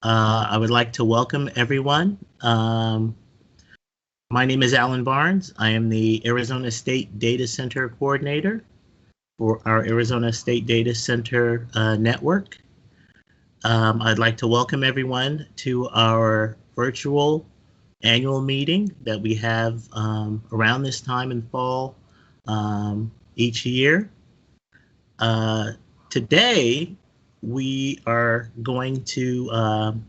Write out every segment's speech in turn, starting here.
I would like to welcome everyone. My name is Alan Barnes. I am the Arizona State Data Center Coordinator for our Arizona State Data Center Network. I'd like to welcome everyone to our virtual annual meeting that we have around this time in fall each year. Today, we are going to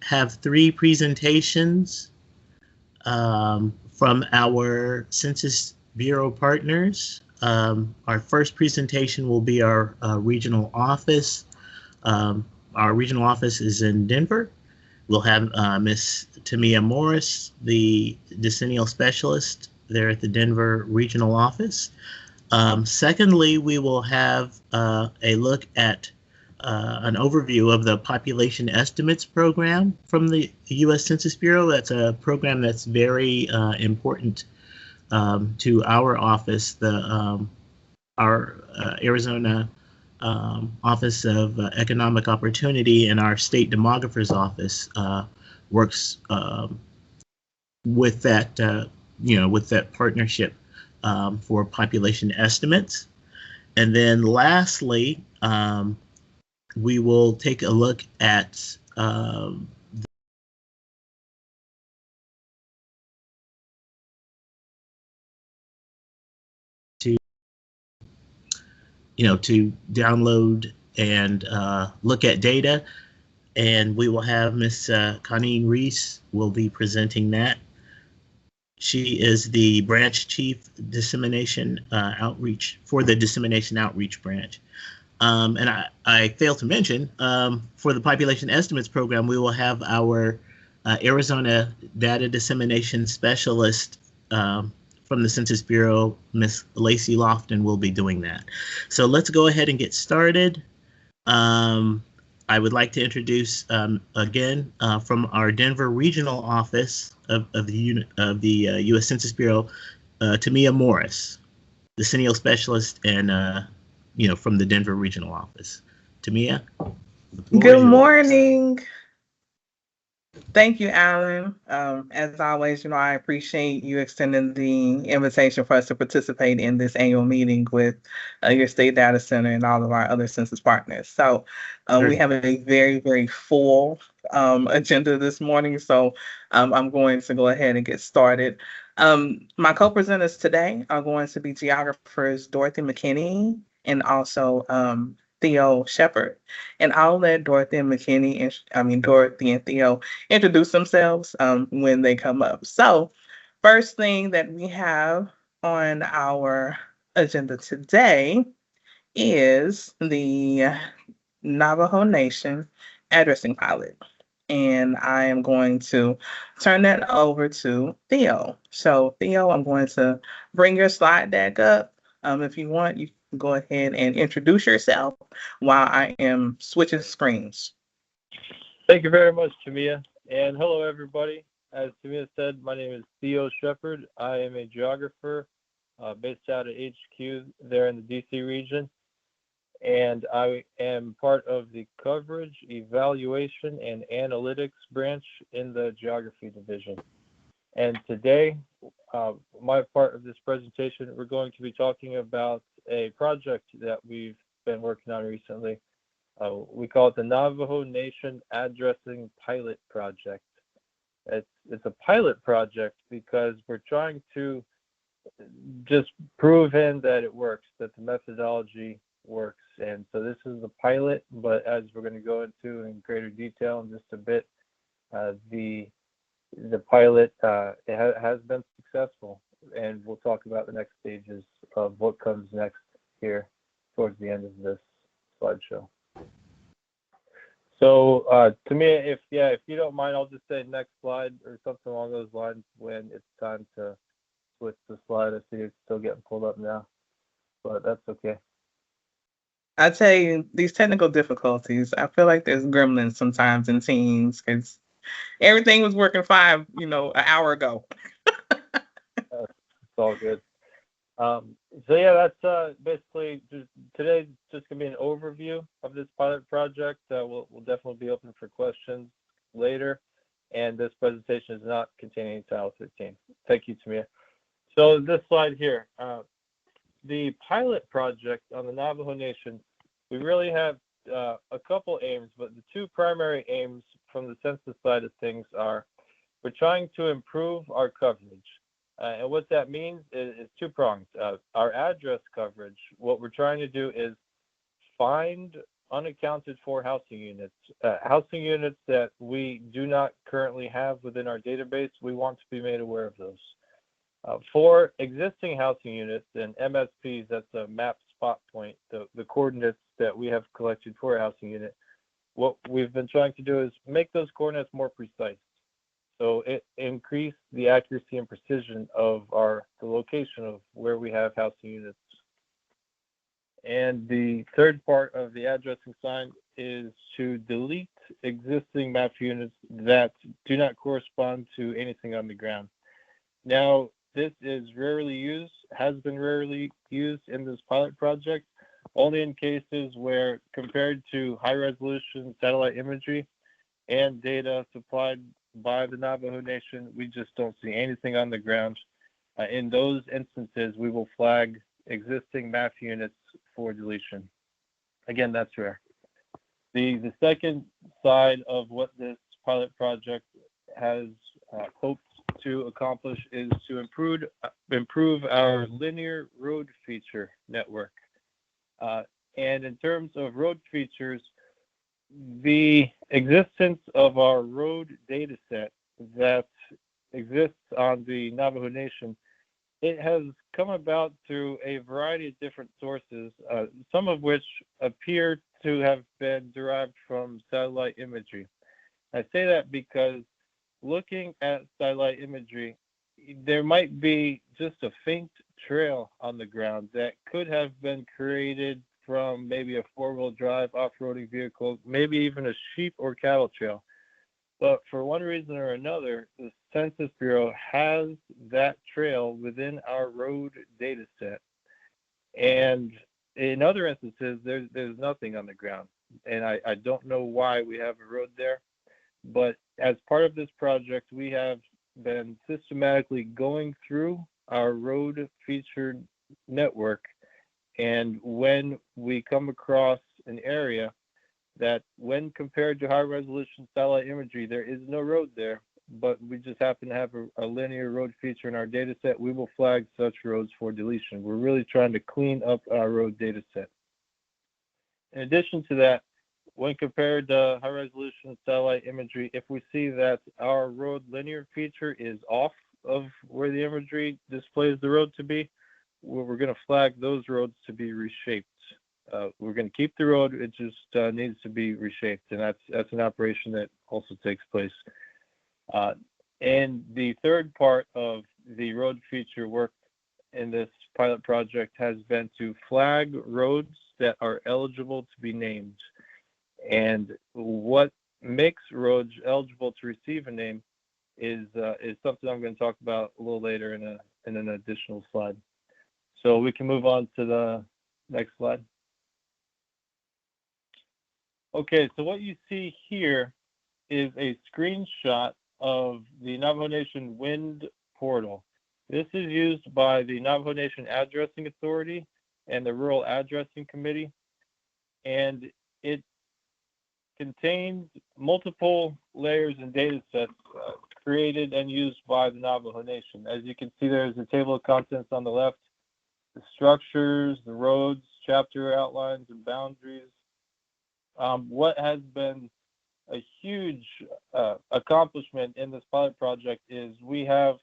have three presentations from our Census Bureau partners. Our first presentation will be our regional office. Our regional office is in Denver. We'll have Ms. Tamia Morris, the decennial specialist there at the Denver regional office. Secondly, we will have a look at an overview of the population estimates program from the U.S. Census Bureau. That's a program that's very important to our office. Our Arizona Office of Economic Opportunity and our state demographer's office works with that, with that partnership for population estimates. And then lastly, we will take a look at to download and look at data. And we will have Ms. Connie Reese will be presenting that. She is the branch chief dissemination outreach for the dissemination outreach branch. And I failed to mention, for the population estimates program, we will have our Arizona data dissemination specialist from the Census Bureau, Ms. Lacey Lofton, will be doing that. So let's go ahead and get started. I would like to introduce again from our Denver regional office of the U.S. Census Bureau, Tamia Morris, the decennial specialist and from the Denver regional office. Tamia, the floor is Good yours. morning. Thank you, Alan. As always, I appreciate you extending the invitation for us to participate in this annual meeting with your state data center and all of our other census partners. So we have a very, very full agenda this morning. So I'm going to go ahead and get started. My co-presenters today are going to be geographers Dorothy McKinney and also Theo Shepard. And I'll let Dorothy and Theo introduce themselves when they come up. So first thing that we have on our agenda today is the Navajo Nation addressing pilot. And I am going to turn that over to Theo. So Theo, I'm going to bring your slide deck up. If you want, you can go ahead and introduce yourself while I am switching screens. Thank you very much, Tamia. And hello, everybody. As Tamia said, my name is Theo Shepard. I am a geographer based out of HQ there in the DC region. And I am part of the coverage, evaluation, and analytics branch in the geography division. And today, my part of this presentation, we're going to be talking about a project that we've been working on recently. We call it the Navajo Nation Addressing Pilot Project. It's a pilot project because we're trying to just prove in that it works, that the methodology works. And so this is the pilot, but as we're going to go into in greater detail in just a bit, the pilot has been successful, and we'll talk about the next stages of what comes next here towards the end of this slideshow. So Tamia, if you don't mind, I'll just say next slide or something along those lines when it's time to switch the slide. I see it's still getting pulled up now, but that's okay. I tell you, these technical difficulties, I feel like there's gremlins sometimes in teams because everything was working fine, an hour ago. It's all good. So yeah, that's basically just today it's just going to be an overview of this pilot project. We'll definitely be open for questions later, and this presentation is not containing Title 13. Thank you, Tamia. So this slide here, the pilot project on the Navajo Nation, we really have a couple aims, but the two primary aims from the census side of things are we're trying to improve our coverage. And what that means is two prongs. Our address coverage, what we're trying to do is find unaccounted for housing units that we do not currently have within our database. We want to be made aware of those. For existing housing units and MSPs, that's a map spot point, the coordinates that we have collected for a housing unit. What we've been trying to do is make those coordinates more precise. So it increased the accuracy and precision of the location of where we have housing units. And the third part of the addressing sign is to delete existing map units that do not correspond to anything on the ground. Now, this is rarely used, has been rarely used in this pilot project, only in cases where compared to high resolution satellite imagery and data supplied by the Navajo Nation, we just don't see anything on the ground. In those instances, we will flag existing map units for deletion. Again, that's rare. The second side of what this pilot project has hoped to accomplish is to improve our linear road feature network. And in terms of road features, the existence of our road data set that exists on the Navajo Nation, it has come about through a variety of different sources, some of which appear to have been derived from satellite imagery. I say that because looking at satellite imagery, there might be just a faint trail on the ground that could have been created from maybe a four-wheel drive off-roading vehicle, maybe even a sheep or cattle trail. But for one reason or another, the Census Bureau has that trail within our road data set. And in other instances, there's nothing on the ground. And I don't know why we have a road there. But as part of this project, we have been systematically going through our road featured network. And when we come across an area that, when compared to high resolution satellite imagery, there is no road there, but we just happen to have a linear road feature in our data set, we will flag such roads for deletion. We're really trying to clean up our road data set. In addition to that, when compared to high resolution satellite imagery, if we see that our road linear feature is off of where the imagery displays the road to be, we're going to flag those roads to be reshaped. We're going to keep the road, it just needs to be reshaped, and that's an operation that also takes place. And the third part of the road feature work in this pilot project has been to flag roads that are eligible to be named. And what makes roads eligible to receive a name is something I'm going to talk about a little later in an additional slide. So we can move on to the next slide. Okay, so what you see here is a screenshot of the Navajo Nation Wind portal. This is used by the Navajo Nation Addressing Authority and the Rural Addressing Committee, and it contains multiple layers and data sets created and used by the Navajo Nation. As you can see, there's a table of contents on the left, the structures, the roads, chapter outlines, and boundaries. What has been a huge accomplishment in this pilot project is we have,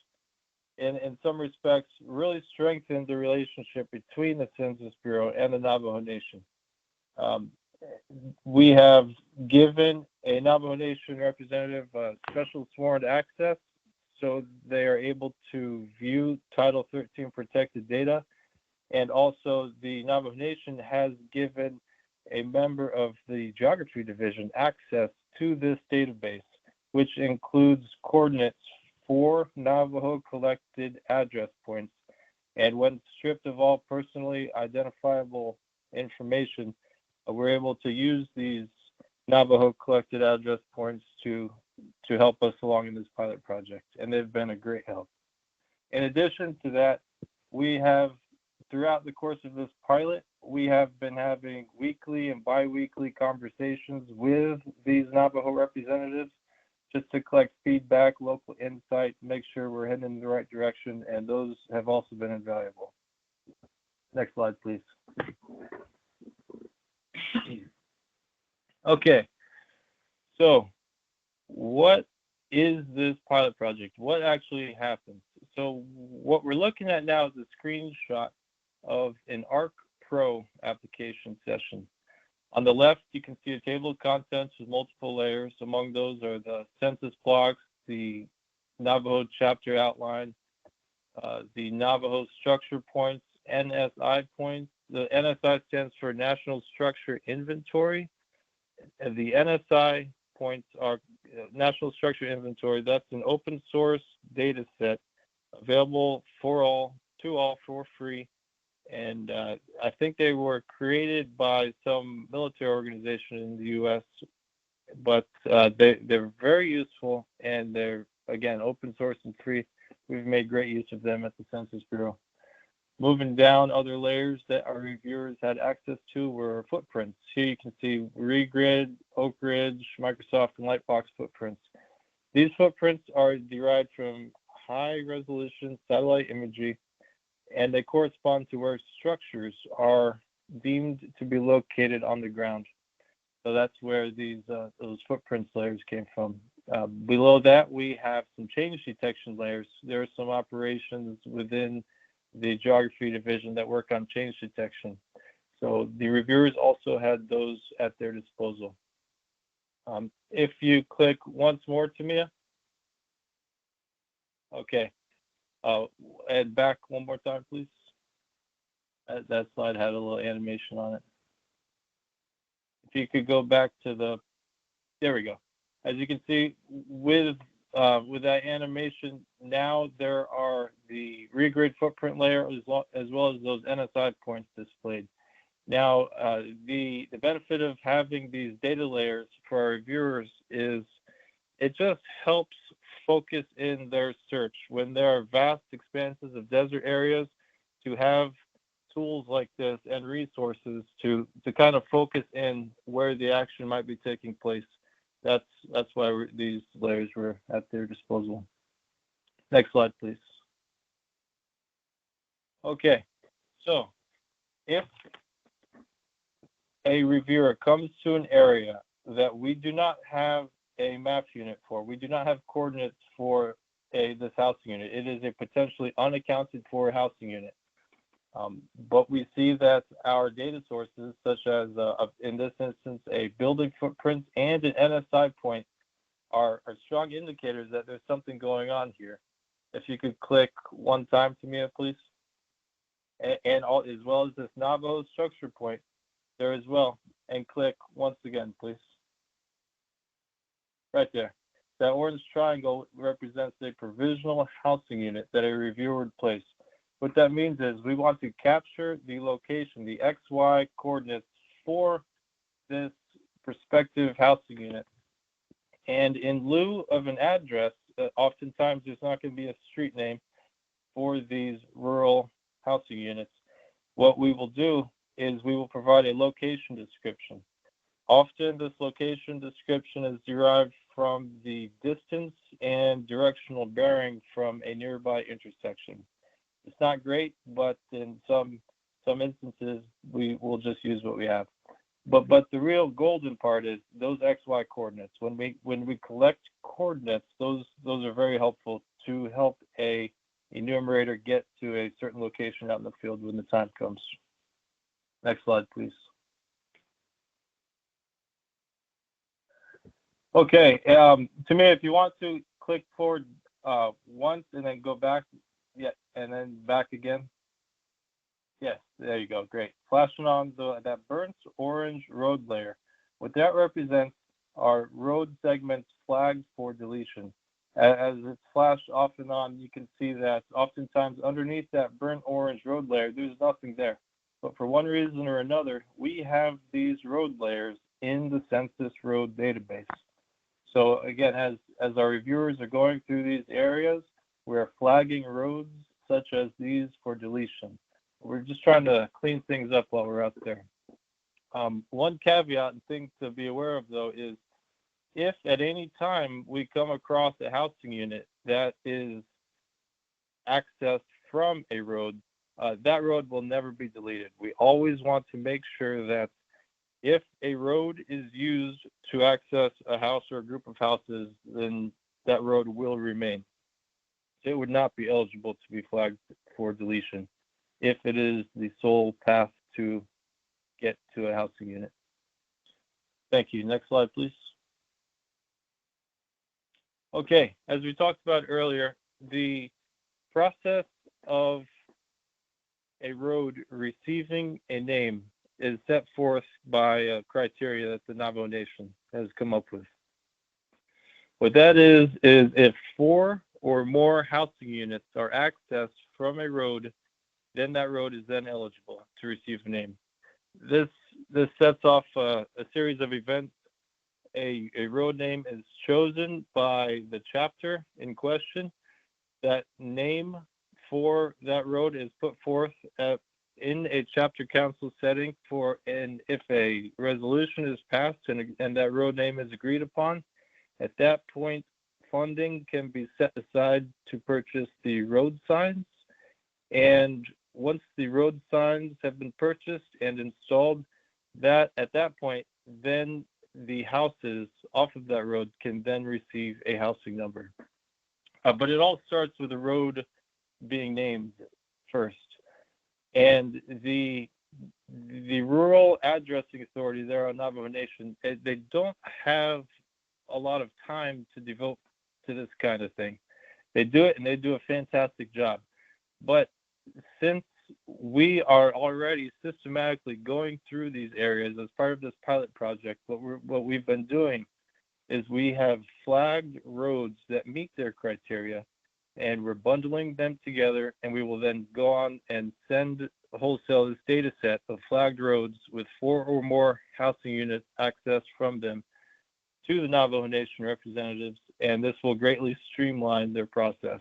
in some respects, really strengthened the relationship between the Census Bureau and the Navajo Nation. We have given a Navajo Nation representative special sworn access so they are able to view Title 13 protected data. And also the Navajo Nation has given a member of the Geography Division access to this database, which includes coordinates for Navajo collected address points. And when stripped of all personally identifiable information, we're able to use these Navajo collected address points to help us along in this pilot project, and they've been a great help. In addition to that, we have, throughout the course of this pilot, we have been having weekly and bi-weekly conversations with these Navajo representatives just to collect feedback, local insight, make sure we're heading in the right direction, and those have also been invaluable. Next slide, please. Okay, so what is this pilot project? What actually happens? So what we're looking at now is a screenshot of an ARC Pro application session. On the left, you can see a table of contents with multiple layers. Among those are the census blocks, the Navajo chapter outline, the Navajo structure points, NSI points. The NSI stands for National Structure Inventory. And the NSI points are National Structure Inventory. That's an open source data set available for all, for free. And I think they were created by some military organization in the U.S., but they're very useful, and they're, again, open source and free. We've made great use of them at the Census Bureau. Moving down, other layers that our reviewers had access to were footprints. Here you can see Regrid, Oak Ridge, Microsoft, and Lightbox footprints. These footprints are derived from high-resolution satellite imagery, and they correspond to where structures are deemed to be located on the ground. So that's where those footprints layers came from. Below that, we have some change detection layers. There are some operations within the geography division that work on change detection. So the reviewers also had those at their disposal. If you click once more, Tamia. Okay. And back one more time, please. That slide had a little animation on it. If you could go back to there we go. As you can see, with that animation, now there are the regrid footprint layer as well as those NSI points displayed. Now, the benefit of having these data layers for our viewers is it just helps focus in their search. When there are vast expanses of desert areas, to have tools like this and resources to kind of focus in where the action might be taking place. That's why these layers were at their disposal. Next slide, please. Okay, so if a reviewer comes to an area that we do not have a map unit for, we do not have coordinates for this housing unit, it is a potentially unaccounted for housing unit. But we see that our data sources, such as, in this instance, a building footprint and an NSI point, are strong indicators that there's something going on here. If you could click one time, Tamia, please. And as well as this Navajo structure point there as well. And click once again, please. Right there. That orange triangle represents a provisional housing unit that a reviewer would place. What that means is we want to capture the location, the XY coordinates for this prospective housing unit. And in lieu of an address, oftentimes there's not going to be a street name for these rural housing units. What we will do is we will provide a location description. Often this location description is derived from the distance and directional bearing from a nearby intersection. It's not great, but in some instances, we will just use what we have. But the real golden part is those XY coordinates. When we collect coordinates, those are very helpful to help a enumerator get to a certain location out in the field when the time comes. Next slide, please. Okay, Tamia, if you want to click forward once and then go back, yeah, and then back again. Yes, there you go, great. Flashing on that burnt orange road layer. What that represents are road segments flagged for deletion. As it's flashed off and on, you can see that oftentimes underneath that burnt orange road layer, there's nothing there. but for one reason or another, we have these road layers in the census road database. So again, as our reviewers are going through these areas, we're flagging roads such as these for deletion. We're just trying to clean things up while we're out there. One caveat and thing to be aware of, though, is if at any time we come across a housing unit that is accessed from a road, that road will never be deleted. We always want to make sure that if a road is used to access a house or a group of houses, then that road will remain. It would not be eligible to be flagged for deletion if it is the sole path to get to a housing unit. Thank you. Next slide, please. Okay, as we talked about earlier, the process of a road receiving a name is set forth by a criteria that the Navajo Nation has come up with. What that is if 4 or more housing units are accessed from a road, then that road is then eligible to receive a name. This sets off a series of events. A road name is chosen by the chapter in question. That name for that road is put forth in a chapter council setting and if a resolution is passed and that road name is agreed upon, at that point, funding can be set aside to purchase the road signs. And once the road signs have been purchased and installed, at that point, then the houses off of that road can then receive a housing number. But it all starts with the road being named first. And the rural addressing authority there on Navajo Nation, they don't have a lot of time to devote to this kind of thing. They do it and they do a fantastic job. But since we are already systematically going through these areas as part of this pilot project, what we've been doing is we have flagged roads that meet their criteria, and we're bundling them together, and we will then go on and send wholesale this data set of flagged roads with 4 or more housing units accessed from them to the Navajo Nation representatives, and this will greatly streamline their process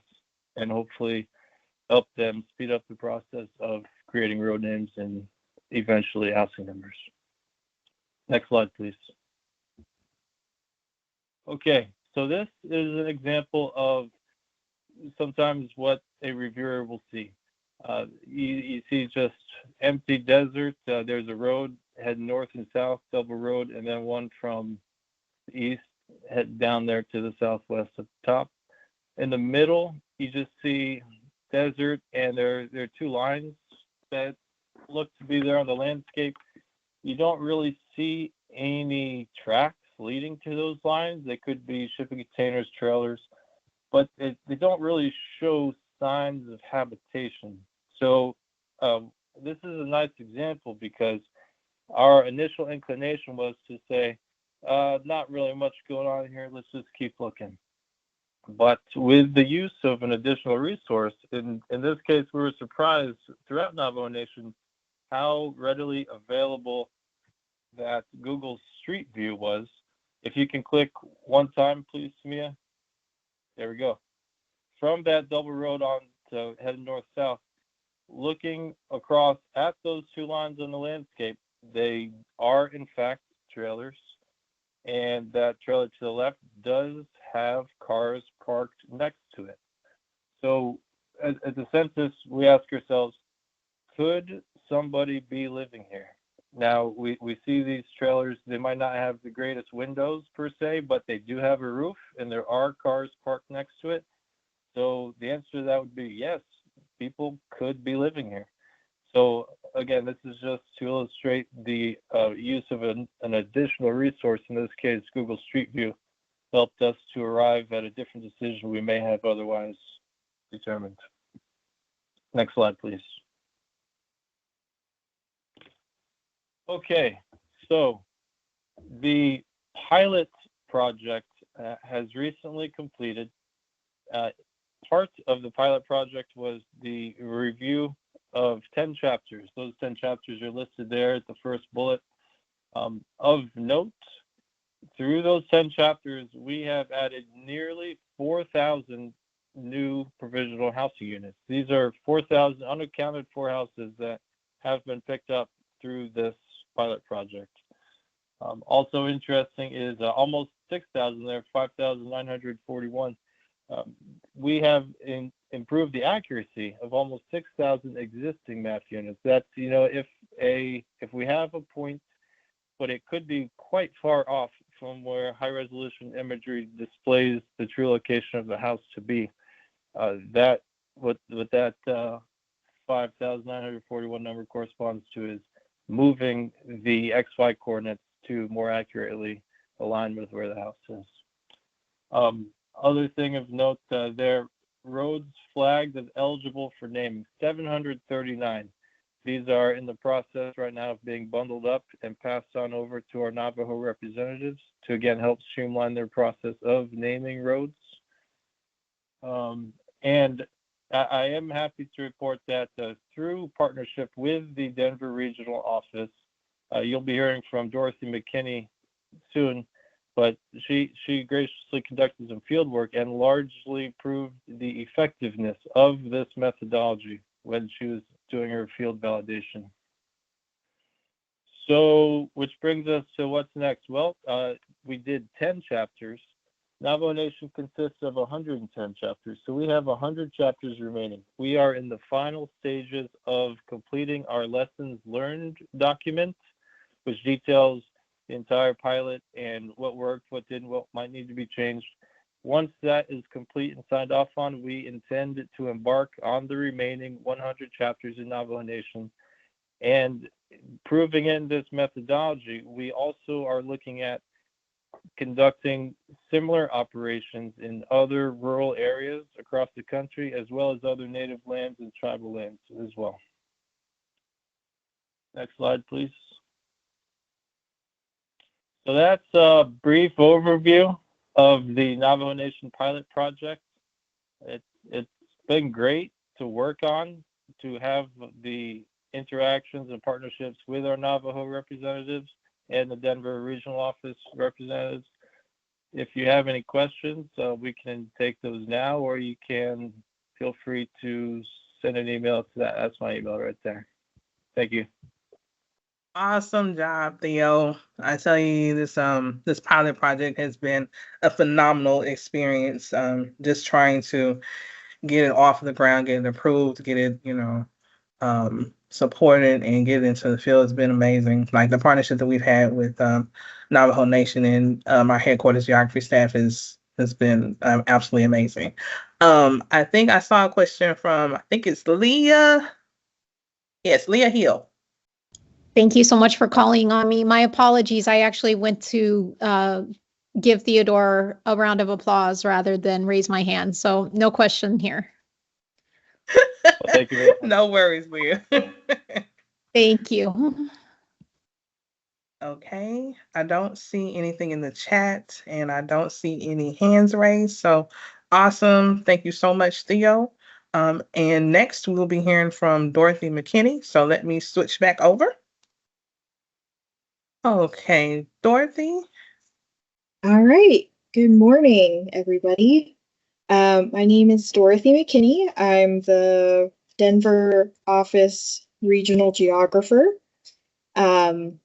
and hopefully help them speed up the process of creating road names and eventually housing numbers. Next slide, please. Okay, so this is an example of sometimes what a reviewer will see. You see just empty desert. There's a road heading north and south, double road, and then one from the east head down there to the southwest at the top. In the middle, you just see desert, and there are 2 lines that look to be there on the landscape. You don't really see any tracks leading to those lines. They could be shipping containers, trailers, but they don't really show signs of habitation. So this is a nice example because our initial inclination was to say, not really much going on here, let's just keep looking. But with the use of an additional resource, in this case, we were surprised throughout Navajo Nation how readily available that Google Street View was. If you can click one time, please, Mia. There we go. From that double road on to heading north-south, looking across at those 2 lines on the landscape, they are, in fact, trailers. And that trailer to the left does have cars parked next to it. So as a census, we ask ourselves, could somebody be living here? Now, we see these trailers, they might not have the greatest windows per se, but they do have a roof, and there are cars parked next to it. So the answer to that would be yes, people could be living here. So again, this is just to illustrate the use of an additional resource, in this case, Google Street View, helped us to arrive at a different decision we may have otherwise determined. Next slide, please. Okay, so the pilot project has recently completed. Part of the pilot project was the review of 10 chapters. Those 10 chapters are listed there at the first bullet. Of note, through those 10 chapters, we have added nearly 4,000 new provisional housing units. These are 4,000 unaccounted for houses that have been picked up through this pilot project. Also interesting is almost 6,000 there, 5,941. We have improved the accuracy of almost 6,000 existing map units. That's, if we have a point, but it could be quite far off from where high resolution imagery displays the true location of the house to be. That what that 5,941 number corresponds to is moving the XY coordinates to more accurately align with where the house is. Other thing of note, there roads flagged as eligible for naming, 739. These are in the process right now of being bundled up and passed on over to our Navajo representatives to again help streamline their process of naming roads. And I am happy to report that through partnership with the Denver Regional Office, you'll be hearing from Dorothy McKinney soon, but she graciously conducted some field work and largely proved the effectiveness of this methodology when she was doing her field validation. So, which brings us to what's next. Well, we did 10 chapters. Navajo Nation consists of 110 chapters, so we have 100 chapters remaining. We are in the final stages of completing our lessons learned document, which details the entire pilot and what worked, what didn't, what might need to be changed. Once that is complete and signed off on, we intend to embark on the remaining 100 chapters in Navajo Nation. And proving in this methodology, we also are looking at conducting similar operations in other rural areas across the country, as well as other native lands and tribal lands as well. Next slide, please. So that's a brief overview of the Navajo Nation pilot project. It's been great to work on, to have the interactions and partnerships with our Navajo representatives and the Denver Regional Office representatives. If you have any questions, we can take those now, or you can feel free to send an email to that. That's my email right there. Thank you. Awesome job, Theo. I tell you, this pilot project has been a phenomenal experience. Just trying to get it off the ground, get it approved, get it, supported, and get it into the field has been amazing. Like the partnership that we've had with Navajo Nation and our headquarters geography staff has been absolutely amazing. I think I saw a question from, I think it's Leah. Yes, Leah Hill. Thank you so much for calling on me. My apologies. I actually went to give Theodore a round of applause rather than raise my hand. So no question here. Well, thank you very much. No worries, Leah. Thank you. Okay, I don't see anything in the chat and I don't see any hands raised. So awesome. Thank you so much, Theo. And next we'll be hearing from Dorothy McKinney. So let me switch back over. Okay, Dorothy. All right. Good morning, everybody. My name is Dorothy McKinney. I'm the Denver office regional geographer. And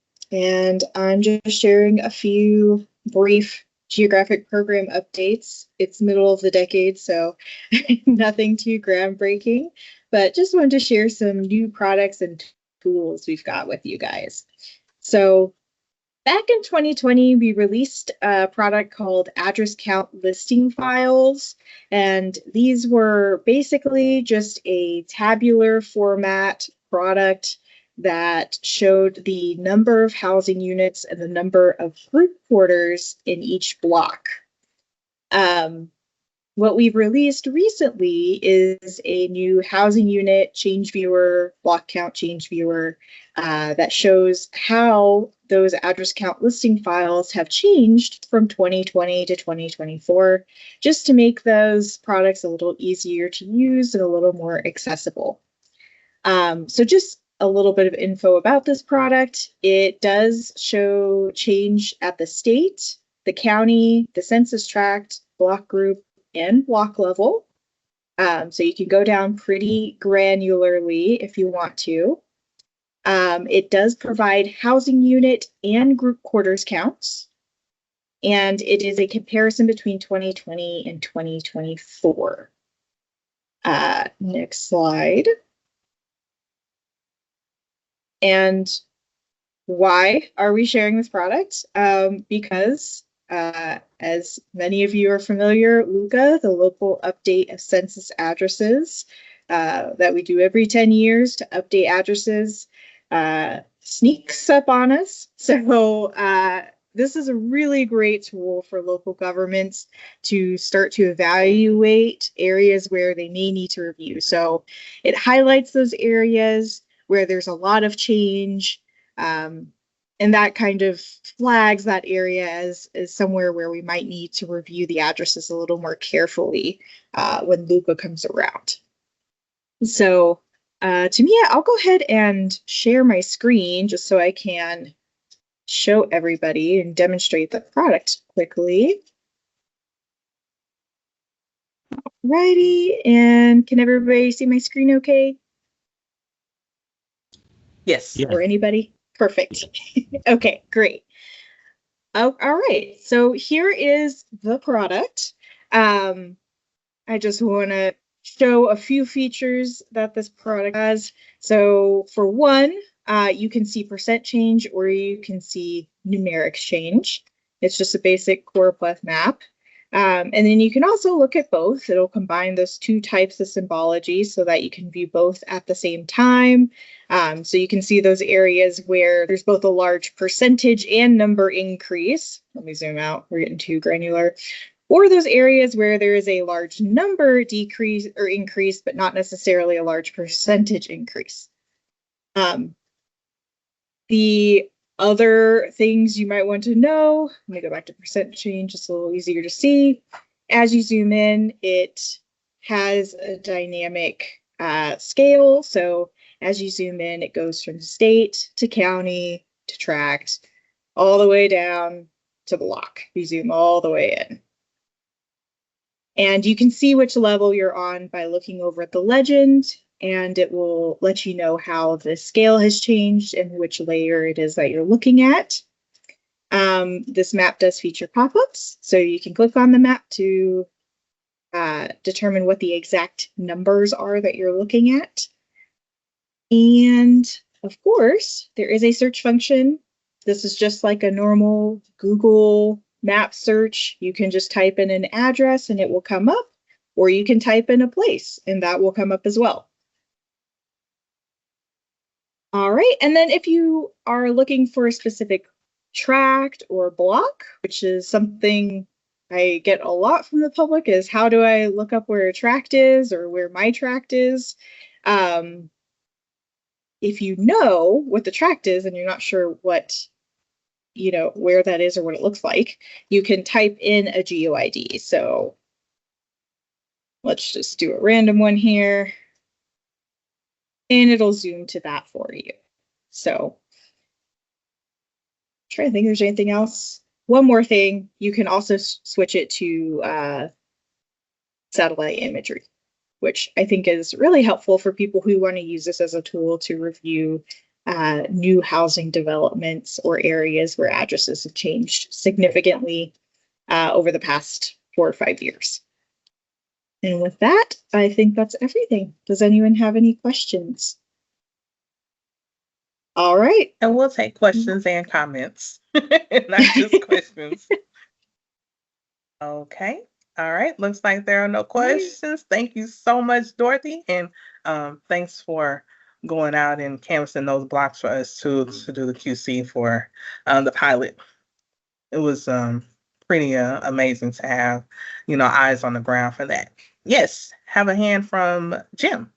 I'm just sharing a few brief geographic program updates. It's middle of the decade, so nothing too groundbreaking, but just wanted to share some new products and tools we've got with you guys. So back in 2020, we released a product called Address Count Listing Files, and these were basically just a tabular format product that showed the number of housing units and the number of group quarters in each block. What we've released recently is a new housing unit change viewer, block count change viewer, that shows how those address count listing files have changed from 2020 to 2024, just to make those products a little easier to use and a little more accessible. So just a little bit of info about this product. It does show change at the state, the county, the census tract, block group, and block level. So you can go down pretty granularly if you want to. It does provide housing unit and group quarters counts. And it is a comparison between 2020 and 2024. Next slide. And why are we sharing this product? Because as many of you are familiar, LUCA, the local update of census addresses that we do every 10 years to update addresses, sneaks up on us. So this is a really great tool for local governments to start to evaluate areas where they may need to review. So it highlights those areas where there's a lot of change, and that kind of flags that area as somewhere where we might need to review the addresses a little more carefully when LUCA comes around. So Tamia, I'll go ahead and share my screen just so I can show everybody and demonstrate the product quickly. Alrighty, and can everybody see my screen okay? Yes. Yeah. Or anybody? Perfect. Okay, great. Oh, all right, so here is the product. I just want to show a few features that this product has. So for one, you can see percent change or you can see numeric change. It's just a basic choropleth map. And then you can also look at both. It'll combine those two types of symbology so that you can view both at the same time. So you can see those areas where there's both a large percentage and number increase. Let me zoom out, we're getting too granular. Or those areas where there is a large number decrease or increase, but not necessarily a large percentage increase. The other things you might want to know, let me go back to percent change, it's a little easier to see. As you zoom in, it has a dynamic scale. So as you zoom in, it goes from state to county to tract, all the way down to block. You zoom all the way in. And you can see which level you're on by looking over at the legend, and it will let you know how the scale has changed and which layer it is that you're looking at. This map does feature pop-ups, so you can click on the map to determine what the exact numbers are that you're looking at. And of course, there is a search function. This is just like a normal Google map search. You can just type in an address and it will come up, or you can type in a place and that will come up as well. All right, and then if you are looking for a specific tract or block, which is something I get a lot from the public, is how do I look up where a tract is or where my tract is? If you know what the tract is and you're not sure what, where that is or what it looks like, you can type in a GeoID. So let's just do a random one here. And it'll zoom to that for you. So I'm trying to think if there's anything else. One more thing, you can also switch it to satellite imagery, which I think is really helpful for people who want to use this as a tool to review new housing developments or areas where addresses have changed significantly over the past 4 or 5 years. And with that, I think that's everything. Does anyone have any questions? All right. And we'll take questions and comments, not just questions. Okay. All right. Looks like there are no questions. Thank you so much, Dorothy. And thanks for going out and canvassing those blocks for us to do the QC for the pilot. It was pretty amazing to have, eyes on the ground for that. Yes. Have a hand from Jim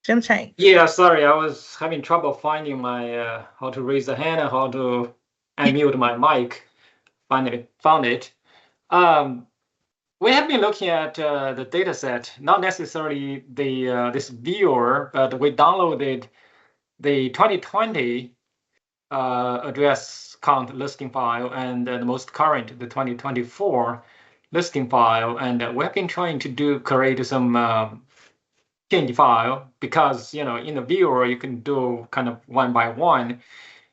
Chang. Yeah, sorry, I was having trouble finding my how to raise the hand and how to unmute my mic. Finally found it. we have been looking at the data set, not necessarily the this viewer, but we downloaded the 2020 address count listing file and the most current, the 2024 listing file. And we have been trying to create some change file because, you know, in the viewer, you can do kind of one by one.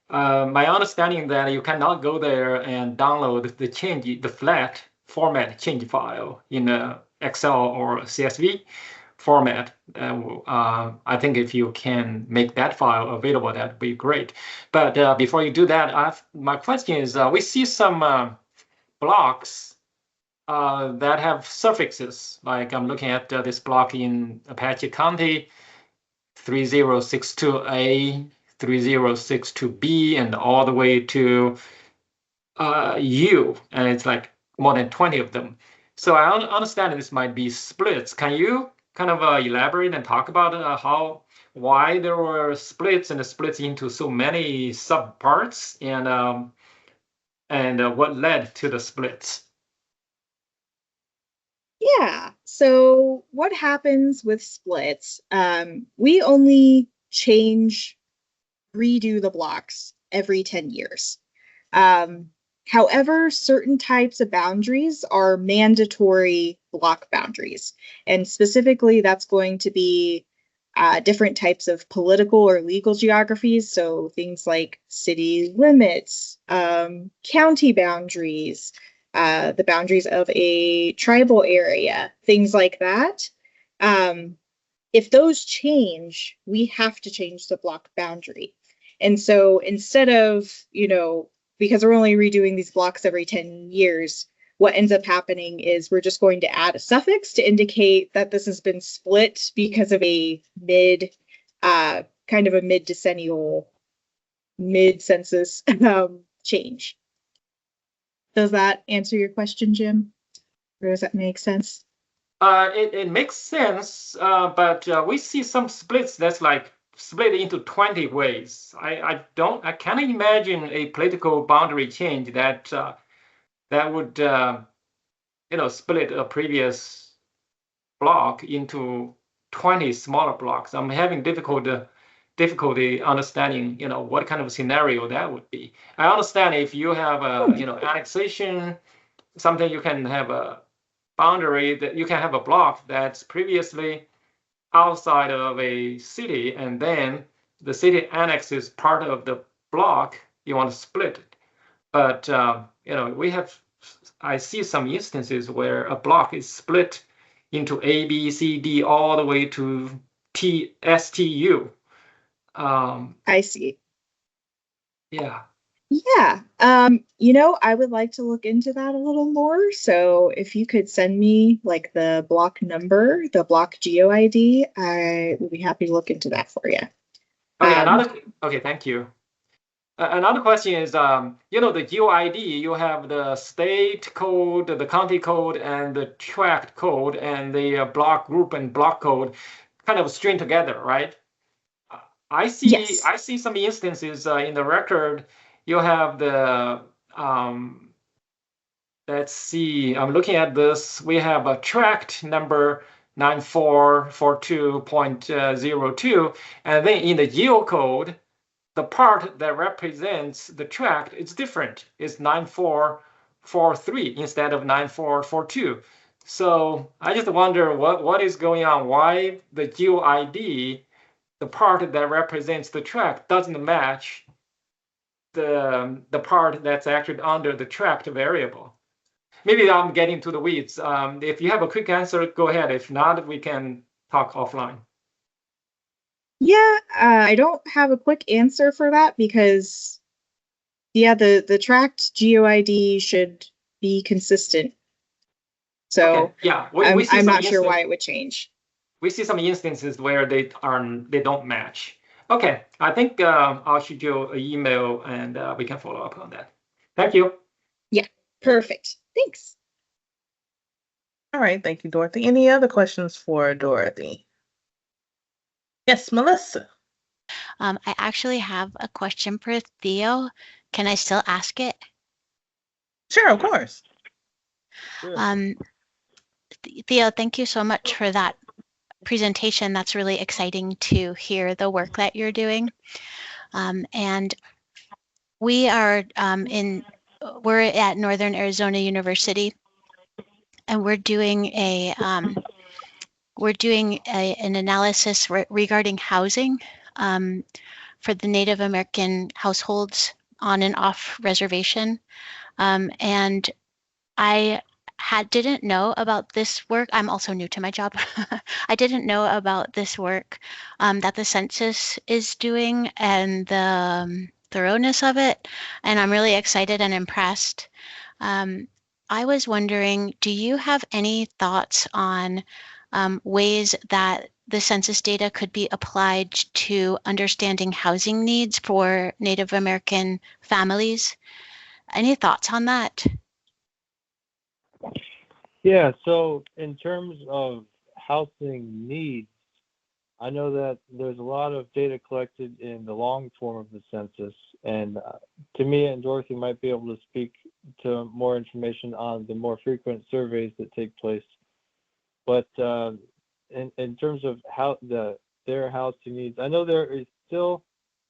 My understanding that you cannot go there and download the flat format change file in Excel or CSV format. I think if you can make that file available, that'd be great. But before you do that, my question is, we see some blocks that have suffixes. Like I'm looking at this block in Apache County, 3062A, 3062B, and all the way to U, and it's like more than 20 of them. So I understand this might be splits. Can you kind of elaborate and talk about why there were splits and splits into so many subparts, and what led to the splits? Yeah. So what happens with splits? We only redo the blocks every 10 years. However, certain types of boundaries are mandatory block boundaries. And specifically, that's going to be different types of political or legal geographies. So things like city limits, county boundaries, the boundaries of a tribal area, things like that. If those change, we have to change the block boundary. And so instead of, because we're only redoing these blocks every 10 years, what ends up happening is we're just going to add a suffix to indicate that this has been split because of a mid-decennial, mid-census change. Does that answer your question, Jim? Or does that make sense? It makes sense, but we see some splits that's like split into 20 ways. I can't imagine a political boundary change that would split a previous block into 20 smaller blocks. I'm having difficulty understanding what kind of scenario that would be. I understand if you have annexation, something you can have a boundary, that you can have a block that's previously outside of a city, and then the city annexes part of the block, you want to split it. But I see some instances where a block is split into A, B, C, D, all the way to STU. I see. Yeah. Yeah. I would like to look into that a little more. So if you could send me like the block number, the block GeoID, I would be happy to look into that for you. Okay, thank you. Another question is, the GeoID, you have the state code, the county code, and the tract code, and the block group and block code kind of string together, right? Yes. I see some instances in the record. You have the let's see. I'm looking at this. We have a tract number 9442.02, and then in the geocode, the part that represents the tract is different. It's 9443 instead of 9442. So I just wonder what is going on. Why the GeoID, the part that represents the tract, doesn't match the part that's actually under the tract variable. Maybe I'm getting to the weeds. If you have a quick answer, go ahead. If not, we can talk offline. Yeah, I don't have a quick answer for that because, the tract GeoID should be consistent. So okay. Yeah, I'm not sure why it would change. We see some instances where they don't match. Okay, I think I'll shoot you an email and we can follow up on that. Thank you. Yeah, perfect. Thanks. All right, thank you, Dorothy. Any other questions for Dorothy? Yes, Melissa. I actually have a question for Theo. Can I still ask it? Sure, of course. Sure. Theo, thank you so much for that presentation. That's really exciting to hear the work that you're doing. And we are we're at Northern Arizona University, and we're doing an analysis regarding housing for the Native American households on and off reservation. And I didn't know about this work. I'm also new to my job. I didn't know about this work that the census is doing and the thoroughness of it. And I'm really excited and impressed. I was wondering, do you have any thoughts on ways that the census data could be applied to understanding housing needs for Native American families? Any thoughts on that? Yeah, so in terms of housing needs, I know that there's a lot of data collected in the long form of the census, and Tamia and Dorothy might be able to speak to more information on the more frequent surveys that take place. But in terms of how their housing needs, I know there is still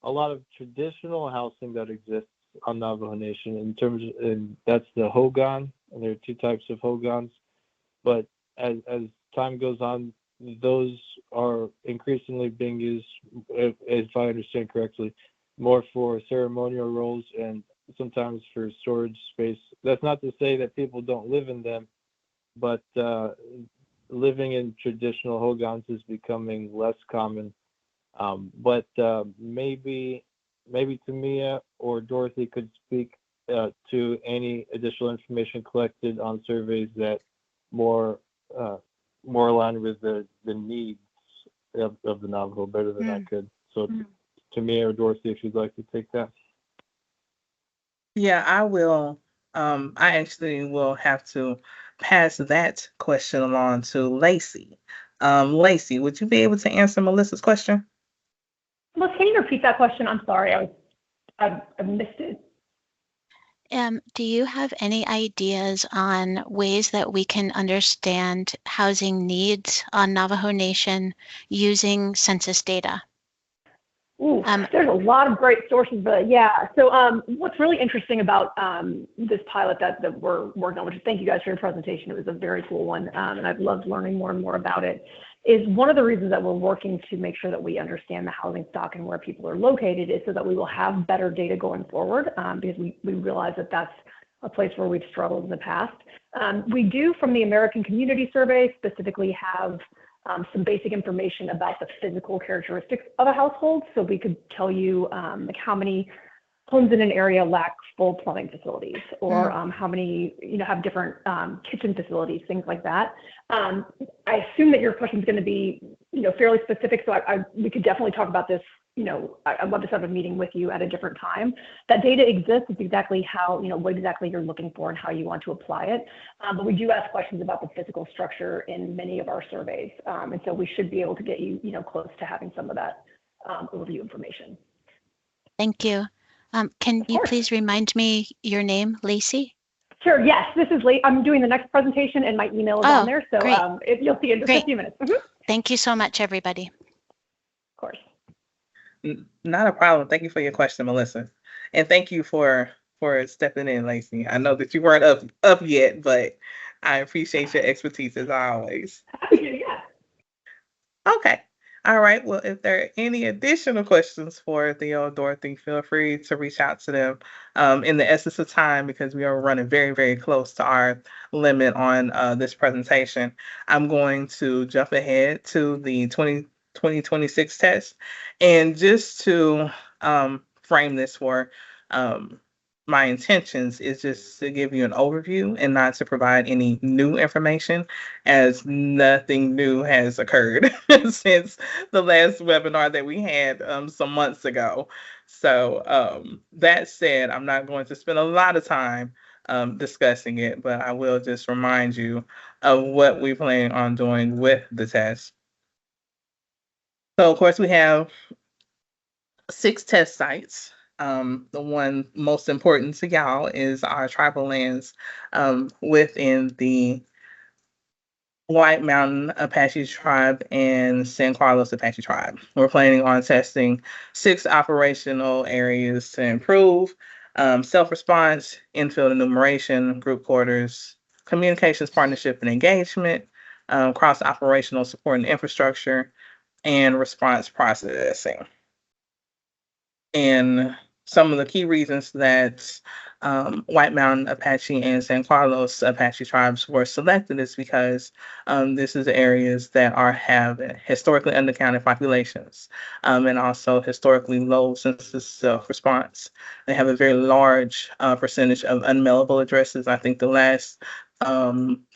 a lot of traditional housing that exists on Navajo Nation and that's the hogan, and there are two types of hogans. But as time goes on, those are increasingly being used, if I understand correctly, more for ceremonial roles and sometimes for storage space. That's not to say that people don't live in them, but living in traditional hogans is becoming less common. But maybe Tamia or Dorothy could speak to any additional information collected on surveys that more aligned with the needs of the Navajo better than I could. So Tamia or Dorothy, if you'd like to take that. Yeah, I will. I actually will have to pass that question along to Lacey. Lacey, would you be able to answer Melissa's question? Melissa, can you repeat that question? I'm sorry, I missed it. Do you have any ideas on ways that we can understand housing needs on Navajo Nation using census data? Ooh, there's a lot of great sources, but yeah. So what's really interesting about this pilot that we're working on, which is, thank you guys for your presentation. It was a very cool one, and I've loved learning more and more about it, is one of the reasons that we're working to make sure that we understand the housing stock and where people are located is so that we will have better data going forward, because we realize that that's a place where we've struggled in the past. We do, from the American Community Survey, specifically have some basic information about the physical characteristics of a household. So we could tell you like how many homes in an area lack full plumbing facilities, or how many have different kitchen facilities, things like that. I assume that your question is going to be fairly specific, so we could definitely talk about this. I'd love to set up a meeting with you at a different time. That data exists. It's exactly how, what exactly you're looking for and how you want to apply it. But we do ask questions about the physical structure in many of our surveys. And so we should be able to get you, close to having some of that overview information. Thank you. Can you please remind me your name, Lacey? Sure, yes, this is Lee. I'm doing the next presentation and my email is on there. So you'll see it in just a few minutes. Thank you so much, everybody. Of course. Not a problem. Thank you for your question, Melissa. And thank you for stepping in, Lacey. I know that you weren't up yet, but I appreciate your expertise as always. Yeah. Okay. All right. Well, if there are any additional questions for Theo or Dorothy, feel free to reach out to them in the essence of time, because we are running very, very close to our limit on this presentation. I'm going to jump ahead to the 2026 test. And just to frame this for my intentions is just to give you an overview and not to provide any new information, as nothing new has occurred since the last webinar that we had some months ago. So that said, I'm not going to spend a lot of time discussing it, but I will just remind you of what we plan on doing with the test. So of course we have 6 test sites. The one most important to y'all is our tribal lands within the White Mountain Apache Tribe and San Carlos Apache Tribe. We're planning on testing 6 operational areas to improve self-response, in-field enumeration, group quarters, communications, partnership, and engagement, cross-operational support and infrastructure, and response processing. And some of the key reasons that White Mountain Apache and San Carlos Apache tribes were selected is because this is areas that have historically undercounted populations and also historically low census self-response. They have a very large percentage of unmailable addresses. I think the last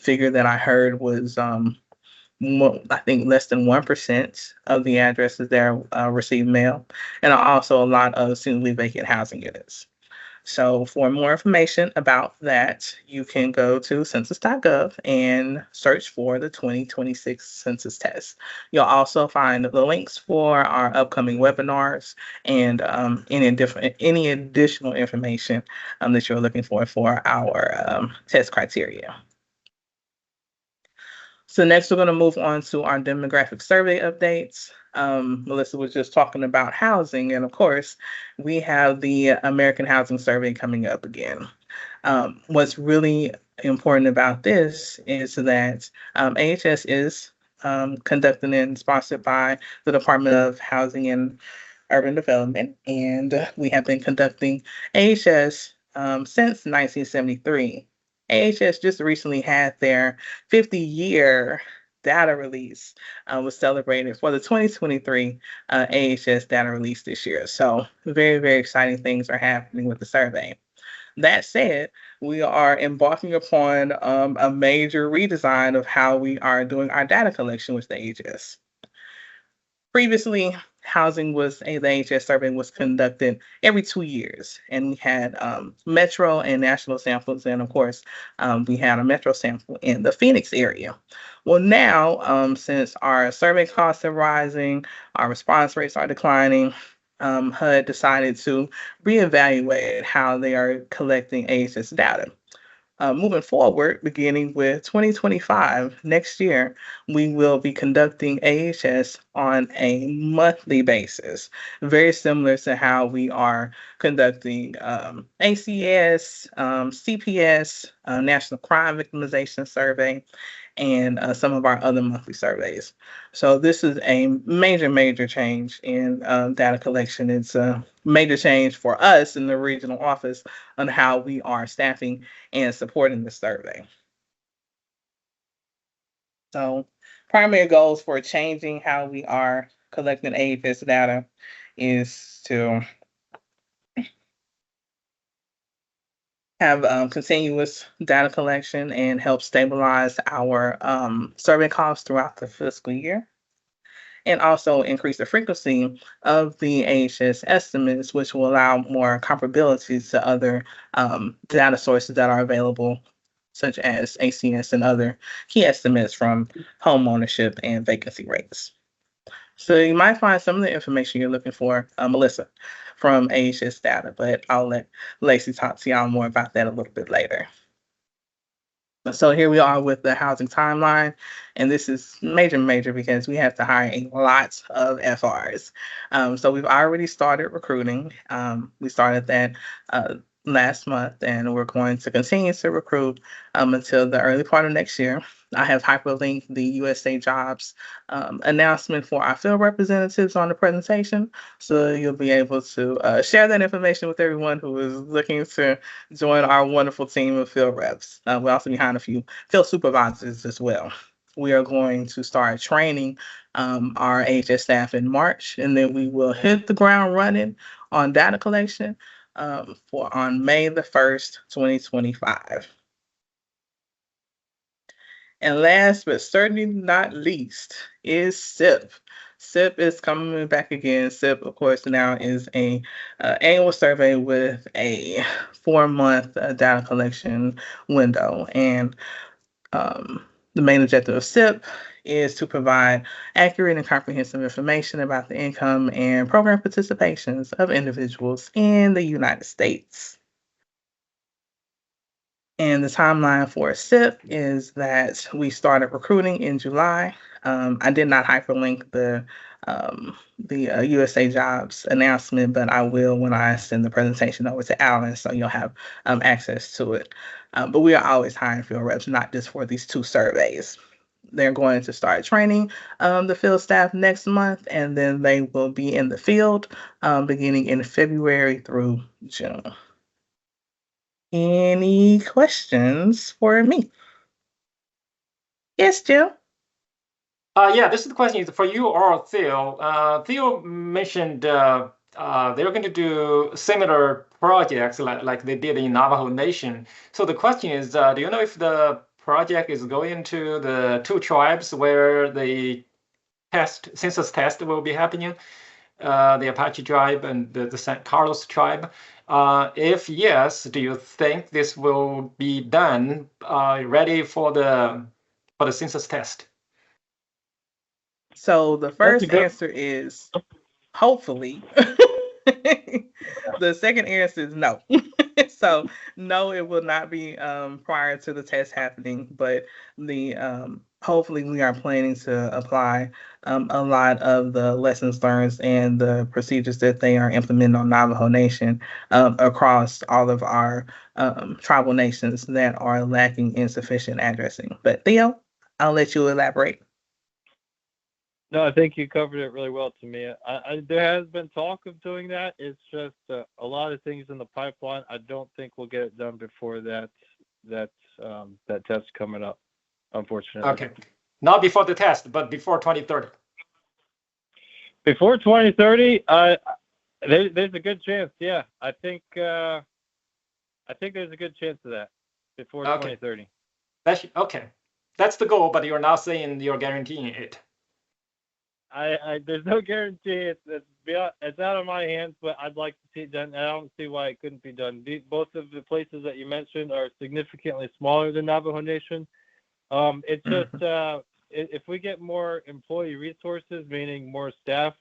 figure that I heard was I think less than 1% of the addresses there receive mail, and also a lot of seasonally vacant housing units. So for more information about that, you can go to Census.Gov and search for the 2026 census test. You'll also find the links for our upcoming webinars and any additional information that you're looking for our test criteria. So next, we're going to move on to our demographic survey updates. Melissa was just talking about housing, and of course, we have the American Housing Survey coming up again. What's really important about this is that AHS is conducted and sponsored by the Department of Housing and Urban Development, and we have been conducting AHS since 1973. AHS just recently had their 50-year data release was celebrated for the 2023 AHS data release this year. So very, very exciting things are happening with the survey. That said, we are embarking upon a major redesign of how we are doing our data collection with the AHS. Previously, the AHS survey was conducted every 2 years, and we had metro and national samples, and of course, we had a metro sample in the Phoenix area. Well, now, since our survey costs are rising, our response rates are declining, HUD decided to reevaluate how they are collecting AHS data. Moving forward, beginning with 2025, next year, we will be conducting AHS on a monthly basis, very similar to how we are conducting ACS, CPS, National Crime Victimization Survey, and some of our other monthly surveys. So this is a major, major change in data collection. It's a major change for us in the regional office on how we are staffing and supporting the survey. So primary goals for changing how we are collecting AHS data is to have continuous data collection and help stabilize our survey costs throughout the fiscal year, and also increase the frequency of the AHS estimates, which will allow more comparability to other data sources that are available, such as ACS and other key estimates from home ownership and vacancy rates. So you might find some of the information you're looking for, Melissa, from AHS data, but I'll let Lacey talk to y'all more about that a little bit later. So here we are with the housing timeline, and this is major, major because we have to hire a lot of FRs. So we've already started recruiting. We started that last month, and we're going to continue to recruit until the early part of next year. I have hyperlinked the USA Jobs announcement for our field representatives on the presentation, so you'll be able to share that information with everyone who is looking to join our wonderful team of field reps. We're also behind a few field supervisors as well. We are going to start training our AHS staff in March, and then we will hit the ground running on data collection on May the 1st, 2025. And last but certainly not least is SIP. SIP is coming back again. SIP, of course, now is a annual survey with a 4-month data collection window. And the main objective of SIP is to provide accurate and comprehensive information about the income and program participations of individuals in the United States. And the timeline for SIP is that we started recruiting in July. I did not hyperlink the USA Jobs announcement, but I will when I send the presentation over to Alan, so you'll have access to it. But we are always hiring field reps, not just for these 2 surveys. They're going to start training the field staff next month, and then they will be in the field beginning in February through June. Any questions for me? Yes, Jill. Yeah, this is the question is for you or Theo. Theo mentioned they're going to do similar projects like they did in Navajo Nation. So the question is, do you know if the project is going to the 2 tribes where the census test will be happening, the Apache tribe and the San Carlos tribe? If yes, do you think this will be done ready for the census test? So the first answer is hopefully. The second answer is no. So no, it will not be prior to the test happening, but the hopefully we are planning to apply a lot of the lessons learned and the procedures that they are implementing on Navajo Nation across all of our tribal nations that are lacking insufficient addressing. But Theo, I'll let you elaborate. No, I think you covered it really well, Tamia. There has been talk of doing that. It's just a lot of things in the pipeline. I don't think we'll get it done before that test coming up, unfortunately. Okay, not before the test, but before 2030. Before 2030, there's a good chance. Yeah, I think there's a good chance of that before 2030. Okay, that's the goal, but you're not saying you're guaranteeing it. There's no guarantee. It's out of my hands, but I'd like to see it done. I don't see why it couldn't be done. Both of the places that you mentioned are significantly smaller than Navajo Nation. It's just if we get more employee resources, meaning more staff,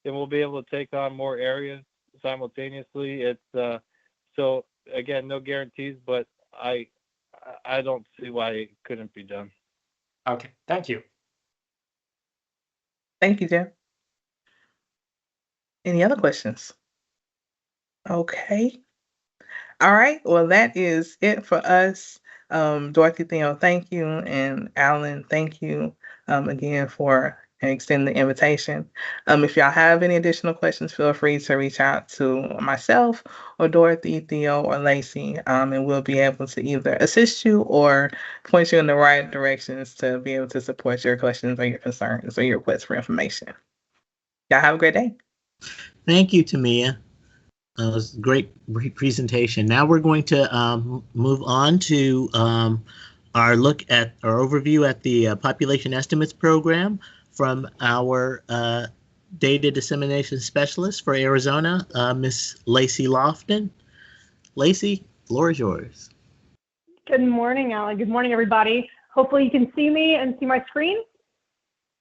then we'll be able to take on more areas simultaneously. It's so again, no guarantees, but I don't see why it couldn't be done. Okay, thank you. Thank you, Jim. Any other questions? Okay. All right. Well, that is it for us. Dorothy, Theo, thank you. And Alan, thank you again for extending the invitation. If y'all have any additional questions, feel free to reach out to myself or Dorothy, Theo, or Lacey, and we'll be able to either assist you or point you in the right directions to be able to support your questions or your concerns or your requests for information. Y'all have a great day. Thank you, Tamia. It was a great presentation. Now we're going to move on to our look at our overview at the population estimates program from our data dissemination specialist for Arizona, Miss Lacey Lofton. Lacey, floor is yours. Good morning, Alan. Good morning, everybody. Hopefully you can see me and see my screen.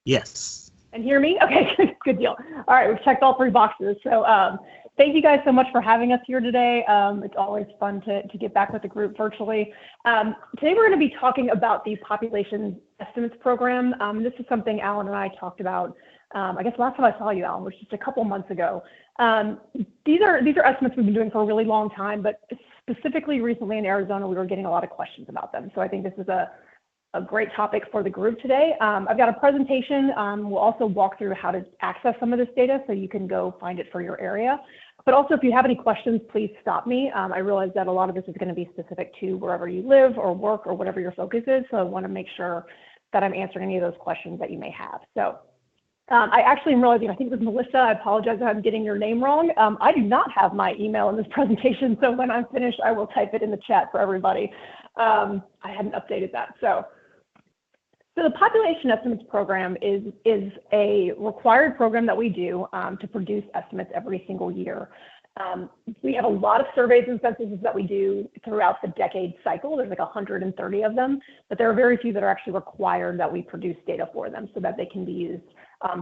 Yes. And hear me? Okay, good deal. All right, we've checked all 3 boxes. So thank you guys so much for having us here today. It's always fun to get back with the group virtually. Today we're going to be talking about the population estimates program. This is something Alan and I talked about, I guess last time I saw you, Alan, which is just a couple months ago. These are estimates we've been doing for a really long time, but specifically recently in Arizona, we were getting a lot of questions about them. So I think this is a great topic for the group today. I've got a presentation. We'll also walk through how to access some of this data so you can go find it for your area. But also, if you have any questions, please stop me. I realize that a lot of this is going to be specific to wherever you live or work or whatever your focus is. So I want to make sure that I'm answering any of those questions that you may have. So I actually am realizing, I think it was Melissa. I apologize if I'm getting your name wrong. I do not have my email in this presentation. So when I'm finished, I will type it in the chat for everybody. I hadn't updated that. So the population estimates program is a required program that we do to produce estimates every single year. We have a lot of surveys and censuses that we do throughout the decade cycle. There's like 130 of them, but there are very few that are actually required that we produce data for them so that they can be used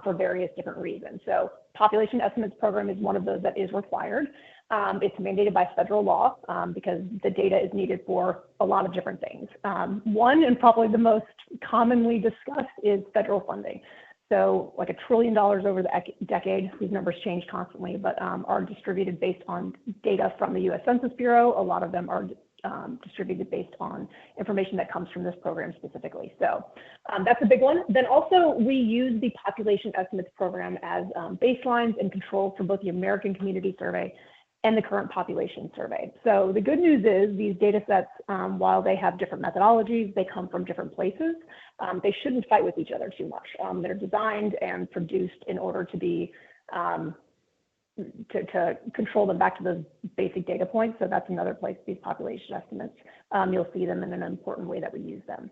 for various different reasons. So population estimates program is one of those that is required. It's mandated by federal law because the data is needed for a lot of different things. One, and probably the most commonly discussed, is federal funding. So like $1 trillion over the decade, these numbers change constantly, but are distributed based on data from the U.S. Census Bureau. A lot of them are distributed based on information that comes from this program specifically. So that's a big one. Then also we use the population estimates program as baselines and controls for both the American Community Survey and the current population survey. So the good news is these data sets, while they have different methodologies, they come from different places, they shouldn't fight with each other too much. They're designed and produced in order to be to control them back to those basic data points. So that's another place, these population estimates, you'll see them in an important way that we use them.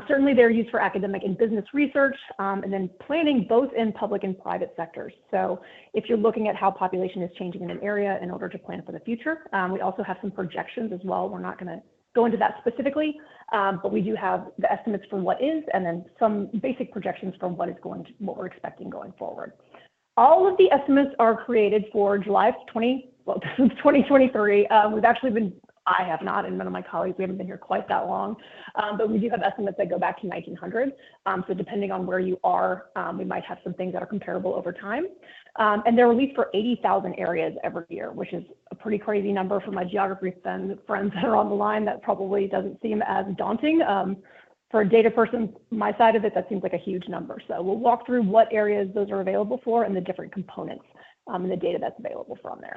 Certainly they're used for academic and business research, and then planning both in public and private sectors. So if you're looking at how population is changing in an area in order to plan for the future, we also have some projections as well. We're not going to go into that specifically, but we do have the estimates for what is, and then some basic projections for what we're expecting going forward. All of the estimates are created for July of 2023. We've actually been, I have not, and none of my colleagues, we haven't been here quite that long, but we do have estimates that go back to 1900. So depending on where you are, we might have some things that are comparable over time. And they're released for 80,000 areas every year, which is a pretty crazy number for my geography friends that are on the line. That probably doesn't seem as daunting. For a data person, my side of it, that seems like a huge number. So we'll walk through what areas those are available for and the different components and the data that's available from there.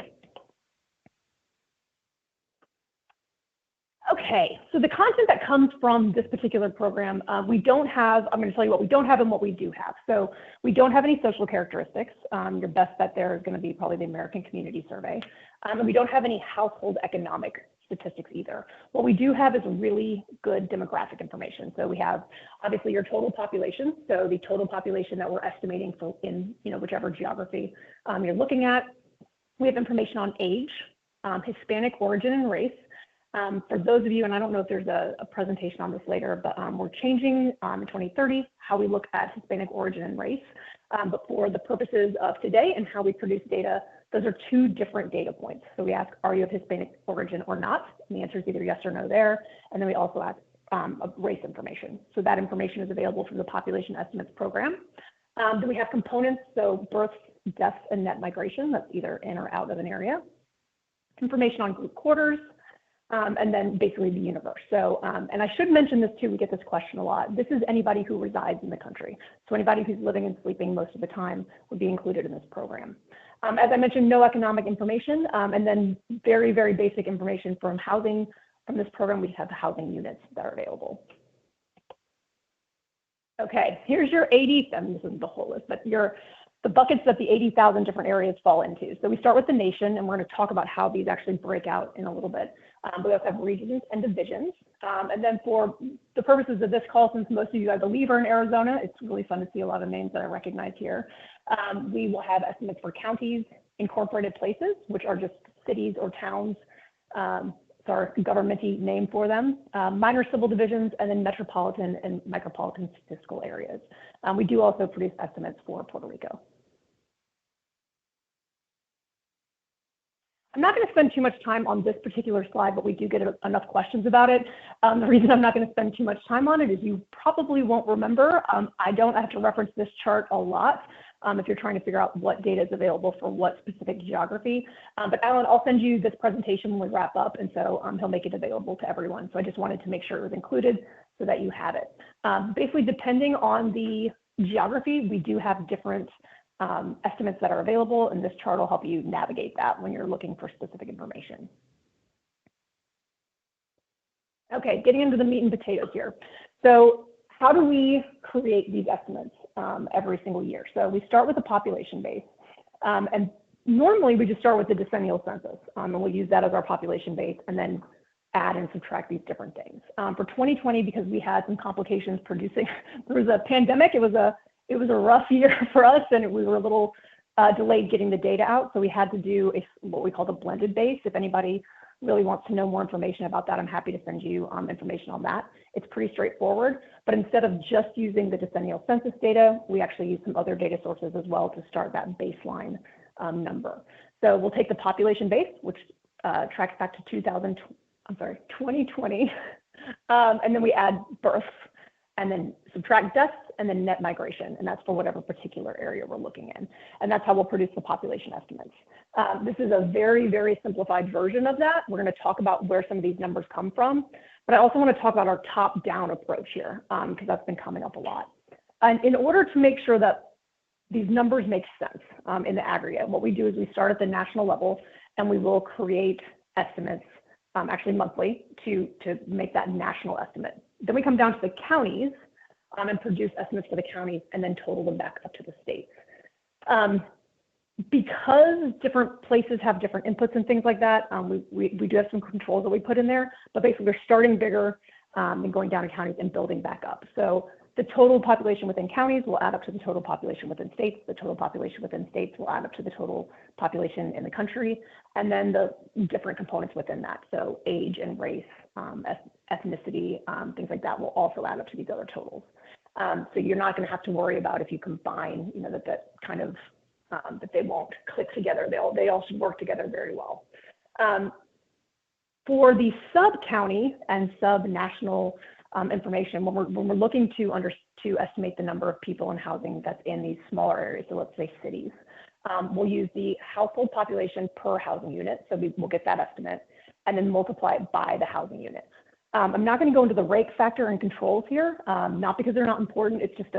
Okay, so the content that comes from this particular program, we don't have, I'm going to tell you what we don't have and what we do have. So we don't have any social characteristics. Your best bet there is going to be probably the American Community Survey. And we don't have any household economic statistics either. What we do have is really good demographic information. So we have obviously your total population. So the total population that we're estimating for in whichever geography you're looking at. We have information on age, Hispanic origin and race. For those of you, and I don't know if there's a presentation on this later, but we're changing in 2030 how we look at Hispanic origin and race. But for the purposes of today and how we produce data, those are two different data points. So we ask, are you of Hispanic origin or not? And the answer is either yes or no there. And then we also ask race information. So that information is available from the population estimates program. Then we have components, so births, deaths, and net migration. That's either in or out of an area. Information on group quarters. And then basically the universe. So, and I should mention this too, we get this question a lot. This is anybody who resides in the country. So anybody who's living and sleeping most of the time would be included in this program. As I mentioned, no economic information, and then very, very basic information from housing. From this program, we have the housing units that are available. Okay, here's your 80, and this isn't the whole list, but the buckets that the 80,000 different areas fall into. So we start with the nation, and we're going to talk about how these actually break out in a little bit. We also have regions and divisions. And then for the purposes of this call, since most of you, I believe, are in Arizona, it's really fun to see a lot of names that I recognize here. We will have estimates for counties, incorporated places, which are just cities or towns. It's our government-y name for them, minor civil divisions, and then metropolitan and micropolitan statistical areas. We do also produce estimates for Puerto Rico. I'm not going to spend too much time on this particular slide, but we do get enough questions about it. The reason I'm not going to spend too much time on it is you probably won't remember. I don't have to reference this chart a lot if you're trying to figure out what data is available for what specific geography. But Alan, I'll send you this presentation when we wrap up, and so he'll make it available to everyone. So I just wanted to make sure it was included so that you have it. Basically, depending on the geography, we do have different estimates that are available, and this chart will help you navigate that when you're looking for specific information. Okay, getting into the meat and potatoes here. So how do we create these estimates every single year? So we start with a population base, and normally we just start with the decennial census, and we'll use that as our population base and then add and subtract these different things. For 2020, because we had some complications producing, there was a pandemic, it was a rough year for us, and we were a little delayed getting the data out. So we had to do what we call the blended base. If anybody really wants to know more information about that, I'm happy to send you information on that. It's pretty straightforward, but instead of just using the decennial census data, we actually use some other data sources as well to start that baseline number. So we'll take the population base, which tracks back to 2020, and then we add births, and then subtract deaths, and then net migration, and that's for whatever particular area we're looking in. And that's how we'll produce the population estimates. This is a very, very simplified version of that. We're going to talk about where some of these numbers come from, but I also want to talk about our top-down approach here, because that's been coming up a lot. And in order to make sure that these numbers make sense in the aggregate, what we do is we start at the national level, and we will create estimates, actually monthly, to make that national estimate. Then we come down to the counties and produce estimates for the counties, and then total them back up to the states. Because different places have different inputs and things like that, we do have some controls that we put in there, but basically we're starting bigger and going down to counties and building back up. So the total population within counties will add up to the total population within states. The total population within states will add up to the total population in the country, and then the different components within that. So age and race, ethnicity, things like that will also add up to these other totals. So you're not going to have to worry about if you combine, that kind of, that they won't click together. They all should work together very well. For the sub-county and sub-national information, when we're looking to estimate the number of people in housing that's in these smaller areas, so let's say cities, we'll use the household population per housing unit. So we'll get that estimate and then multiply it by the housing units. I'm not going to go into the rake factor and controls here, not because they're not important. It's just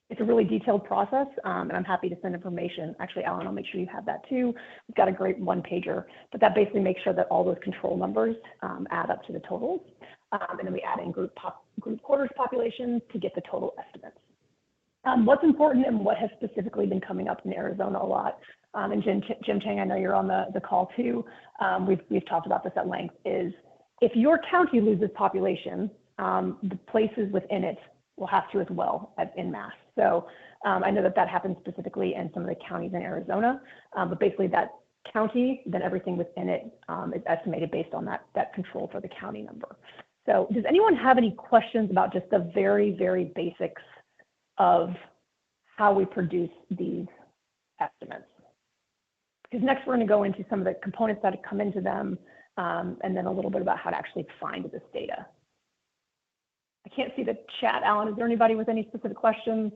it's a really detailed process, and I'm happy to send information. Actually, Alan, I'll make sure you have that too. We've got a great one-pager, but that basically makes sure that all those control numbers add up to the totals. And then we add in group quarters population to get the total estimates. What's important and what has specifically been coming up in Arizona a lot, and Jim Chang, I know you're on the call too, we've talked about this at length, is if your county loses population, the places within it will have to as well as en masse. So I know that happens specifically in some of the counties in Arizona, but basically that county, then everything within it is estimated based on that control for the county number. So does anyone have any questions about just the very, very basics of how we produce these estimates? Because next we're going to go into some of the components that come into them, and then a little bit about how to actually find this data. I can't see the chat, Alan. Is there anybody with any specific questions?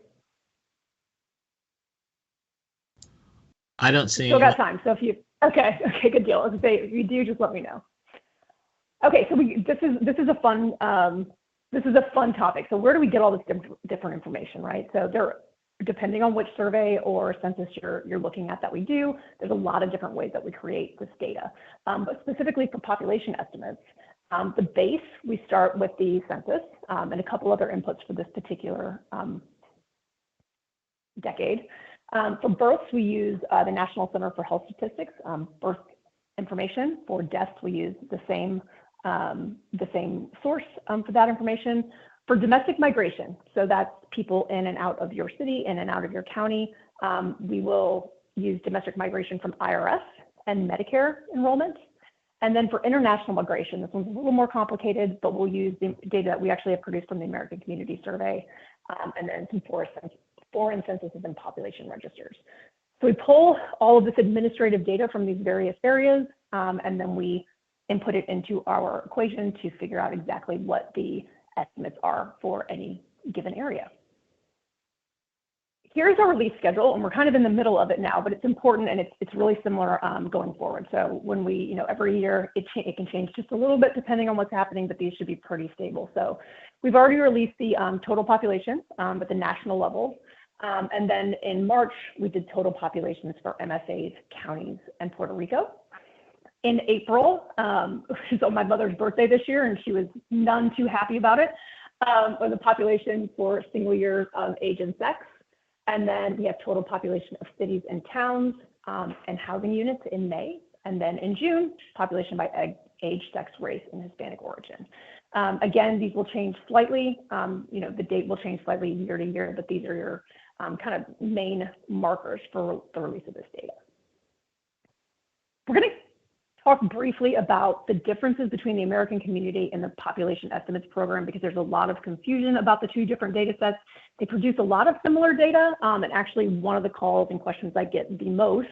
I don't see Still got time. So if you, okay, good deal. If you do, just let me know. Okay, so this is a fun topic. So where do we get all this different information, right? So depending on which survey or census you're looking at that we do, there's a lot of different ways that we create this data. But specifically for population estimates, the base, we start with the census and a couple other inputs for this particular decade. For births, we use the National Center for Health Statistics, birth information. For deaths, we use the same source for that information. For domestic migration, so that's people in and out of your city, in and out of your county, we will use domestic migration from IRS and Medicare enrollment. And then for international migration, this one's a little more complicated, but we'll use the data that we actually have produced from the American Community Survey, and then some foreign censuses and population registers. So we pull all of this administrative data from these various areas, and then we input it into our equation to figure out exactly what the estimates are for any given area. Here's our release schedule, and we're kind of in the middle of it now, but it's important and it's really similar going forward. So when we, every year it can change just a little bit depending on what's happening, but these should be pretty stable. So we've already released the total population at the national level. And then in March, we did total populations for MSAs, counties, and Puerto Rico. In April, which is on my mother's birthday this year, and she was none too happy about it, was the population for single years of age and sex. And then we have total population of cities and towns and housing units in May. And then in June, population by age, sex, race, and Hispanic origin. Again, these will change slightly. The date will change slightly year to year, but these are your kind of main markers for the release of this data. We're going to talk briefly about the differences between the American Community and the Population Estimates Program, because there's a lot of confusion about the two different data sets. They produce a lot of similar data, and actually one of the calls and questions I get the most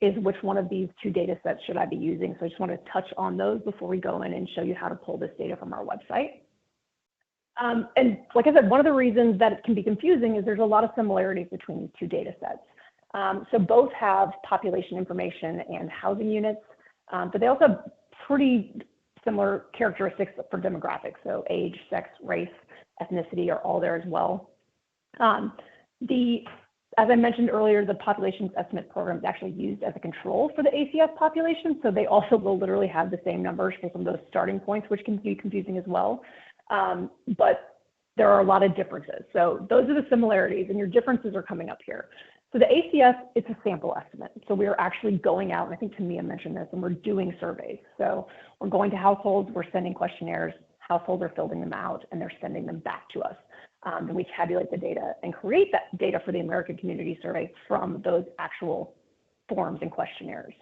is which one of these two data sets should I be using. So I just want to touch on those before we go in and show you how to pull this data from our website. And like I said, one of the reasons that it can be confusing is there's a lot of similarities between these two data sets. So both have population information and housing units, but they also have pretty similar characteristics for demographics. So age, sex, race, ethnicity are all there as well. As I mentioned earlier, the populations estimate program is actually used as a control for the ACS population. So they also will literally have the same numbers for some of those starting points, which can be confusing as well. But there are a lot of differences. So those are the similarities, and your differences are coming up here. So the ACS, it's a sample estimate. So we are actually going out, and I think Tamia mentioned this, and we're doing surveys. So we're going to households, we're sending questionnaires, households are filling them out, and they're sending them back to us. And we tabulate the data and create that data for the American Community Survey from those actual forms and questionnaires.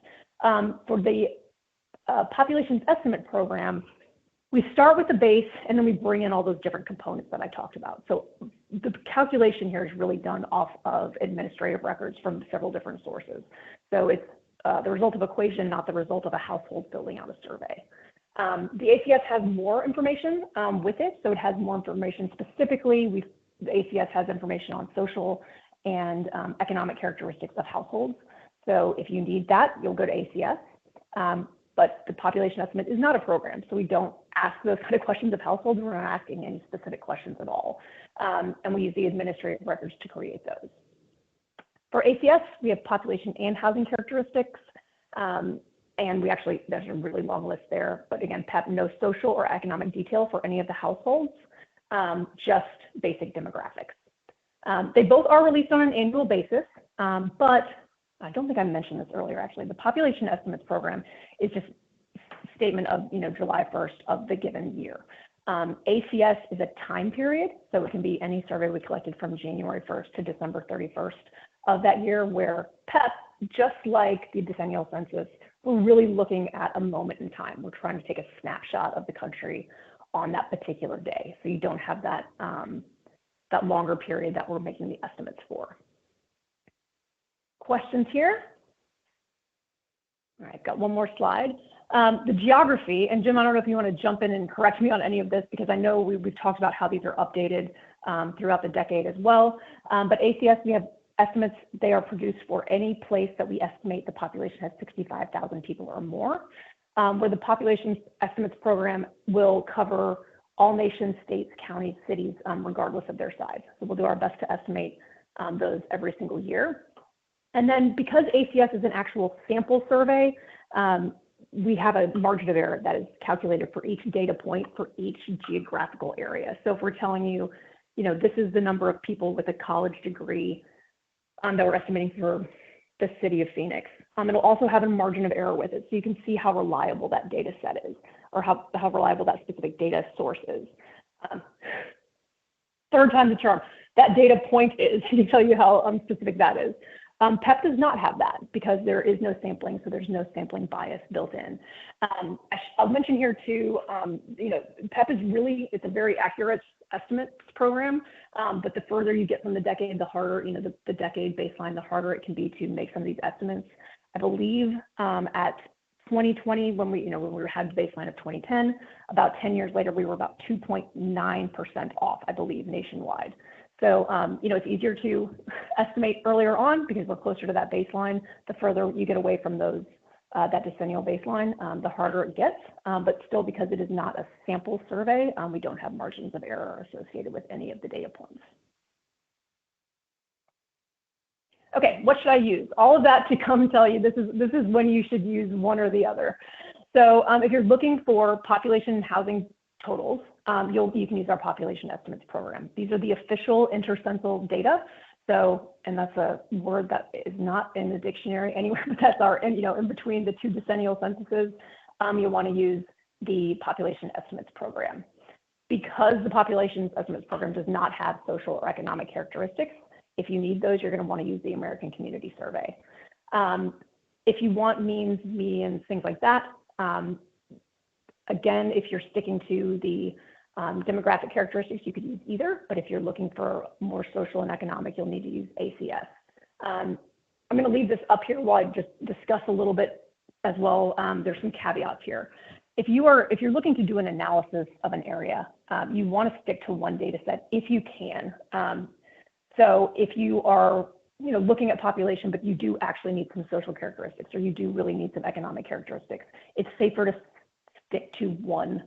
For the populations estimate program, we start with the base and then we bring in all those different components that I talked about. So the calculation here is really done off of administrative records from several different sources. So it's the result of equation, not the result of a household filling out a survey. The ACS has more information with it, so it has more information specifically. The ACS has information on social and economic characteristics of households. So if you need that, you'll go to ACS. But the population estimate is not a program, so we don't ask those kind of questions of households. We're not asking any specific questions at all. And we use the administrative records to create those. For ACS, we have population and housing characteristics. And we actually, there's a really long list there. But again, PEP, no social or economic detail for any of the households, just basic demographics. They both are released on an annual basis, but I don't think I mentioned this earlier, actually. The population estimates program is just a statement of, July 1st of the given year. ACS is a time period, so it can be any survey we collected from January 1st to December 31st of that year, where PEP, just like the decennial census, we're really looking at a moment in time. We're trying to take a snapshot of the country on that particular day. So you don't have that, that longer period that we're making the estimates for. Questions here? All right, got one more slide. The geography, and Jim, I don't know if you want to jump in and correct me on any of this, because I know we've talked about how these are updated throughout the decade as well. But ACS, we have estimates, they are produced for any place that we estimate the population has 65,000 people or more, where the population estimates program will cover all nations, states, counties, cities, regardless of their size. So we'll do our best to estimate those every single year. And then because ACS is an actual sample survey, we have a margin of error that is calculated for each data point for each geographical area. So if we're telling you, this is the number of people with a college degree that we're estimating for the city of Phoenix. It'll also have a margin of error with it, so you can see how reliable that data set is, or how reliable that specific data source is. Third time the charm, that data point is to tell you how specific that is. PEP does not have that because there is no sampling, so there's no sampling bias built in. I'll mention here too, PEP is really, it's a very accurate estimates program, but the further you get from the decade, the harder, the decade baseline, the harder it can be to make some of these estimates. I believe at 2020, when we had the baseline of 2010, about 10 years later, we were about 2.9% off, I believe, nationwide. So, it's easier to estimate earlier on because we're closer to that baseline. The further you get away from those, that decennial baseline, the harder it gets. But still, because it is not a sample survey, we don't have margins of error associated with any of the data points. Okay, what should I use? All of that to come tell you this is when you should use one or the other. So if you're looking for population and housing totals, you can use our population estimates program. These are the official intercensal data. So, and that's a word that is not in the dictionary anywhere, but that's our, in between the two decennial censuses, you want to use the population estimates program. Because the population estimates program does not have social or economic characteristics, if you need those, you're going to want to use the American Community Survey. If you want means, medians, things like that, again, if you're sticking to the demographic characteristics, you could use either, but if you're looking for more social and economic, you'll need to use ACS. I'm going to leave this up here while I just discuss a little bit as well. There's some caveats here. If you're looking to do an analysis of an area, you want to stick to one data set if you can. So if you are looking at population, but you do actually need some social characteristics, or you do really need some economic characteristics, it's safer to stick to one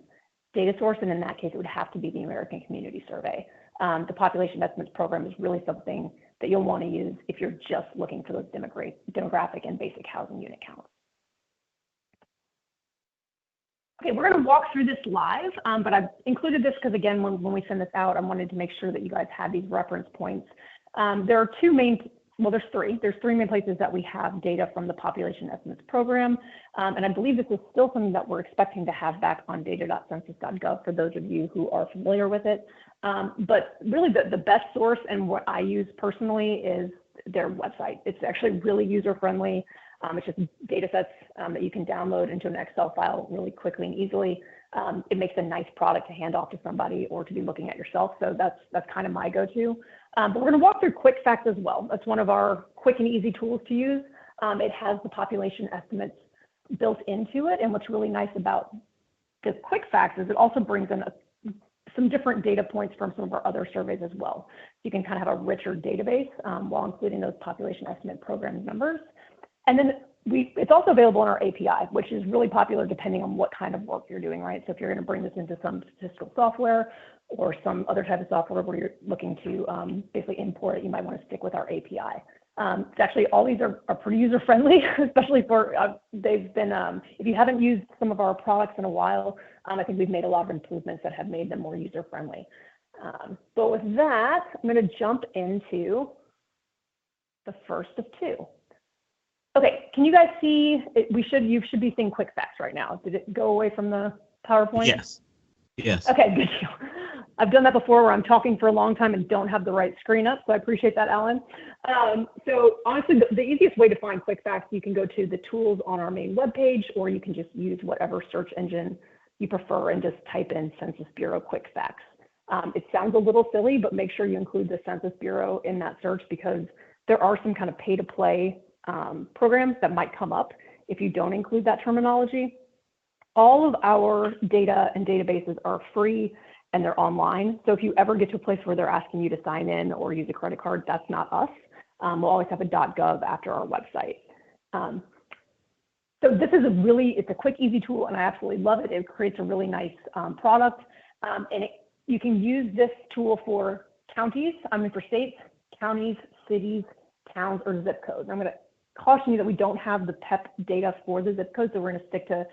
data source, and in that case, it would have to be the American Community Survey. The Population Estimates Program is really something that you'll want to use if you're just looking for those demographic and basic housing unit counts. Okay, we're going to walk through this live, but I've included this because, again, when we send this out, I wanted to make sure that you guys had these reference points. There are there's three. There's three main places that we have data from the Population Estimates Program, and I believe this is still something that we're expecting to have back on Data.Census.Gov for those of you who are familiar with it. But really the best source, and what I use personally, is their website. It's actually really user-friendly. It's just data sets that you can download into an Excel file really quickly and easily. It makes a nice product to hand off to somebody or to be looking at yourself. So that's kind of my go-to. But we're going to walk through quick facts as well. That's one of our quick and easy tools to use. It has the population estimates built into it. And what's really nice about the quick facts is it also brings in some different data points from some of our other surveys as well. You can kind of have a richer database while including those population estimate program numbers. And then it's also available in our API, which is really popular depending on what kind of work you're doing, right? So if you're going to bring this into some statistical software or some other type of software where you're looking to basically import it, you might want to stick with our API. It's actually, all these are pretty user-friendly, especially for, they've been, if you haven't used some of our products in a while, I think we've made a lot of improvements that have made them more user-friendly. But with that, I'm going to jump into the first of two. Okay, can you guys see, you should be seeing quick facts right now. Did it go away from the PowerPoint? Yes. Yes. Okay, good deal. I've done that before where I'm talking for a long time and don't have the right screen up, so I appreciate that, Alan. So honestly, the easiest way to find quick facts, you can go to the tools on our main webpage, or you can just use whatever search engine you prefer and just type in Census Bureau quick facts. It sounds a little silly, but make sure you include the Census Bureau in that search, because there are some kind of pay-to-play programs that might come up if you don't include that terminology. All of our data and databases are free and they're online. So if you ever get to a place where they're asking you to sign in or use a credit card, that's not us. We'll always have a .gov after our website. So this is it's a quick, easy tool, and I absolutely love it. It creates a really nice product. And you can use this tool for counties, for states, counties, cities, towns, or zip codes. I'm going to caution you that we don't have the PEP data for the zip codes, so we're going to stick to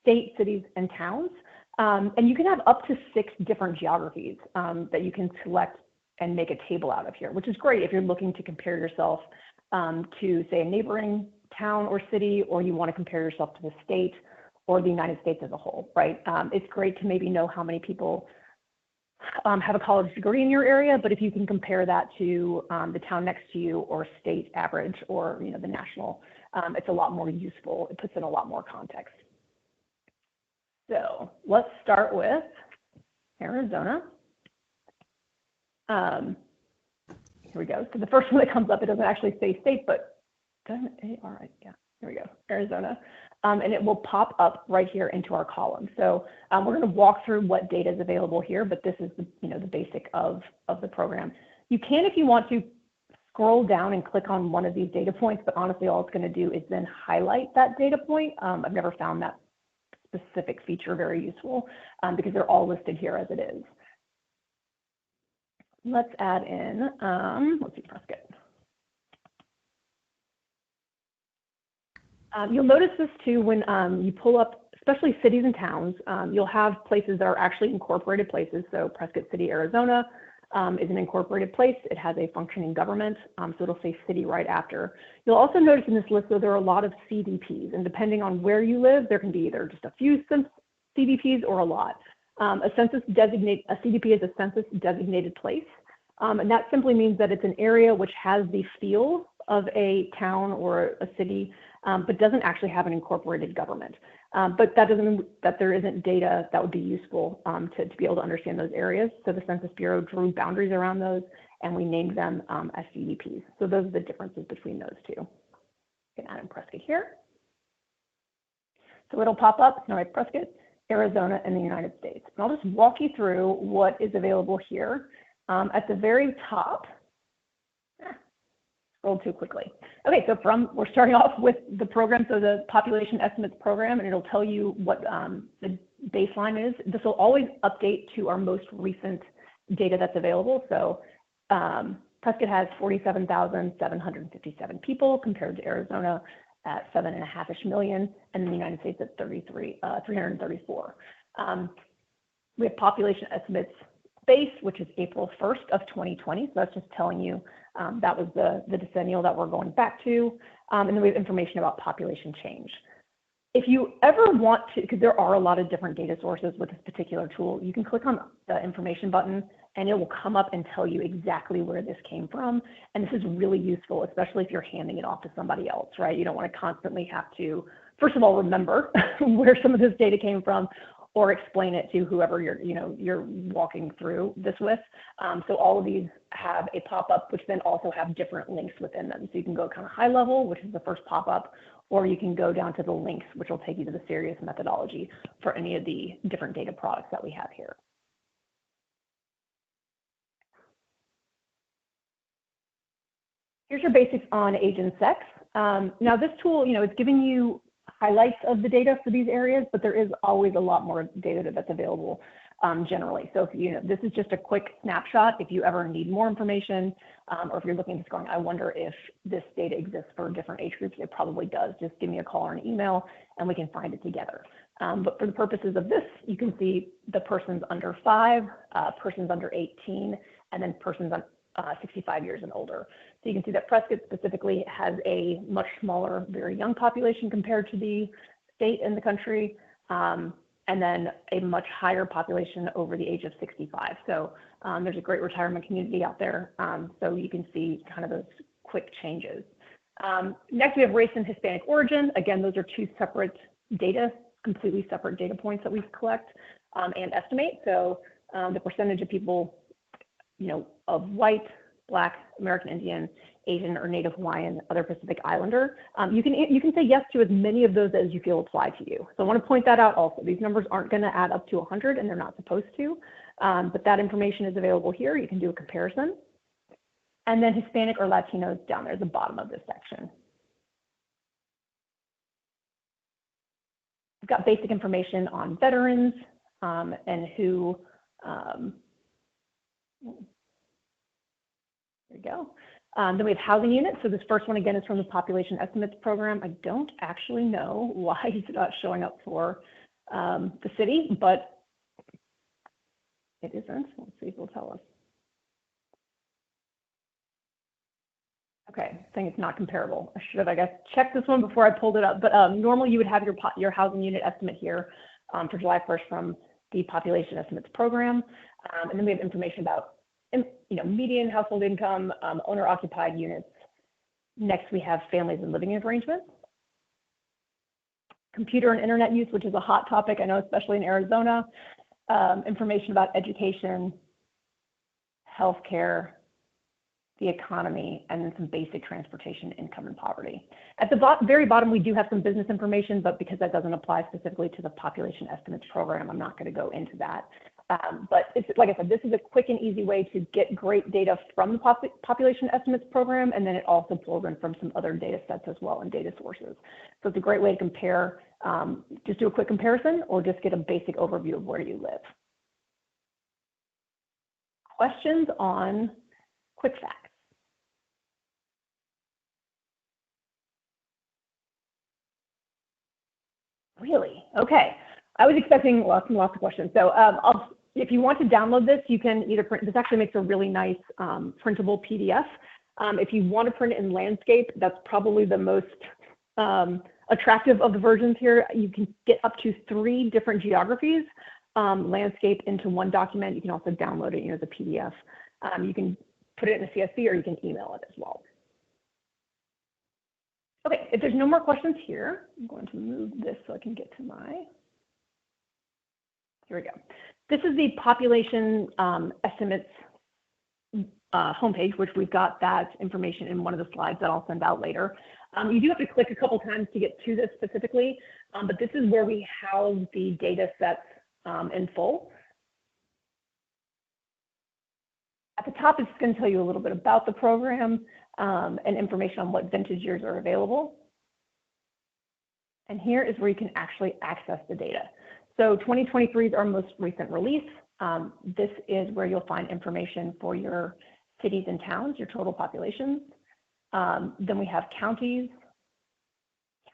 state, cities, and towns. And you can have up to 6 different geographies that you can select and make a table out of here, which is great if you're looking to compare yourself to, say, a neighboring town or city, or you want to compare yourself to the state or the United States as a whole, right? It's great to maybe know how many people have a college degree in your area, but if you can compare that to the town next to you, or state average, or the national, it's a lot more useful. It puts in a lot more context. So let's start with Arizona. Here we go. So the first one that comes up, it doesn't actually say state, but doesn't A-R-I, yeah, here we go, Arizona. And it will pop up right here into our column. So we're going to walk through what data is available here, but this is the basic of the program. You can, if you want to, scroll down and click on one of these data points, but honestly, all it's going to do is then highlight that data point. I've never found that specific feature very useful because they're all listed here as it is. Let's add in, let's see, Prescott. You'll notice this too when you pull up, especially cities and towns, you'll have places that are actually incorporated places. So Prescott City, Arizona is an incorporated place. It has a functioning government, so it'll say city right after. You'll also notice in this list that there are a lot of CDPs, and depending on where you live, there can be either just a few CDPs or a lot. A CDP is a census designated place, and that simply means that it's an area which has the feel of a town or a city, but doesn't actually have an incorporated government. But that doesn't mean that there isn't data that would be useful to be able to understand those areas. So the Census Bureau drew boundaries around those, and we named them as CDPs. So those are the differences between those two. can add in Prescott here. So it'll pop up, Snow-White Prescott, Arizona, and the United States. And I'll just walk you through what is available here. At the very top, scrolled too quickly. Okay, so we're starting off with the program, so the population estimates program, and it'll tell you what the baseline is. This will always update to our most recent data that's available. So Prescott has 47,757 people compared to Arizona at 7.5-ish million, and in the United States at 334. We have population estimates base, which is April 1st of 2020. So that's just telling you that was the decennial that we're going back to. And then we have information about population change. If you ever want to, because there are a lot of different data sources with this particular tool, you can click on the information button and it will come up and tell you exactly where this came from. And this is really useful, especially if you're handing it off to somebody else, right? You don't want to constantly have to, first of all, remember where some of this data came from, or explain it to whoever you're walking through this with. So all of these have a pop-up, which then also have different links within them. So you can go kind of high level, which is the first pop-up, or you can go down to the links, which will take you to the serious methodology for any of the different data products that we have here. Here's your basics on age and sex. Now this tool, it's giving you highlights of the data for these areas, but there is always a lot more data that's available generally. So if this is just a quick snapshot. If you ever need more information, or if you're looking at this going, I wonder if this data exists for different age groups, it probably does. Just give me a call or an email and we can find it together. But for the purposes of this, you can see the persons under 5, persons under 18, and then persons 65 years and older. So you can see that Prescott specifically has a much smaller, very young population compared to the state and the country, and then a much higher population over the age of 65. So there's a great retirement community out there. So you can see kind of those quick changes. Next, we have race and Hispanic origin. Again, those are two separate data, completely separate data points that we collect and estimate. So the percentage of people of white, Black, American Indian, Asian, or Native Hawaiian, other Pacific Islander. You can say yes to as many of those as you feel apply to you. So I want to point that out also. These numbers aren't going to add up to 100, and they're not supposed to, but that information is available here. You can do a comparison. And then Hispanic or Latinos down there at the bottom of this section. We've got basic information on veterans and who there we go. Then we have housing units. So this first one, again, is from the population estimates program. I don't actually know why it's not showing up for the city, but it isn't. Let's see if it'll tell us. Okay, saying it's not comparable. I should have, I guess, checked this one before I pulled it up. But normally you would have your housing unit estimate here for July 1st from the population estimates program. And then we have information about median household income, owner-occupied units. Next, we have families and living arrangements. Computer and internet use, which is a hot topic, I know, especially in Arizona. Information about education, healthcare, the economy, and then some basic transportation, income, and poverty. At the very bottom, we do have some business information, but because that doesn't apply specifically to the population estimates program, I'm not going to go into that. But it's, like I said, this is a quick and easy way to get great data from the population estimates program, and then it also pulls in from some other data sets as well and data sources. So it's a great way to compare, just do a quick comparison or just get a basic overview of where you live. Questions on quick facts? Really? Okay. I was expecting lots and lots of questions. So if you want to download this, you can either print, this actually makes a really nice printable PDF. If you want to print it in landscape, that's probably the most attractive of the versions here. You can get up to 3 different geographies, landscape into one document. You can also download it as a PDF. You can put it in a CSV or you can email it as well. Okay, if there's no more questions here, I'm going to move this so I can get to my, here we go. This is the population estimates homepage, which we've got that information in one of the slides that I'll send out later. You do have to click a couple times to get to this specifically, but this is where we house the data sets in full. At the top, it's going to tell you a little bit about the program and information on what vintage years are available. And here is where you can actually access the data. So 2023 is our most recent release. This is where you'll find information for your cities and towns, your total populations. Then we have counties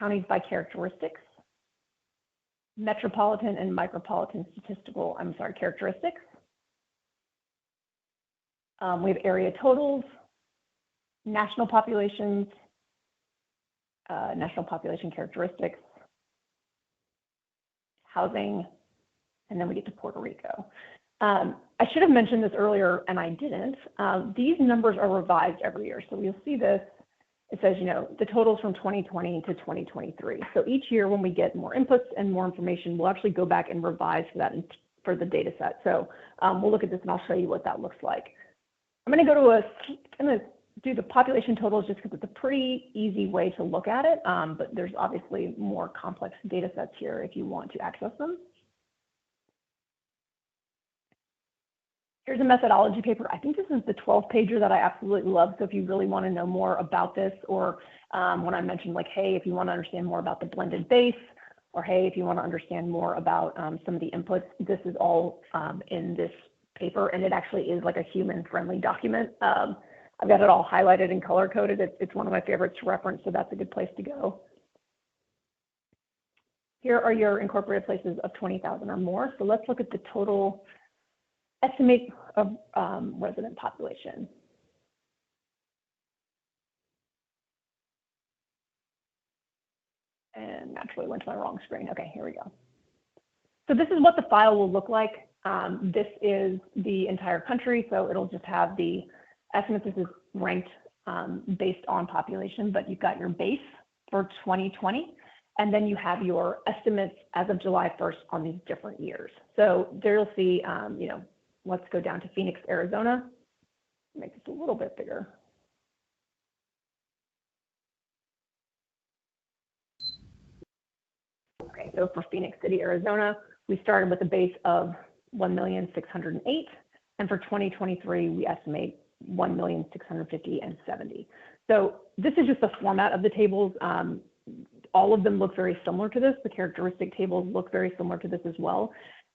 by characteristics, metropolitan and micropolitan characteristics. We have area totals, national populations, national population characteristics, housing, and then we get to Puerto Rico. I should have mentioned this earlier, and I didn't. These numbers are revised every year. So you'll see this. It says, the totals from 2020 to 2023. So each year when we get more inputs and more information, we'll actually go back and revise for that for the data set. So we'll look at this and I'll show you what that looks like. I'm going to do the population totals just because it's a pretty easy way to look at it. But there's obviously more complex data sets here if you want to access them. Here's a methodology paper. I think this is the 12th pager that I absolutely love. So if you really want to know more about this, or when I mentioned like, hey, if you want to understand more about the blended base, or hey, if you want to understand more about some of the inputs, this is all in this paper, and it actually is like a human-friendly document. I've got it all highlighted and color-coded. It's one of my favorites to reference, so that's a good place to go. Here are your incorporated places of 20,000 or more. So let's look at the total estimate of resident population. And naturally went to my wrong screen. Okay, here we go. So this is what the file will look like. This is the entire country, so it'll just have the estimates. This is ranked based on population, but you've got your base for 2020, and then you have your estimates as of July 1st on these different years. So there you'll see, let's go down to Phoenix, Arizona. Make this a little bit bigger. Okay, so for Phoenix City, Arizona, we started with a base of 1,608,000, and for 2023, we estimate 1,650,000 and 70. So this is just the format of the tables. All of them look very similar to this. The characteristic tables look very similar to this as well.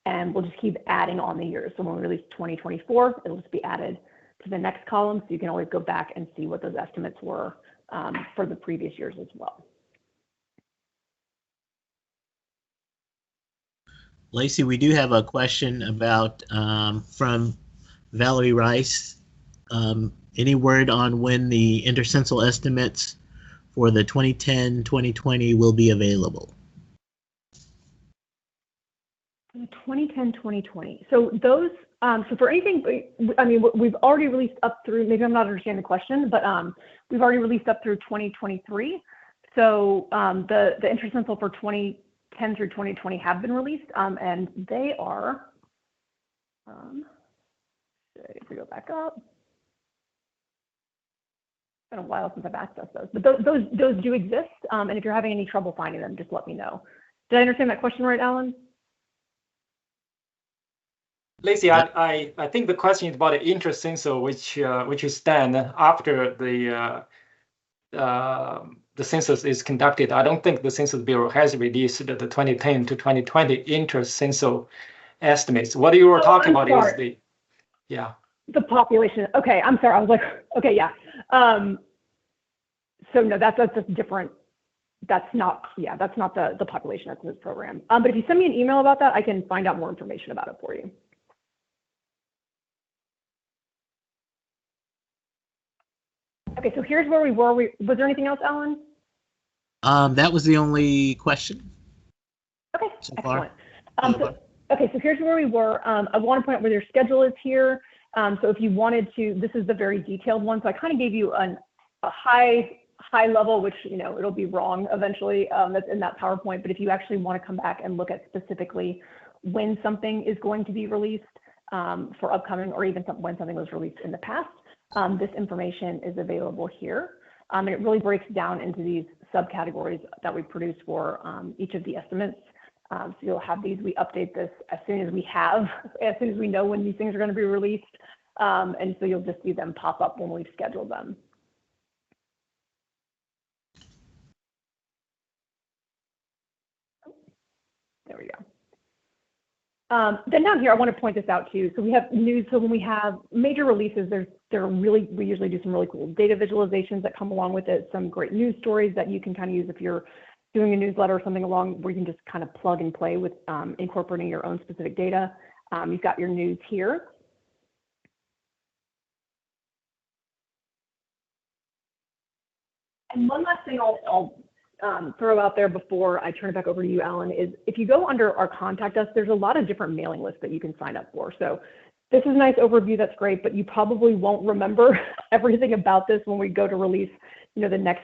And we'll just keep adding on the years. So when we release 2024, it'll just be added to the next column. So you can always go back and see what those estimates were for the previous years as well. Lacey, we do have a question about from Valerie Rice. Any word on when the intercensal estimates for the 2010-2020 will be available? 2010-2020. So those, so for anything, I mean, we've already released up through, maybe I'm not understanding the question, but we've already released up through 2023. So the intercensal for 2010 through 2020 have been released, and they are, if we go back up, it's been a while since I've accessed those, but those do exist. And if you're having any trouble finding them, just let me know. Did I understand that question right, Alan? Lacey, I think the question is about the intercensal, which is done after the census is conducted. I don't think the Census Bureau has released the 2010 to 2020 intercensal estimates. What you were talking about is the population. Okay, I'm sorry. I was like, okay, yeah. So no, that's just different. That's not the population estimates program. But if you send me an email about that, I can find out more information about it for you. Okay, so here's where we were. Was there anything else, Alan? That was the only question. Okay, so excellent. So here's where we were. I want to point out where your schedule is here. So if you wanted to, this is the very detailed one. So I kind of gave you a high level, which, it'll be wrong eventually, that's in that PowerPoint. But if you actually want to come back and look at specifically when something is going to be released for upcoming, or even when something was released in the past, this information is available here. And it really breaks down into these subcategories that we produce for each of the estimates. So you'll have these, we update this as soon as we know when these things are going to be released. And so you'll just see them pop up when we've scheduled them. There we go. Then down here, I want to point this out too. So we have news. So when we have major releases, we usually do some really cool data visualizations that come along with it. Some great news stories that you can kind of use if you're doing a newsletter or something along where you can just kind of plug and play with incorporating your own specific data. You've got your news here. And one last thing I'll throw out there before I turn it back over to you, Alan, is if you go under our contact us, there's a lot of different mailing lists that you can sign up for. So this is a nice overview, that's great, but you probably won't remember everything about this when we go to release, the next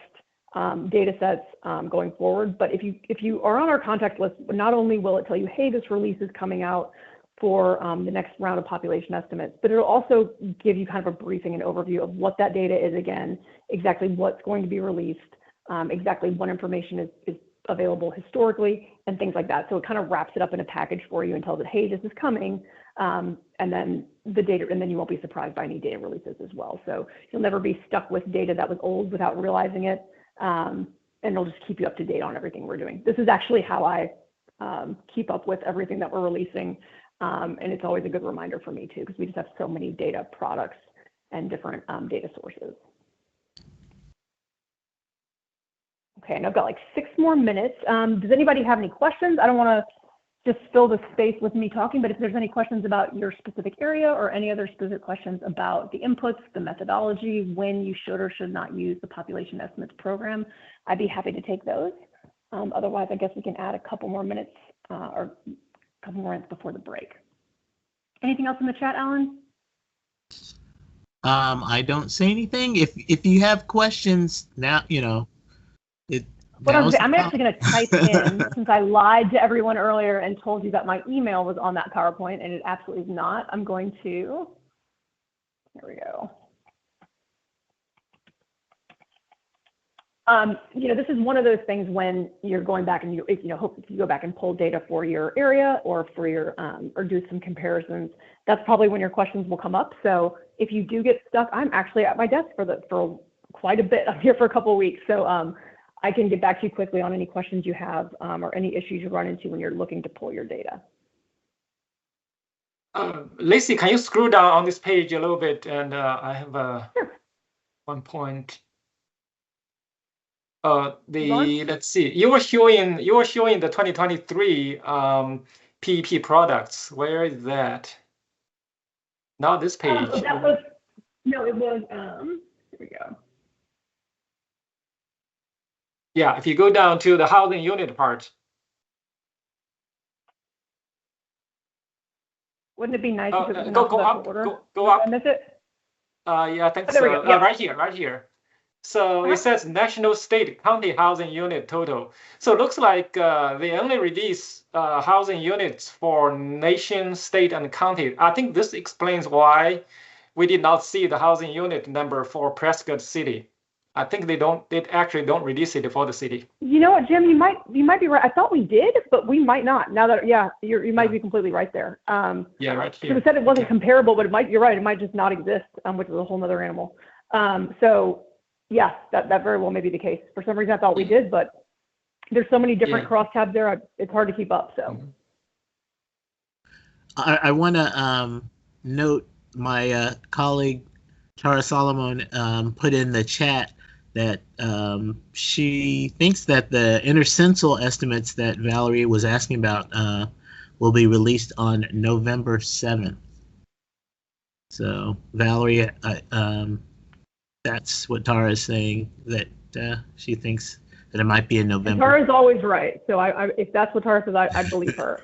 data sets going forward. But if you are on our contact list, not only will it tell you, hey, this release is coming out for the next round of population estimates, but it'll also give you kind of a briefing and overview of what that data is again, exactly what's going to be released, exactly what information is available historically, and things like that. So it kind of wraps it up in a package for you and tells it, hey, this is coming, and then the data, and then you won't be surprised by any data releases as well. So you'll never be stuck with data that was old without realizing it, and it'll just keep you up to date on everything we're doing. This is actually how I keep up with everything that we're releasing, and it's always a good reminder for me too, because we just have so many data products and different data sources. Okay, and I've got like 6 more minutes. Does anybody have any questions? I don't want to just fill the space with me talking, but if there's any questions about your specific area or any other specific questions about the inputs, the methodology, when you should or should not use the population estimates program, I'd be happy to take those. Otherwise, I guess we can add a couple more minutes or a couple more minutes before the break. Anything else in the chat, Alan? I don't say anything. If you have questions now, I'm actually going to type in, since I lied to everyone earlier and told you that my email was on that PowerPoint, and it absolutely is not. I'm going to, here we go. This is one of those things when you're going back and if you go back and pull data for your area or for your or do some comparisons, that's probably when your questions will come up. So if you do get stuck, I'm actually at my desk for quite a bit. I'm here for a couple of weeks, so I can get back to you quickly on any questions you have or any issues you run into when you're looking to pull your data. Lacey, can you scroll down on this page a little bit? And I have Sure. one point. Let's see. You were showing the 2023 PEP products. Where is that? Not this page. It was. Here we go. Yeah, if you go down to the housing unit part. Wouldn't it be nice if it was go up, order? go up. Did I miss it? Yeah, I think there we so. go. Yeah. Right here. So it says national, state, county housing unit total. So it looks like they only release housing units for nation, state, and county. I think this explains why we did not see the housing unit number for Prescott City. I think they actually don't release it for the city. You know what, Jim? You might be right. I thought we did, but we might not. Now that you might be completely right there. Yeah, right here. It said it wasn't comparable, but you're right. It might just not exist, which is a whole other animal. So yeah, that very well may be the case. For some reason, I thought we did, but there's so many different crosstabs there. It's hard to keep up. So I want to note my colleague Tara Solomon put in the chat that she thinks that the intercensal estimates that Valerie was asking about will be released on November 7th. So Valerie, that's what Tara is saying, that she thinks that it might be in November. Tara's always right. So if that's what Tara says, I believe her.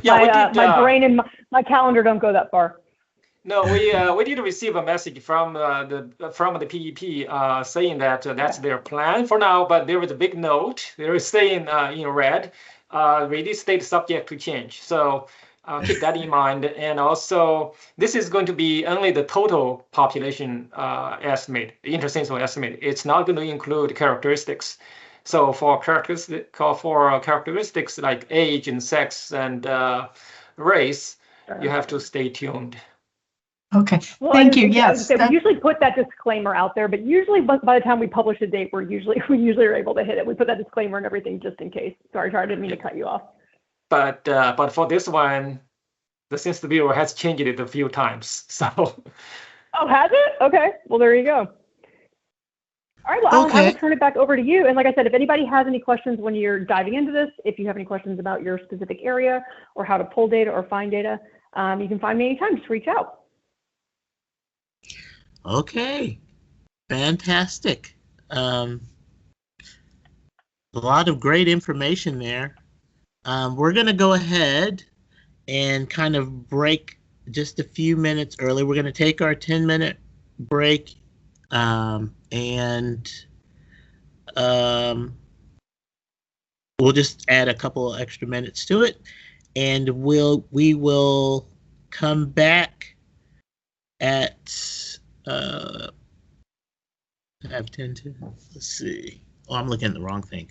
Yeah, my brain and my calendar don't go that far. No, we did receive a message from the PEP saying that that's their plan for now, but there was a big note. They were saying in red, release date subject to change. So Keep that in mind. And also, this is going to be only the total population estimate, the intercensus estimate. It's not going to include characteristics. So for characteristics like age and sex and race, you have to stay tuned. Okay, Well, thank you. I was Yes, gonna say, we usually put that disclaimer out there, but usually by the time we publish a date, we usually are able to hit it. We put that disclaimer and everything just in case. Sorry, I didn't mean to cut you off. But for this one, the Census Bureau has changed it a few times. So. Oh, has it? Okay. Well, there you go. All right. Well, Alan, I will turn it back over to you. And like I said, if anybody has any questions when you're diving into this, if you have any questions about your specific area or how to pull data or find data, you can find me anytime. Just reach out. Okay, fantastic. A lot of great information there. We're going to go ahead and kind of break just a few minutes early. We're going to take our 10-minute break, and we'll just add a couple of extra minutes to it, and we will come back at I have 10 to, let's see. Oh, I'm looking at the wrong thing.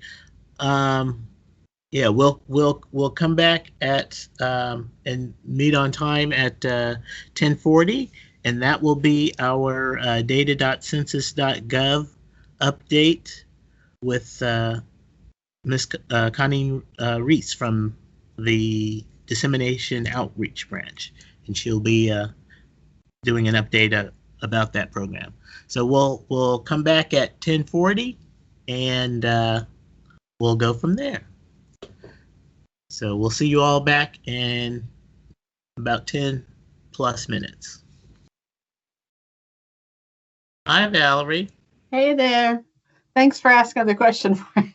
Yeah, we'll come back at and meet on time at 10:40, and that will be our Data.Census.Gov update with Ms. Connie Reese from the Dissemination Outreach Branch, and she'll be doing an update about that program. So we'll come back at 10:40, and we'll go from there. So we'll see you all back in about 10 plus minutes. Hi, Valerie. Hey there. Thanks for asking the question. Hey,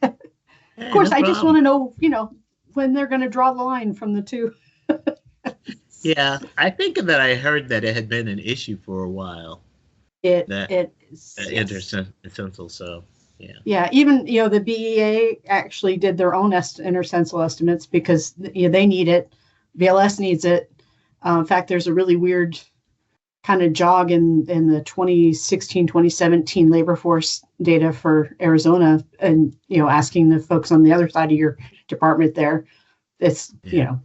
of course, no I just problem. want to know, when they're going to draw the line from the two. Yeah, I think that I heard that it had been an issue for a while. It is. Intercensus, so yeah. Yeah, even the BEA actually did their own intercensus estimates because they need it. VLS needs it. In fact, there's a really weird kind of jog in the 2016-2017 labor force data for Arizona, and asking the folks on the other side of your department there. It's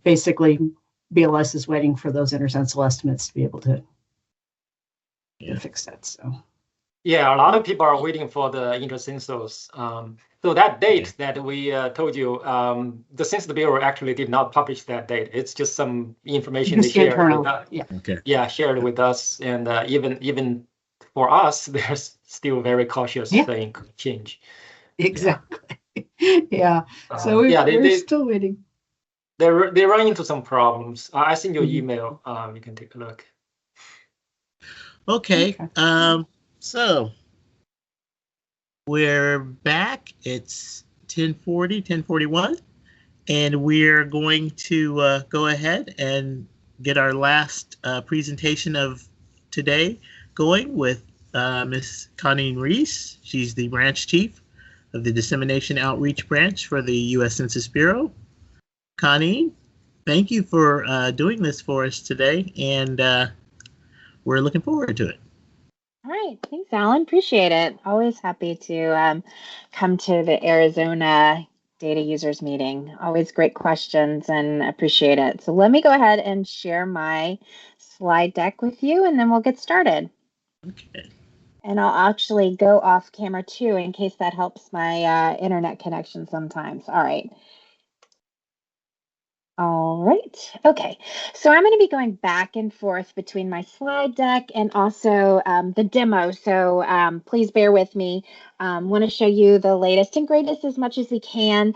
basically BLS is waiting for those intercensus estimates to be able to fix that. So. Yeah, a lot of people are waiting for the intercensus. So that date that we told you, the Census Bureau actually did not publish that date. It's just some information they shared with us. Yeah. Okay. Yeah, shared with us, and even for us, they're still very cautious saying change. Exactly. Yeah. So we're still waiting. They run into some problems. I sent you an email. You can take a look. Okay. So we're back. It's 10:40, 10:41, and we're going to go ahead and get our last presentation of today going with Ms. Connie Reese. She's the branch chief of the Dissemination Outreach Branch for the U.S. Census Bureau. Connie, thank you for doing this for us today, and we're looking forward to it. All right. Thanks, Alan. Appreciate it. Always happy to come to the Arizona data users meeting. Always great questions and appreciate it. So let me go ahead and share my slide deck with you, and then we'll get started. Okay. And I'll actually go off camera too, in case that helps my internet connection sometimes. All right. All right. Okay. So I'm going to be going back and forth between my slide deck and also the demo. So please bear with me. Want to show you the latest and greatest as much as we can.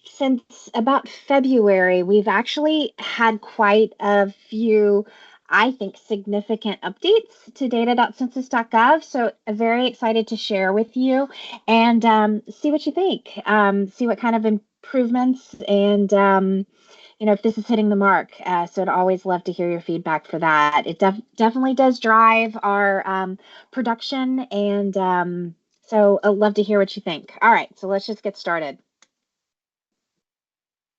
Since about February, we've actually had quite a few, I think, significant updates to Data.Census.Gov. So I'm very excited to share with you and see what you think. See what kind of improvements and if this is hitting the mark. So I'd always love to hear your feedback for that. It definitely does drive our production, and so I'd love to hear what you think. All right, so let's just get started.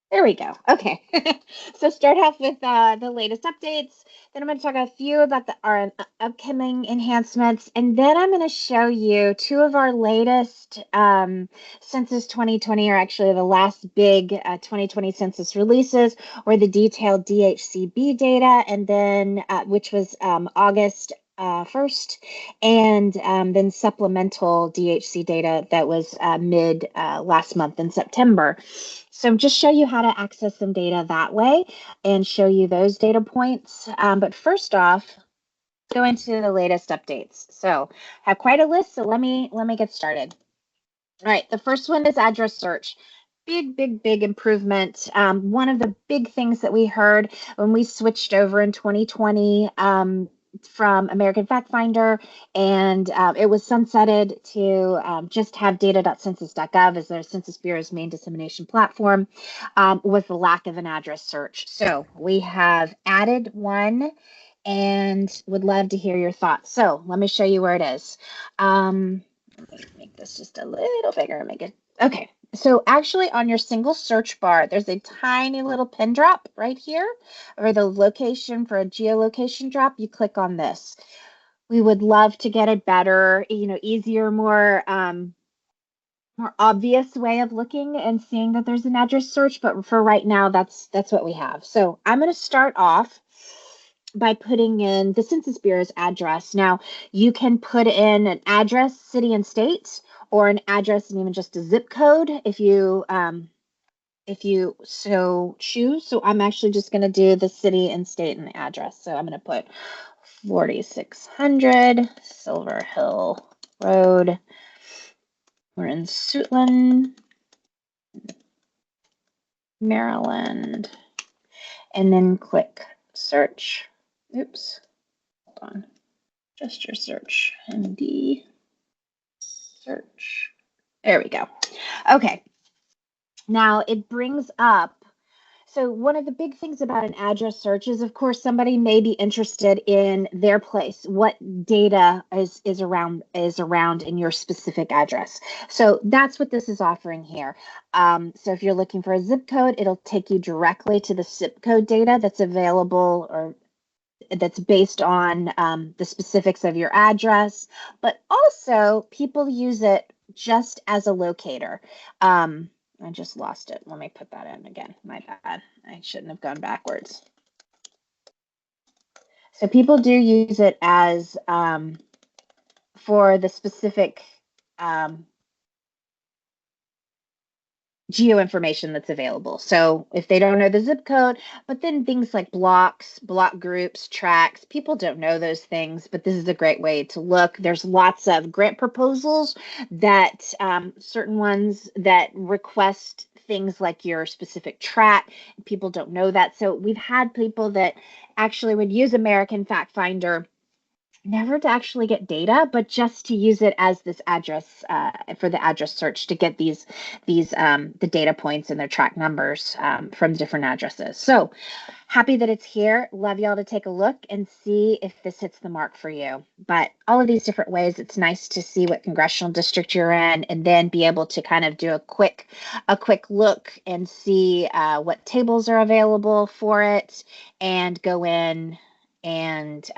There we go. Okay. So start off with the latest updates. Then I'm going to talk a few about our upcoming enhancements. And then I'm going to show you two of our latest Census 2020, or actually the last big 2020 census releases, or the detailed DHCB data, and then which was August 1st, and then supplemental DHC data that was mid last month in September. So just show you how to access some data that way and show you those data points. But first off, go into the latest updates. So I have quite a list, so let me get started. All right, the first one is address search. Big improvement. One of the big things that we heard when we switched over in 2020 from American Fact Finder, and it was sunsetted to just have Data.Census.Gov as their Census Bureau's main dissemination platform, was the lack of an address search. So we have added one and would love to hear your thoughts. So let me show you where it is. Let me make this just a little bigger. Make it okay. So actually on your single search bar, there's a tiny little pin drop right here, or the location for a geolocation drop. You click on this. We would love to get a better, easier, more obvious way of looking and seeing that there's an address search. But for right now, that's what we have. So I'm going to start off by putting in the Census Bureau's address. Now, you can put in an address, city and state, or an address and even just a zip code if you so choose. So I'm actually just going to do the city and state and the address. So I'm going to put 4600 Silver Hill Road. We're in Suitland, Maryland, and then click search. Oops, hold on. Gesture search, MD search. There we go. Okay. Now it brings up, so one of the big things about an address search is, of course, somebody may be interested in their place, what data is around in your specific address. So that's what this is offering here. So if you're looking for a zip code, it'll take you directly to the zip code data that's available, or that's based on the specifics of your address, but also people use it just as a locator. I just lost it. Let me put that in again. My bad. I shouldn't have gone backwards. So people do use it as for the specific geo information that's available. So if they don't know the zip code, but then things like blocks, block groups, tracks, people don't know those things, but this is a great way to look. There's lots of grant proposals that certain ones that request things like your specific track. People don't know that. So we've had people that actually would use American Fact Finder never to actually get data, but just to use it as this address for the address search to get these the data points and their track numbers from different addresses. So happy that it's here. Love y'all to take a look and see if this hits the mark for you. But all of these different ways, it's nice to see what congressional district you're in, and then be able to kind of do a quick look and see what tables are available for it, and go in and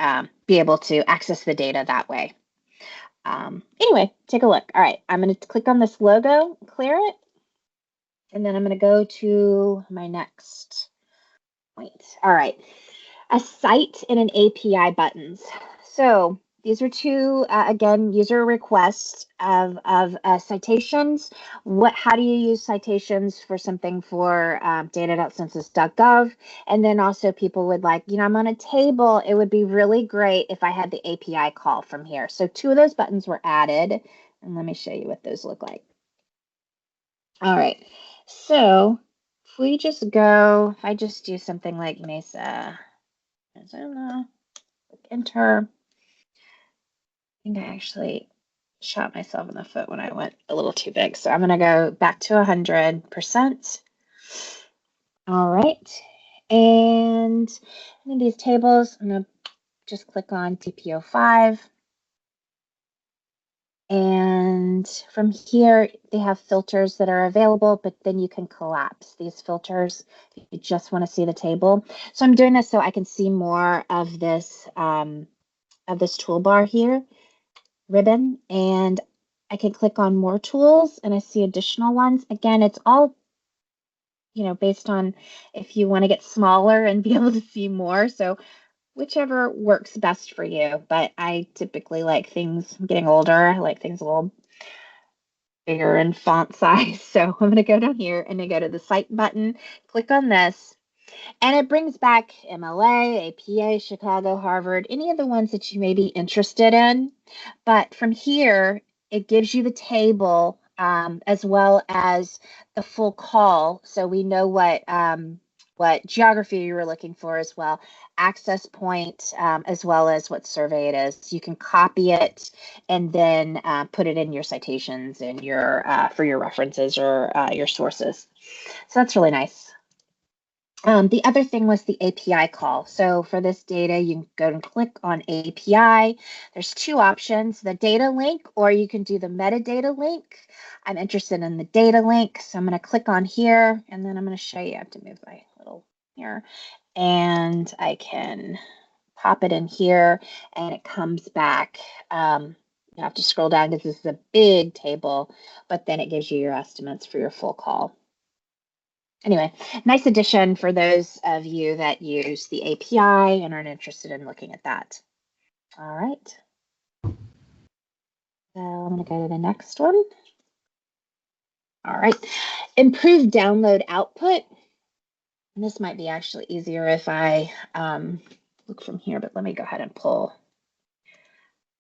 be able to access the data that way. Anyway, take a look. All right, I'm going to click on this logo, clear it, and then I'm going to go to my next point. All right, a site and an API buttons. So these are two, again, user requests of citations. How do you use citations for something for Data.Census.Gov? And then also people would like, I'm on a table. It would be really great if I had the API call from here. So two of those buttons were added. And let me show you what those look like. All right. So if we just go, if I just do something like Mesa, Arizona, click enter. I think I actually shot myself in the foot when I went a little too big. So I'm going to go back to 100%. All right. And in these tables, I'm going to just click on TPO5. And from here, they have filters that are available, but then you can collapse these filters if you just want to see the table. So I'm doing this so I can see more of this toolbar here, ribbon, and I can click on more tools and I see additional ones. Again, it's all, you know, based on if you want to get smaller and be able to see more. So whichever works best for you. But I typically like things, I'm getting older, I like things a little bigger in font size. So I'm going to go down here and then go to the Cite button, click on this, and it brings back MLA, APA, Chicago, Harvard, any of the ones that you may be interested in. But from here, it gives you the table as well as the full call. So we know what geography you were looking for as well, access point, as well as what survey it is. You can copy it and then put it in your citations and your for your references or your sources. So that's really nice. The other thing was the API call. So for this data, you can go and click on API. There's two options, the data link, or you can do the metadata link. I'm interested in the data link, so I'm going to click on here, and then I'm going to show you. I have to move my little here, and I can pop it in here, and it comes back. You have to scroll down because this is a big table, but then it gives you your estimates for your full call. Anyway, nice addition for those of you that use the API and are interested in looking at that. All right. So I'm going to go to the next one. All right. Improved download output. And this might be actually easier if I look from here, but let me go ahead and pull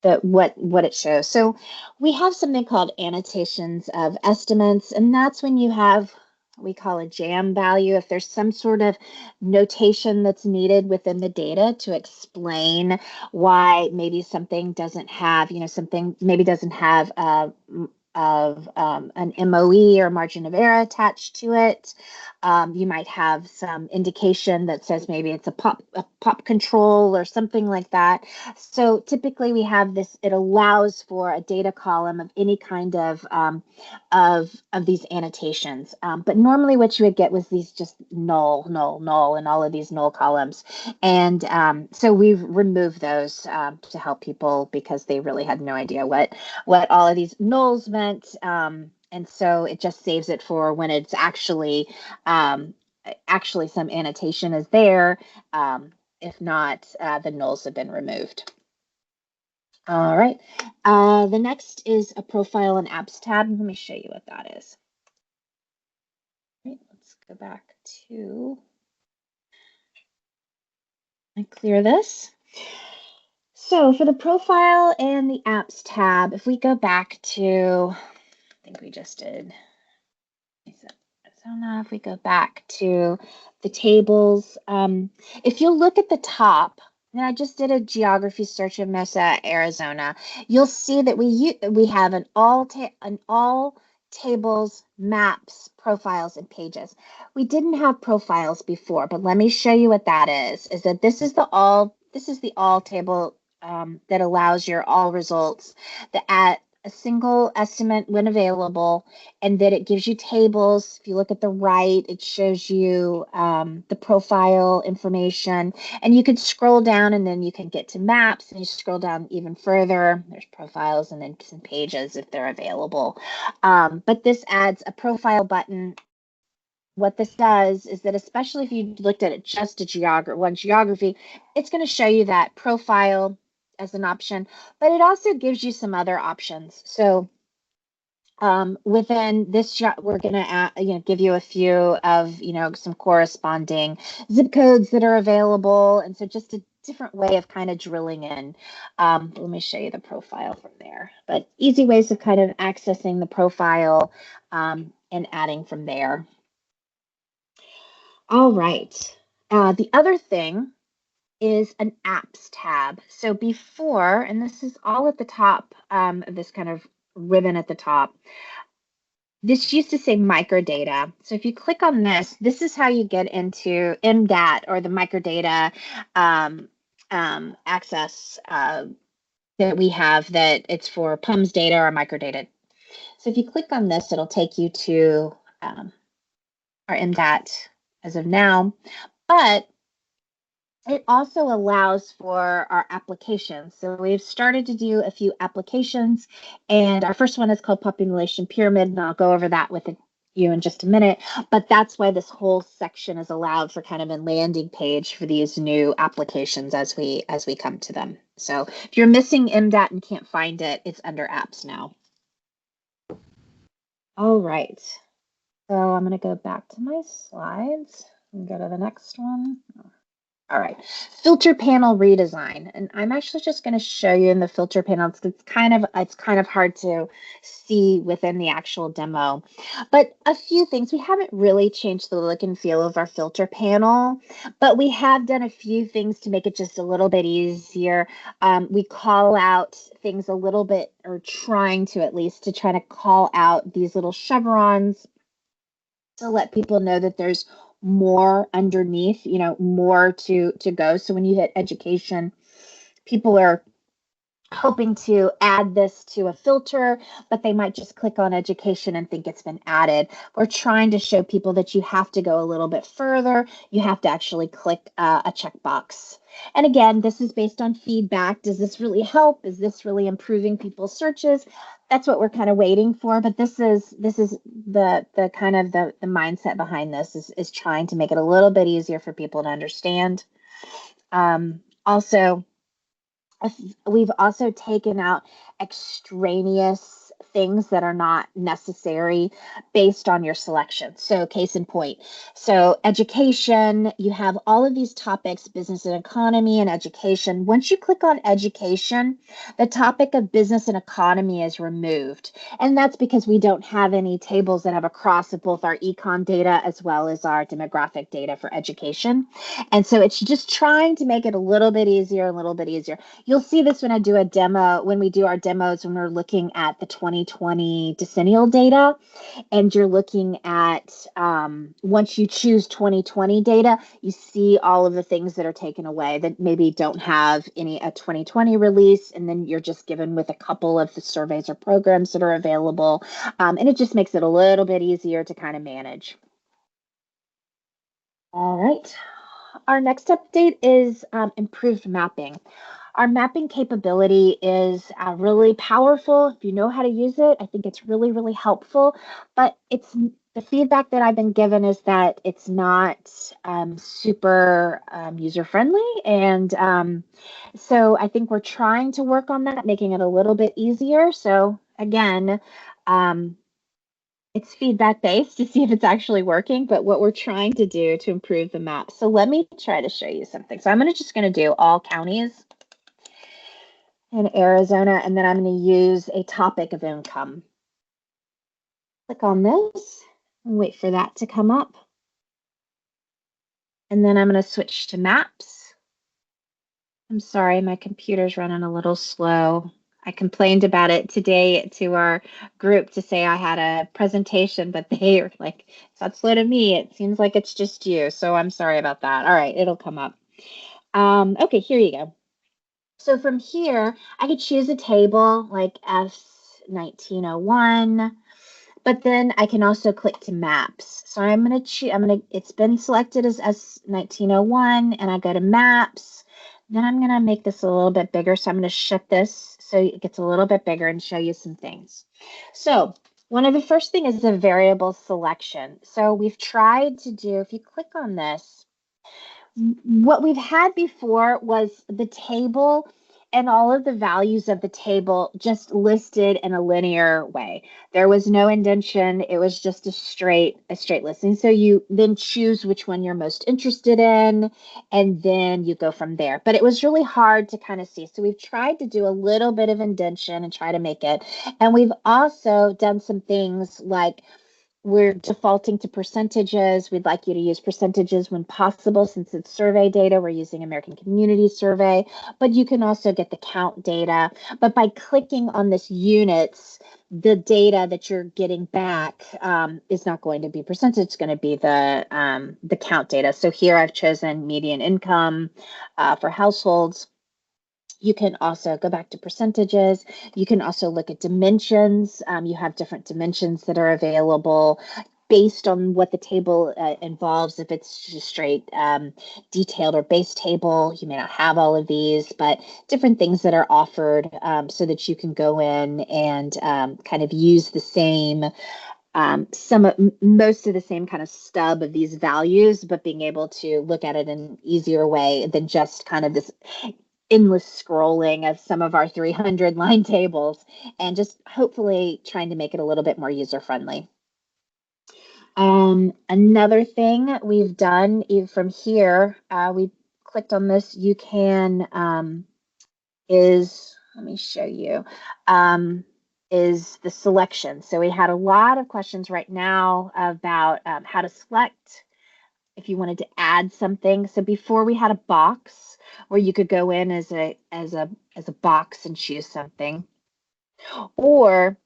what it shows. So we have something called annotations of estimates, and that's when you have, we call a jam value. If there's some sort of notation that's needed within the data to explain why maybe something doesn't have, you know, something maybe doesn't have an MOE or margin of error attached to it. You might have some indication that says maybe it's a pop control or something like that. So typically we have this, it allows for a data column of any kind of these annotations. But normally what you would get was these just null, and all of these null columns. And so we've removed those to help people because they really had no idea what all of these nulls meant. And so it just saves it for when it's actually some annotation is there. If not, the nulls have been removed. All right. The next is a profile and apps tab. Let me show you what that is. All right, let's go back to, I clear this. So for the profile and the apps tab, if we go back to, I think we just did, so now if we go back to the tables, if you look at the top, and I just did a geography search of Mesa, Arizona, you'll see that we have an all tables, maps, profiles, and pages. We didn't have profiles before, but let me show you what that is that this is the all table that allows your all results that at a single estimate when available, and that it gives you tables. If you look at the right, it shows you the profile information, and you could scroll down and then you can get to maps, and you scroll down even further. There's profiles and then some pages if they're available. But this adds a profile button. What this does is that, especially if you looked at it just a geography, it's going to show you that profile as an option, but it also gives you some other options. So within this, we're going to give you a few of some corresponding zip codes that are available, and so just a different way of kind of drilling in. Let me show you the profile from there, but easy ways of kind of accessing the profile and adding from there. All right. The other thing is an apps tab. So before, and this is all at the top of this kind of ribbon at the top, this used to say microdata. So if you click on this, this is how you get into MDAT, or the microdata access that we have that it's for PUMS data or microdata. So if you click on this, it'll take you to our MDAT as of now, but it also allows for our applications. So we've started to do a few applications, and our first one is called Population Pyramid, and I'll go over that with you in just a minute. But that's why this whole section is allowed for kind of a landing page for these new applications as we come to them. So if you're missing MDAT and can't find it, it's under apps now. All right. So I'm going to go back to my slides and go to the next one. All right, filter panel redesign. And I'm actually just going to show you in the filter panels. It's kind of hard to see within the actual demo. But a few things. We haven't really changed the look and feel of our filter panel, but we have done a few things to make it just a little bit easier. We call out things a little bit, or trying to at least, to try to call out these little chevrons to let people know that there's more underneath, more to go. So when you hit education, people are hoping to add this to a filter, but they might just click on education and think it's been added. We're trying to show people that you have to go a little bit further. You have to actually click a checkbox. And again, this is based on feedback. Does this really help? Is this really improving people's searches? That's what we're kind of waiting for. But this is the kind of the mindset behind this is trying to make it a little bit easier for people to understand. Also, we've also taken out extraneous things that are not necessary based on your selection. So case in point, so education, you have all of these topics, business and economy and education. Once you click on education, the topic of business and economy is removed. And that's because we don't have any tables that have a cross of both our econ data as well as our demographic data for education. And so it's just trying to make it a little bit easier. You'll see this when I do a demo, when we do our demos, when we're looking at the 2020 decennial data, and you're looking at, once you choose 2020 data, you see all of the things that are taken away that maybe don't have a 2020 release, and then you're just given with a couple of the surveys or programs that are available. And it just makes it a little bit easier to kind of manage. All right. Our next update is improved mapping. Our mapping capability is really powerful. If you know how to use it, I think it's really, really helpful. But the feedback that I've been given is that it's not super user-friendly. And so I think we're trying to work on that, making it a little bit easier. So again, it's feedback based to see if it's actually working, but what we're trying to do to improve the map. So let me try to show you something. So I'm just going to do all counties in Arizona, and then I'm going to use a topic of income. Click on this and wait for that to come up. And then I'm going to switch to maps. I'm sorry, my computer's running a little slow. I complained about it today to our group to say I had a presentation, but they were like, it's not slow to me. It seems like it's just you. So I'm sorry about that. All right, it'll come up. Okay, here you go. So from here, I could choose a table like S1901, but then I can also click to maps. So it's been selected as S1901, and I go to maps. Then I'm going to make this a little bit bigger. So I'm going to shift this so it gets a little bit bigger and show you some things. So one of the first thing is the variable selection. So we've tried to do, if you click on this, what we've had before was the table and all of the values of the table just listed in a linear way. There was no indentation. It was just a straight listing. So you then choose which one you're most interested in, and then you go from there. But it was really hard to kind of see. So we've tried to do a little bit of indentation and try to make it. And we've also done some things like we're defaulting to percentages. We'd like you to use percentages when possible. Since it's survey data, we're using American Community Survey, but you can also get the count data. But by clicking on this units, the data that you're getting back is not going to be percentage. It's going to be the count data. So here I've chosen median income for households. You can also go back to percentages. You can also look at dimensions. You have different dimensions that are available based on what the table involves. If it's just straight detailed or base table, you may not have all of these, but different things that are offered so that you can go in and kind of use the same most of the same kind of stub of these values, but being able to look at it in an easier way than just kind of this endless scrolling of some of our 300 line tables, and just hopefully trying to make it a little bit more user friendly. Another thing we've done from here, we clicked on this, you can, let me show you, is the selection. So we had a lot of questions right now about how to select if you wanted to add something. So before we had a box where you could go in as a box and choose something, or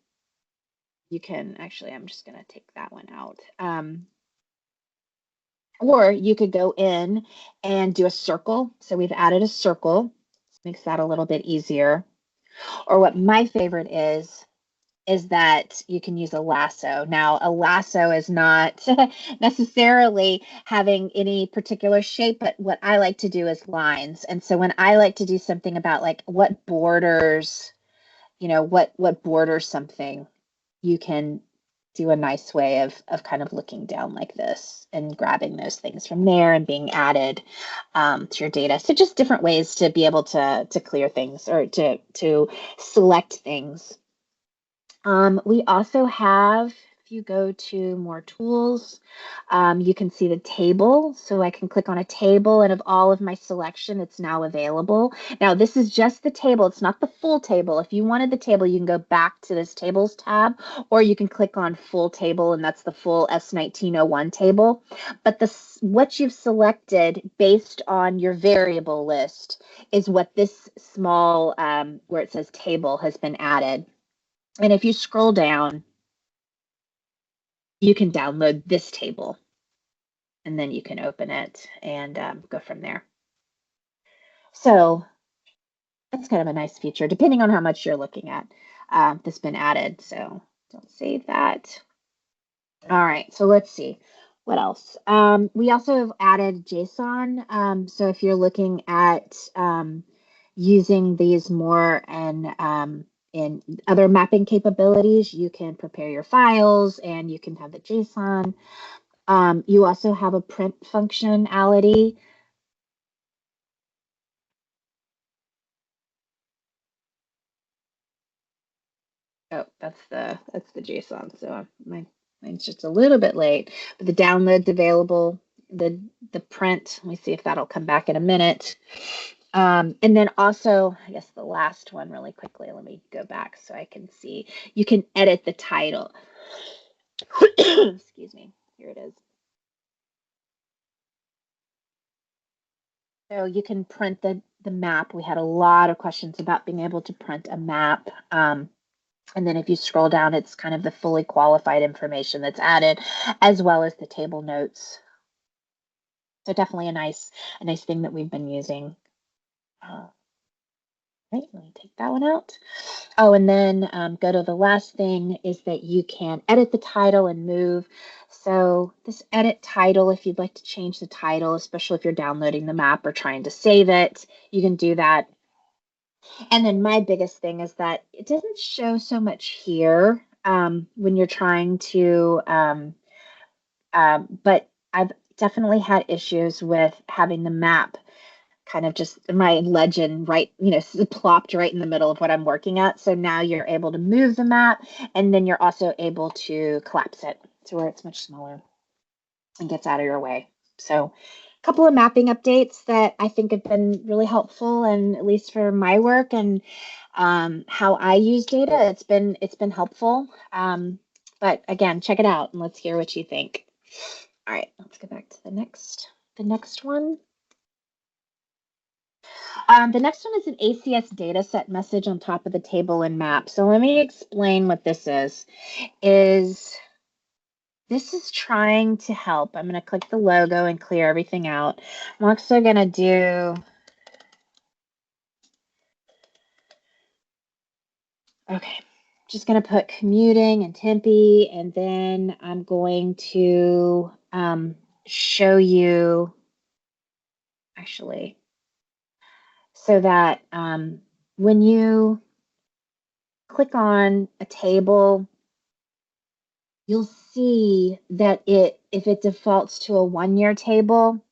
you can actually, I'm just going to take that one out. Or you could go in and do a circle. So we've added a circle. This makes that a little bit easier. Or what my favorite is that you can use a lasso. Now, a lasso is not necessarily having any particular shape, but what I like to do is lines. And so when I like to do something about like what borders, what borders something, you can do a nice way of kind of looking down like this and grabbing those things from there and being added to your data. So just different ways to be able to clear things or to select things. We also have, if you go to more tools, you can see the table. So I can click on a table, and of all of my selection, it's now available. Now, this is just the table. It's not the full table. If you wanted the table, you can go back to this tables tab, or you can click on full table, and that's the full S1901 table. But what you've selected based on your variable list is what this small, where it says table, has been added. And if you scroll down, you can download this table, and then you can open it and go from there. So that's kind of a nice feature, depending on how much you're looking at. That's been added, so don't save that. All right, so let's see. What else? We also have added JSON. So if you're looking at using these more and in other mapping capabilities, you can prepare your files and you can have the JSON. You also have a print functionality. Oh, that's the JSON. So mine's just a little bit late, but the download's available. The print, let me see if that'll come back in a minute. And then also, I guess the last one really quickly, let me go back so I can see. You can edit the title. Excuse me, here it is. So you can print the map. We had a lot of questions about being able to print a map. And then if you scroll down, it's kind of the fully qualified information that's added, as well as the table notes. So definitely a nice thing that we've been using. Right, let me take that one out. Oh, and then go to the last thing is that you can edit the title and move. So this edit title, if you'd like to change the title, especially if you're downloading the map or trying to save it, you can do that. And then my biggest thing is that it doesn't show so much here when you're trying to, but I've definitely had issues with having the map kind of just my legend right, plopped right in the middle of what I'm working at. So now you're able to move the map, and then you're also able to collapse it to where it's much smaller and gets out of your way. So a couple of mapping updates that I think have been really helpful, and at least for my work and how I use data, it's been helpful. But again, check it out and let's hear what you think. All right, let's go back to the next one. The next one is an ACS dataset message on top of the table and map. So let me explain what this is. This is trying to help. I'm going to click the logo and clear everything out. I'm also going to do Okay, just going to put commuting and Tempe, and then I'm going to show you, actually, so that when you click on a table, you'll see that if it defaults to a 1-year table,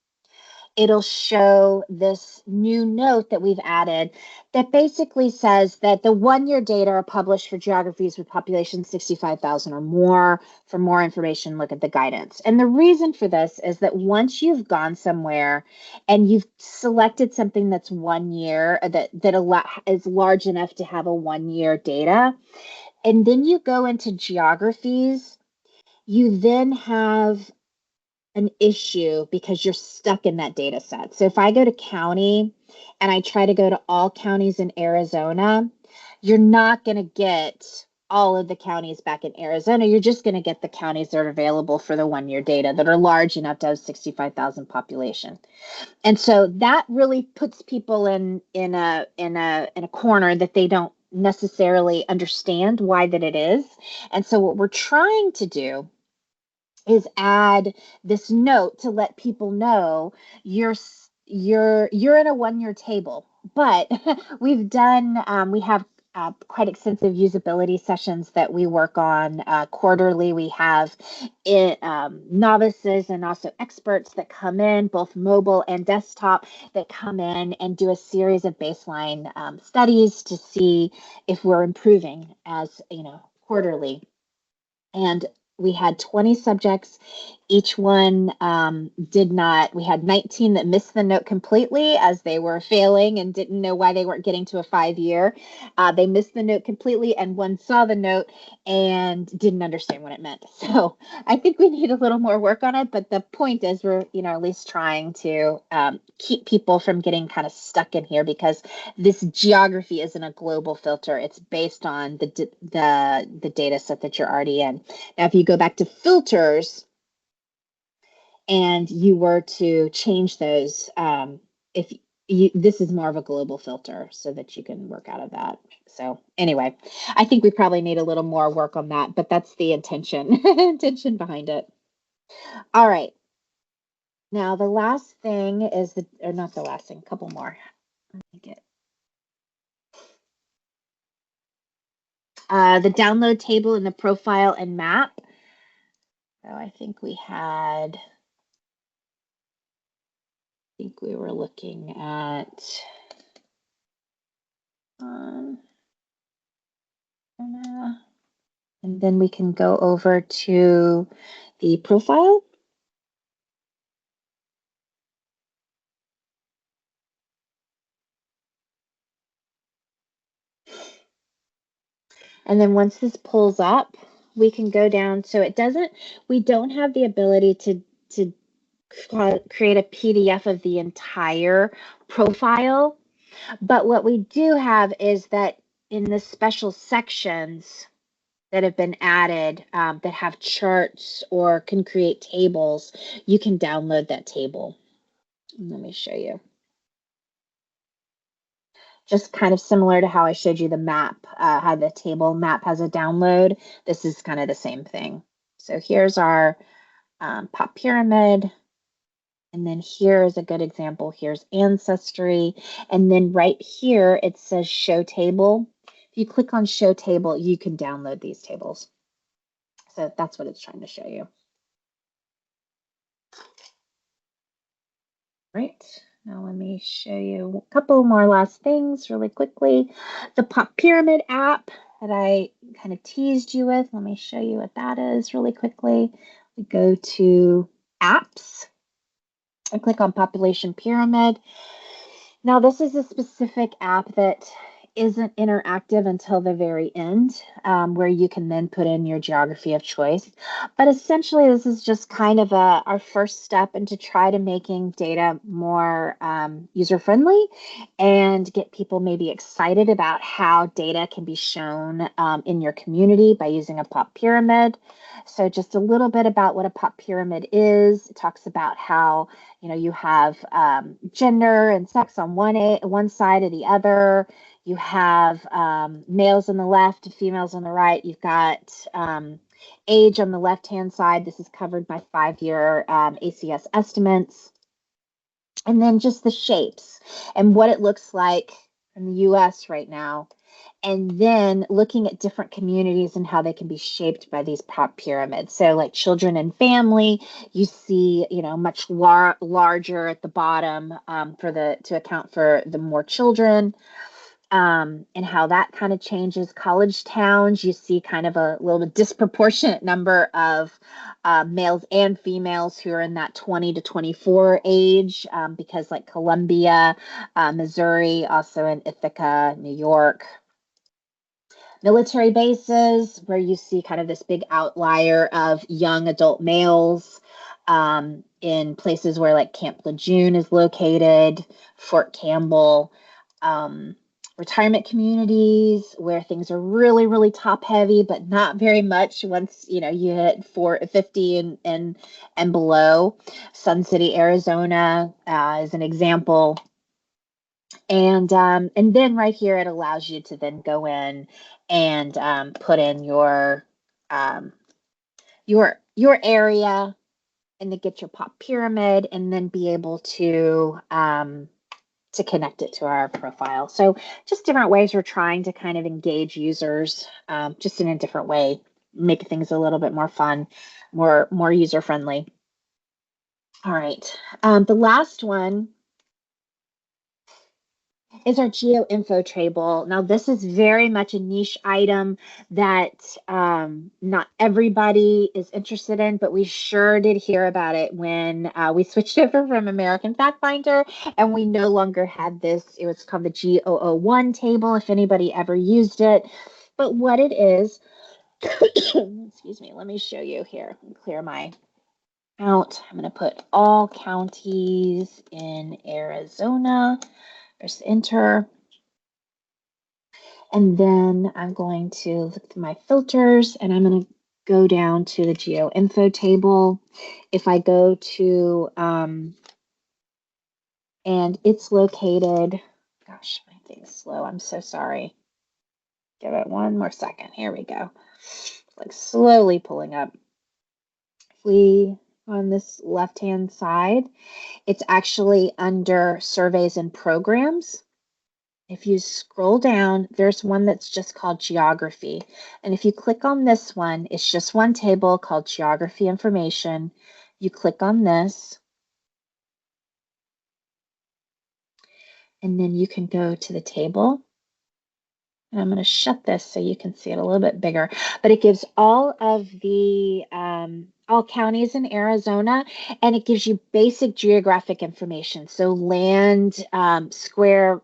it'll show this new note that we've added that basically says that the 1-year data are published for geographies with population 65,000 or more. For more information, look at the guidance. And the reason for this is that once you've gone somewhere and you've selected something that's 1 year, that is large enough to have a 1-year data, and then you go into geographies, you then have an issue because you're stuck in that data set. So if I go to county and I try to go to all counties in Arizona, you're not going to get all of the counties back in Arizona. You're just going to get the counties that are available for the 1-year data that are large enough to have 65,000 population. And so that really puts people in a corner that they don't necessarily understand why that it is. And so what we're trying to do is add this note to let people know you're in a 1-year table. But we have quite extensive usability sessions that we work on quarterly. We have novices and also experts that come in, both mobile and desktop, that come in and do a series of baseline studies to see if we're improving as quarterly. And we had 20 subjects. Each one we had 19 that missed the note completely as they were failing and didn't know why they weren't getting to a 5-year. They missed the note completely, and one saw the note and didn't understand what it meant. So I think we need a little more work on it, but the point is we're, at least trying to keep people from getting kind of stuck in here, because this geography isn't a global filter. It's based on the data set that you're already in. Now, if you go back to filters and you were to change those, this is more of a global filter so that you can work out of that. So anyway, I think we probably need a little more work on that, but that's the intention behind it. All right. Now, the last thing is not the last thing, a couple more. Let me get the download table and the profile and map. So I think we were looking at and then we can go over to the profile. And then once this pulls up, we can go down. So we don't have the ability to create a PDF of the entire profile. But what we do have is that in the special sections that have been added that have charts or can create tables, you can download that table. Let me show you. Just kind of similar to how I showed you the map, how the table map has a download. This is kind of the same thing. So here's our pop pyramid. And then here is a good example. Here's ancestry. And then right here, it says show table. If you click on show table, you can download these tables. So that's what it's trying to show you. Right. Now let me show you a couple more last things really quickly. The Pop Pyramid app that I kind of teased you with. Let me show you what that is really quickly. We go to apps. I click on Population Pyramid. Now this is a specific app that isn't interactive until the very end, where you can then put in your geography of choice. But essentially, this is just kind of our first step into try to making data more user-friendly and get people maybe excited about how data can be shown in your community by using a pop pyramid. So just a little bit about what a pop pyramid is. It talks about how You have gender and sex on one side or the other. You have males on the left, females on the right. You've got age on the left-hand side. This is covered by 5-year ACS estimates. And then just the shapes and what it looks like in the US right now. And then looking at different communities and how they can be shaped by these pop pyramids. So like children and family, you see, much larger at the bottom to account for the more children. And how that kind of changes. College towns, you see kind of a little disproportionate number of males and females who are in that 20 to 24 age, because like Columbia, Missouri, also in Ithaca, New York. Military bases, where you see kind of this big outlier of young adult males, in places where like Camp Lejeune is located, Fort Campbell. Retirement communities where things are really, really top heavy, but not very much once you hit 50 and below. Sun City, Arizona, is an example. And then right here, it allows you to then go in and put in your area and to get your pop pyramid, and then be able to connect it to our profile. So just different ways we're trying to kind of engage users, just in a different way, make things a little bit more fun, more user friendly. All right, the last one is our geo info table. Now, this is very much a niche item that not everybody is interested in, but we sure did hear about it when we switched over from American Fact Finder, and we no longer had this. It was called the G001 table, if anybody ever used it. But what it is, excuse me, let me show you here. Clear my out. I'm going to put all counties in Arizona. Press enter. And then I'm going to look through my filters, and I'm going to go down to the geo info table. If I go to, and it's located, gosh, my thing's slow. I'm so sorry. Give it one more second. Here we go. It's like slowly pulling up. If we, on this left-hand side, it's actually under surveys and programs. If you scroll down, there's one that's just called geography. And if you click on this one, it's just one table called geography information. You click on this, and then you can go to the table. And I'm going to shut this so you can see it a little bit bigger. But it gives all of the all counties in Arizona, and it gives you basic geographic information. So land, square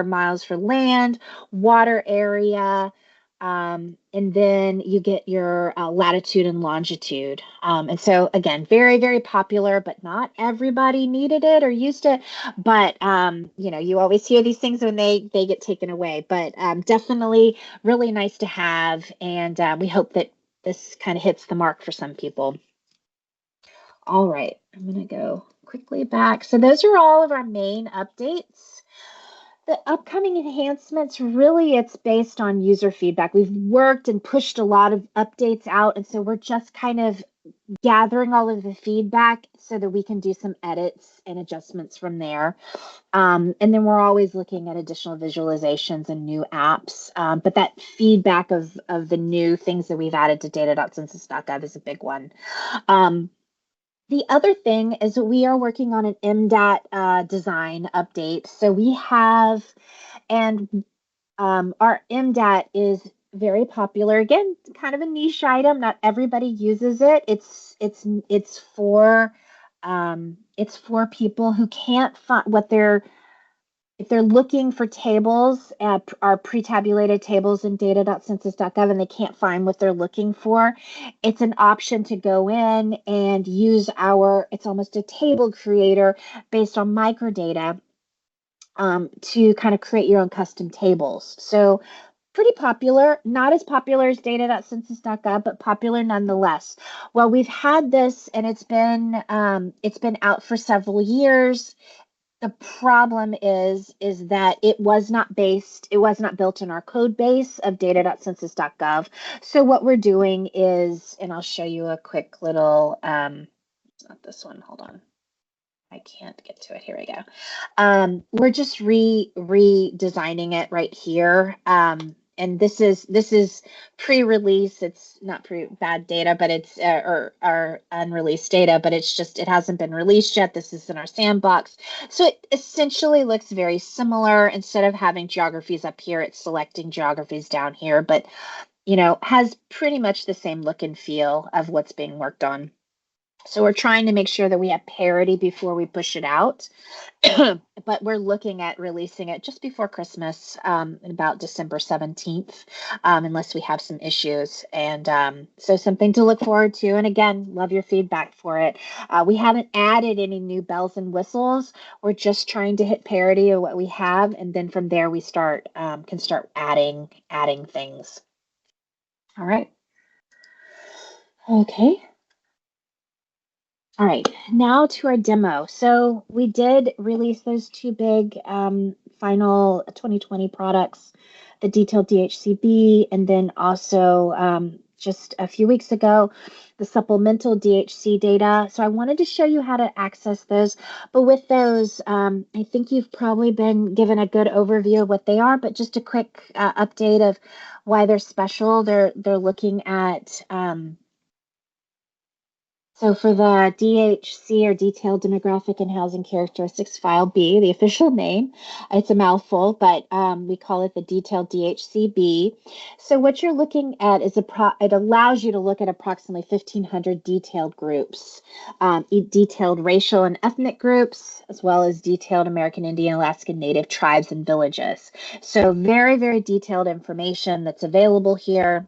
miles for land, water area, and then you get your latitude and longitude. And so again, very, very popular, but not everybody needed it or used it. But you always hear these things when they get taken away. But definitely really nice to have, and we hope that this kind of hits the mark for some people. All right, I'm going to go quickly back. So those are all of our main updates. The upcoming enhancements, really, it's based on user feedback. We've worked and pushed a lot of updates out, and so we're just kind of gathering all of the feedback so that we can do some edits and adjustments from there. And then we're always looking at additional visualizations and new apps. But that feedback of the new things that we've added to Data.Census.Gov is a big one. The other thing is that we are working on an MDAT design update. So we have, and our MDAT is very popular. Again, kind of a niche item. Not everybody uses it. It's for people who can't find if they're looking for tables, our pre-tabulated tables in Data.Census.Gov, and they can't find what they're looking for, it's an option to go in and use it's almost a table creator based on microdata, to kind of create your own custom tables. So pretty popular, not as popular as Data.Census.Gov, but popular nonetheless. Well, we've had this and it's been out for several years. The problem is that it was not built in our code base of Data.Census.Gov. So what we're doing is, and I'll show you a quick little, it's not this one, hold on. I can't get to it. Here we go. We're just redesigning it right here. And this is pre-release. It's not bad data, but it's or unreleased data, but it hasn't been released yet. This is in our sandbox. So it essentially looks very similar. Instead of having geographies up here, it's selecting geographies down here, but has pretty much the same look and feel of what's being worked on. So we're trying to make sure that we have parity before we push it out. But we're looking at releasing it just before Christmas, about December 17th, unless we have some issues. And so something to look forward to. And again, love your feedback for it. We haven't added any new bells and whistles. We're just trying to hit parity of what we have. And then from there, we can start adding things. All right. Okay. All right, now to our demo. So we did release those two big final 2020 products, the detailed DHCB, and then also just a few weeks ago, the supplemental DHC data. So I wanted to show you how to access those. But with those, I think you've probably been given a good overview of what they are, but just a quick update of why they're special. They're looking at so for the DHC, or Detailed Demographic and Housing Characteristics File B, the official name, it's a mouthful, but we call it the Detailed DHCB. So what you're looking at is it allows you to look at approximately 1,500 detailed groups, detailed racial and ethnic groups, as well as detailed American Indian, Alaskan Native tribes and villages. So very, very detailed information that's available here,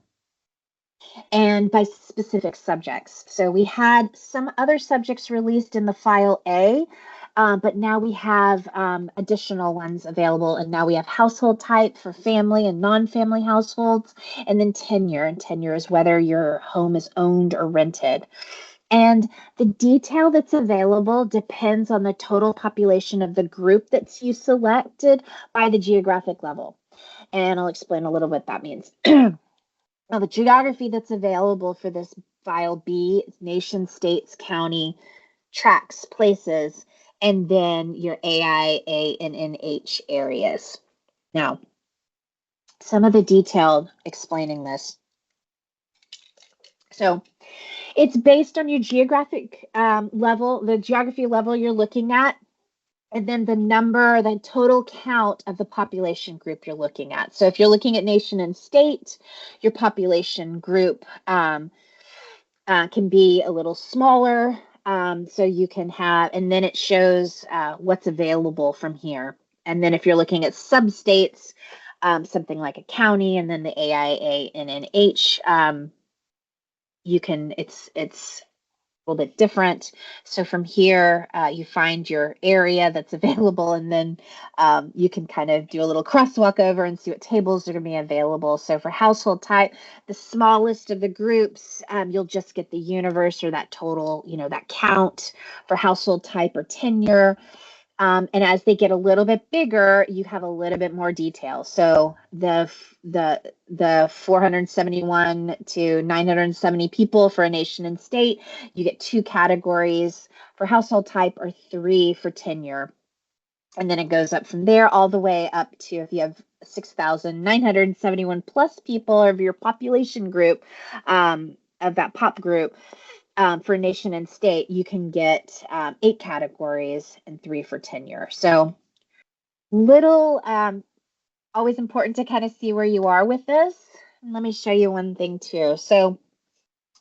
and by specific subjects. So we had some other subjects released in the file A, but now we have additional ones available. And now we have household type for family and non-family households, and then tenure. And tenure is whether your home is owned or rented. And the detail that's available depends on the total population of the group that's you selected by the geographic level. And I'll explain a little what that means. Now, the geography that's available for this file B is nation, states, county, tracts, places, and then your AI, A, and NH areas. Now, some of the detail explaining this. So it's based on your geographic level, the geography level you're looking at, and then the total count of the population group you're looking at. So if you're looking at nation and state, your population group can be a little smaller. So you can have, and then it shows what's available from here. And then if you're looking at sub-states, something like a county, and then the AIA and NH, you can, it's a little bit different. So from here, you find your area that's available, and then you can kind of do a little crosswalk over and see what tables are going to be available. So for household type, the smallest of the groups, you'll just get the universe, or that total, that count for household type or tenure. And as they get a little bit bigger, you have a little bit more detail. So the 471 to 970 people for a nation and state, you get 2 categories for household type or 3 for tenure. And then it goes up from there all the way up to, if you have 6,971 plus people of your population group, of that pop group, for nation and state, you can get 8 categories and 3 for tenure. So always important to kind of see where you are with this. Let me show you one thing too. So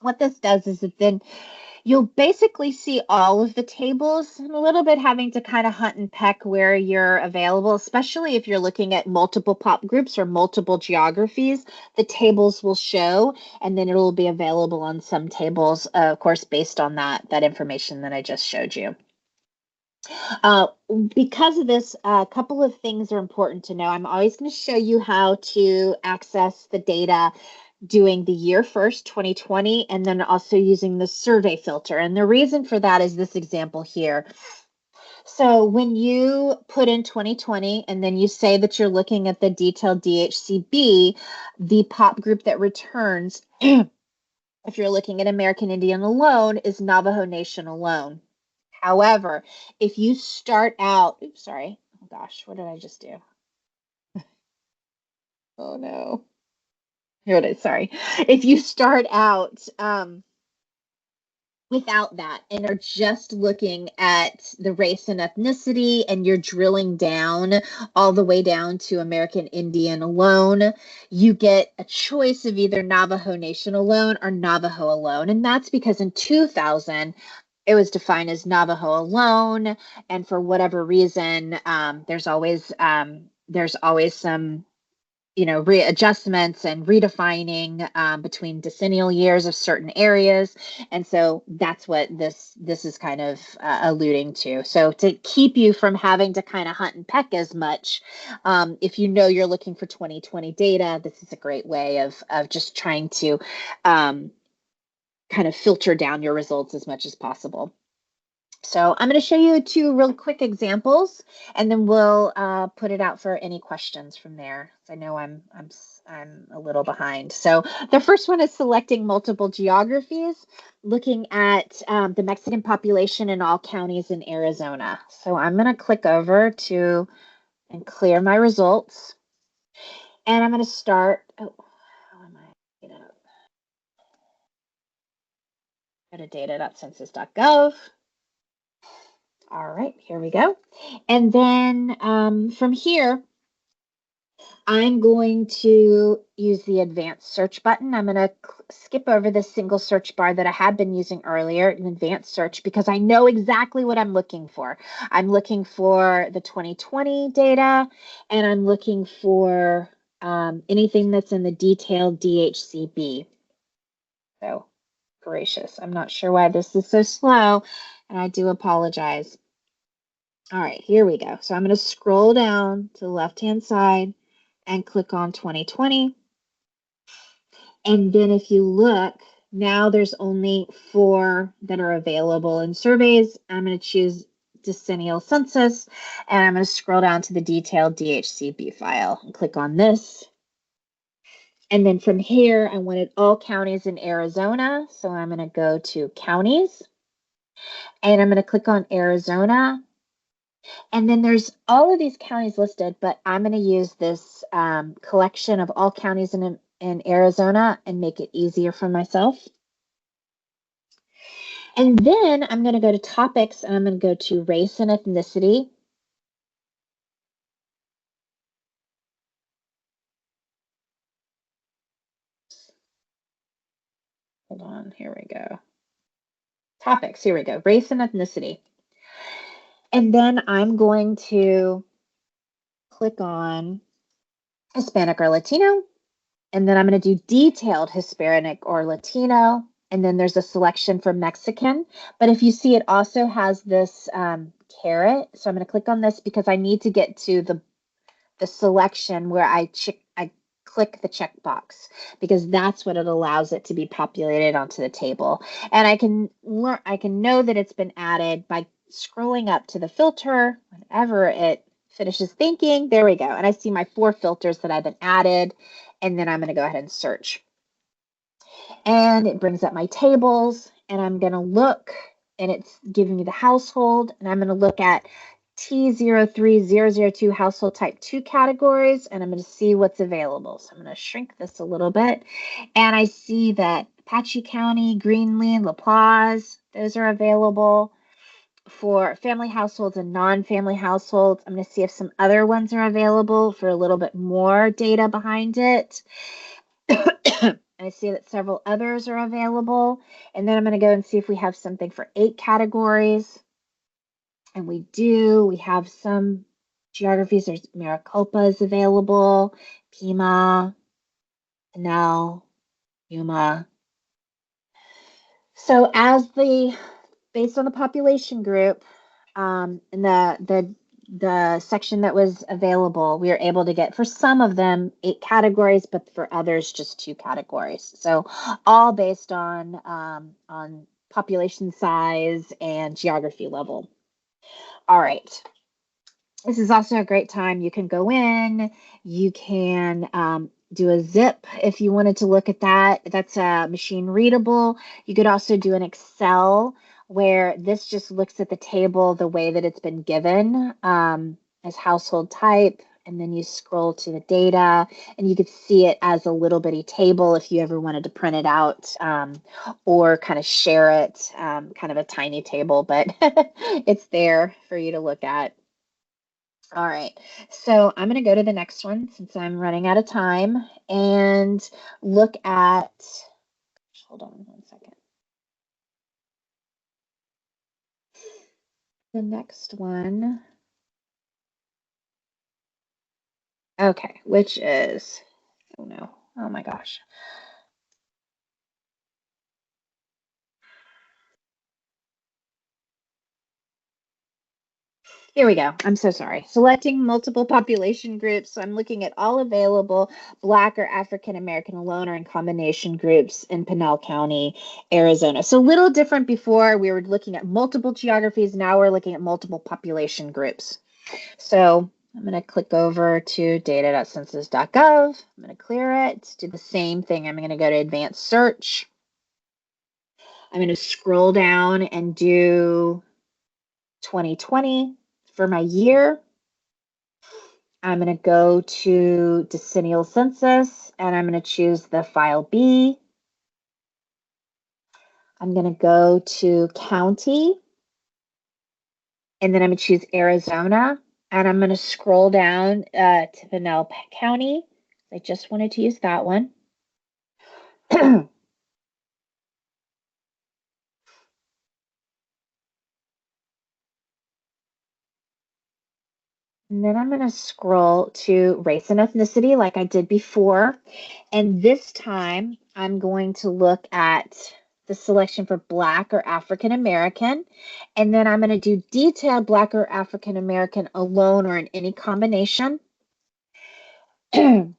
what this does is that then you'll basically see all of the tables, and a little bit having to kind of hunt and peck where you're available, especially if you're looking at multiple pop groups or multiple geographies. The tables will show, and then it'll be available on some tables, of course, based on that information that I just showed you. Because of this, a couple of things are important to know. I'm always going to show you how to access the data doing the year first, 2020, and then also using the survey filter. And the reason for that is this example here. So when you put in 2020 and then you say that you're looking at the detailed DHCB, the pop group that returns, if you're looking at American Indian alone, is Navajo Nation alone. However, if you start out, oops, sorry. Oh gosh, what did I just do? Oh no. Here it is, sorry. If you start out without that and are just looking at the race and ethnicity and you're drilling down all the way down to American Indian alone, you get a choice of either Navajo Nation alone or Navajo alone. And that's because in 2000, it was defined as Navajo alone. And for whatever reason, there's always some readjustments and redefining between decennial years of certain areas. And so that's what this is kind of alluding to. So to keep you from having to kind of hunt and peck as much, if you know you're looking for 2020 data, this is a great way of just trying to kind of filter down your results as much as possible. So I'm going to show you 2 real quick examples, and then we'll put it out for any questions from there. I know I'm a little behind. So the first one is selecting multiple geographies, looking at the Mexican population in all counties in Arizona. So I'm going to click over to and clear my results, and I'm going to start. Oh, how am I? Go to Data.Census.Gov. All right, here we go. And then from here, I'm going to use the advanced search button. I'm going to skip over this single search bar that I had been using earlier in advanced search because I know exactly what I'm looking for. I'm looking for the 2020 data, and I'm looking for anything that's in the detailed DHCB. So gracious, I'm not sure why this is so slow, and I do apologize. All right, here we go. So I'm going to scroll down to the left-hand side and click on 2020. And then if you look, now there's only 4 that are available in surveys. I'm going to choose decennial census, and I'm going to scroll down to the detailed DHCB file and click on this. And then from here, I wanted all counties in Arizona. So I'm going to go to counties, and I'm going to click on Arizona. And then there's all of these counties listed, but I'm going to use this collection of all counties in Arizona and make it easier for myself. And then I'm going to go to topics, and I'm going to go to race and ethnicity. Hold on, here we go. Topics, here we go, race and ethnicity. And then I'm going to click on Hispanic or Latino, and then I'm going to do detailed Hispanic or Latino, and then there's a selection for Mexican. But if you see, it also has this caret, so I'm going to click on this because I need to get to the selection where I click the checkbox, because that's what it allows it to be populated onto the table. And I can know that it's been added by scrolling up to the filter whenever it finishes thinking. There we go. And I see my 4 filters that have been added, and then I'm going to go ahead and search. And it brings up my tables, and I'm going to look, and it's giving me the household, and I'm going to look at T03002 household type 2 categories, and I'm going to see what's available. So I'm going to shrink this a little bit, and I see that Apache County, Greenland, La Paz, those are available for family households and non-family households. I'm going to see if some other ones are available for a little bit more data behind it. I see that several others are available, and then I'm going to go and see if we have something for 8 categories. And we do. We have some geographies. There's Maricopa is available, Pima, Pinal, Yuma. So based on the population group, in the section that was available, we were able to get for some of them 8 categories, but for others just 2 categories. So all based on population size and geography level. All right. This is also a great time. You can go in, you can do a zip if you wanted to look at that. That's machine readable. You could also do an Excel where this just looks at the table the way that it's been given as household type. And then you scroll to the data and you could see it as a little bitty table if you ever wanted to print it out or kind of share it, kind of a tiny table, but it's there for you to look at. All right, so I'm going to go to the next one since I'm running out of time and look at, hold on 1 second. The next one. Okay, which is, oh no, oh my gosh. Here we go. I'm so sorry. Selecting multiple population groups. So I'm looking at all available Black or African American alone or in combination groups in Pinal County, Arizona. So a little different before. We were looking at multiple geographies. Now we're looking at multiple population groups. So I'm going to click over to Data.Census.Gov. I'm going to clear it. Do the same thing. I'm going to go to advanced search. I'm going to scroll down and do 2020. For my year, I'm going to go to decennial census and I'm going to choose the file B. I'm going to go to county and then I'm going to choose Arizona and I'm going to scroll down to Pinal County. I just wanted to use that one. And then I'm going to scroll to race and ethnicity like I did before. And this time I'm going to look at the selection for Black or African American. And then I'm going to do detailed Black or African American alone or in any combination. And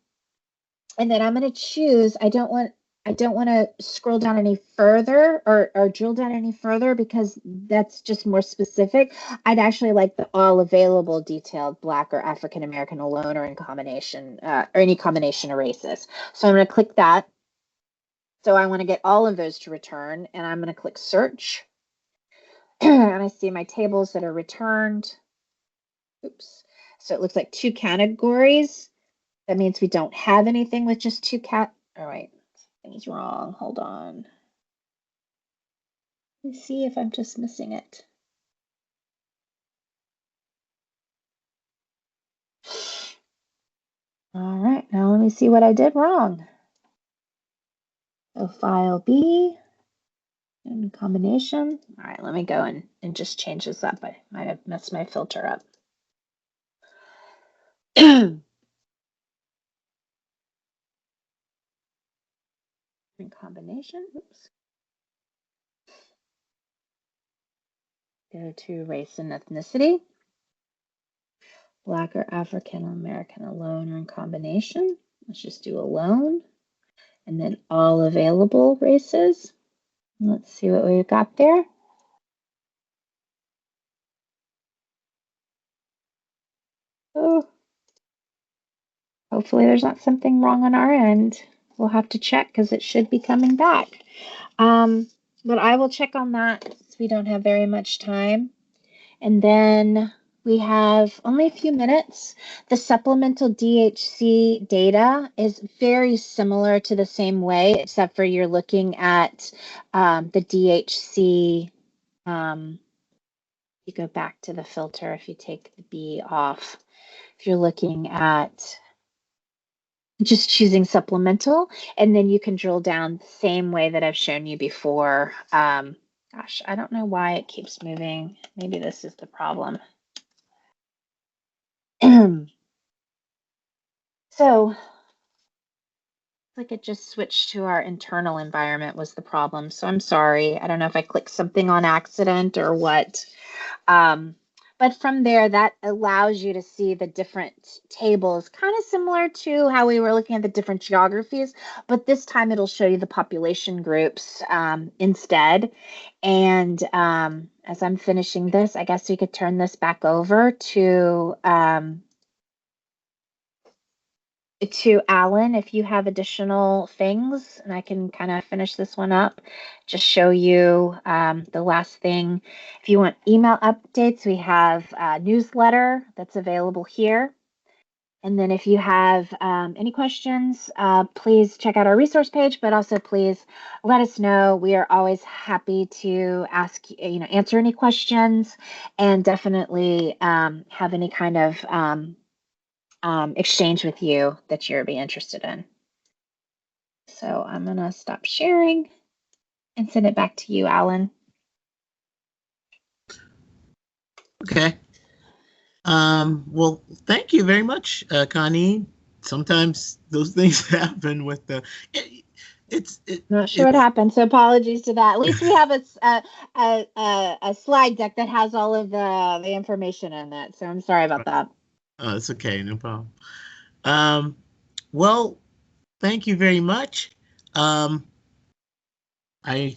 then I'm going to choose, I don't want to scroll down any further or drill down any further because that's just more specific. I'd actually like the all available detailed Black or African American alone or in combination or any combination of races. So I'm going to click that. So I want to get all of those to return and I'm going to click search. And I see my tables that are returned. Oops. So it looks like 2 categories. That means we don't have anything with just 2 all right. Something's wrong. Hold on. Let me see if I'm just missing it. All right, now let me see what I did wrong. So file B and combination. All right, let me go and just change this up. I might have messed my filter up. In combination, oops. Go to race and ethnicity. Black or African American alone or in combination. Let's just do alone. And then all available races. Let's see what we've got there. Oh, hopefully there's not something wrong on our end. We'll have to check because it should be coming back. But I will check on that since we don't have very much time. And then we have only a few minutes. The supplemental DHC data is very similar to the same way, except for you're looking at the DHC. You go back to the filter if you take the B off. If you're looking at just choosing supplemental, and then you can drill down the same way that I've shown you before. Gosh, I don't know why it keeps moving. Maybe this is the problem. So, like it just switched to our internal environment was the problem. So I'm sorry. I don't know if I clicked something on accident or what. But from there, that allows you to see the different tables, kind of similar to how we were looking at the different geographies, but this time it'll show you the population groups instead. And as I'm finishing this, I guess we could turn this back over to Alan, if you have additional things, and I can kind of finish this one up, just show you the last thing. If you want email updates, we have a newsletter that's available here. And then if you have any questions, please check out our resource page, but also please let us know. We are always happy to answer any questions, and definitely have any kind of exchange with you that you're be interested in. So I'm gonna stop sharing and send it back to you, Alan. Okay. Well, thank you very much, Connie. Sometimes those things happen with the. Not sure what happened, so apologies to that. At least we have a slide deck that has all of the information in it. So I'm sorry about that. Oh, it's okay, no problem. Well, thank you very much. I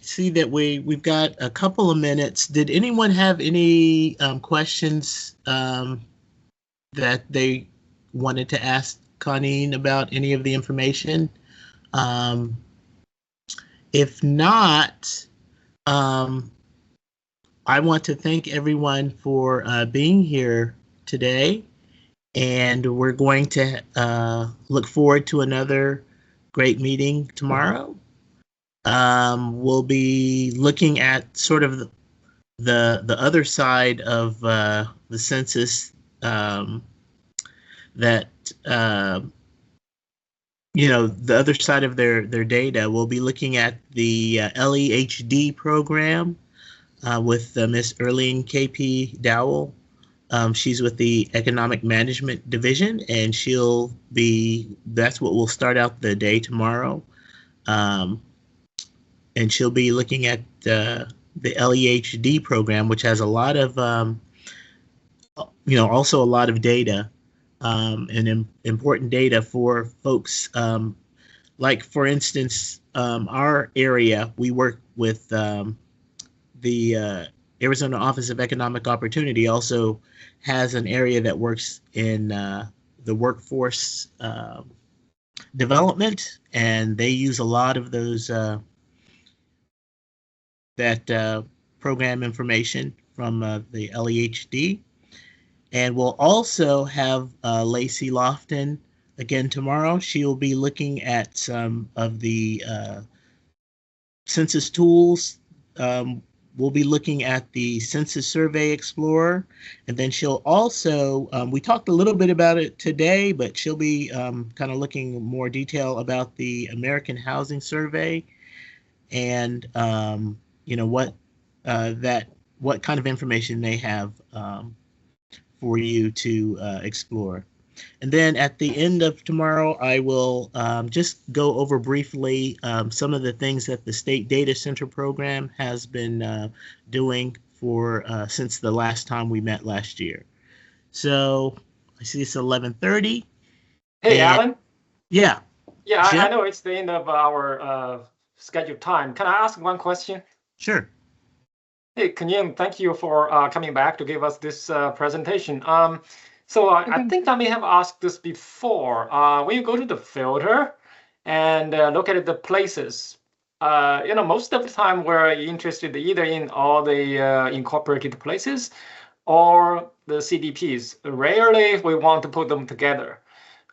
see that we've got a couple of minutes. Did anyone have any questions that they wanted to ask Connie about any of the information? If not, I want to thank everyone for being here today, and we're going to look forward to another great meeting tomorrow. We'll be looking at sort of the other side of the census, that the other side of their data. We'll be looking at the LEHD program with Miss Erlene KP Dowell. She's with the Economic Management Division, and that's what we'll start out the day tomorrow. And she'll be looking at the LEHD program, which has a lot of, also a lot of data, and important data for folks. Like, for instance, our area, we work with the Arizona Office of Economic Opportunity, also has an area that works in the workforce development, and they use a lot of those that program information from the LEHD. And we'll also have Lacey Lofton again tomorrow. She'll be looking at some of the census tools. We'll be looking at the Census Survey Explorer, and then she'll also, we talked a little bit about it today, but she'll be kind of looking in more detail about the American Housing Survey, and what kind of information they have for you to explore. And then at the end of tomorrow, I will just go over briefly some of the things that the State Data Center program has been doing for since the last time we met last year. So I see it's 11:30. Hey, Alan? Yeah. Yeah, I know it's the end of our scheduled time. Can I ask one question? Sure. Hey, Kenyam, thank you for coming back to give us this presentation. So I think I may have asked this before. When you go to the filter and look at the places, most of the time we're interested either in all the incorporated places or the CDPs. Rarely we want to put them together.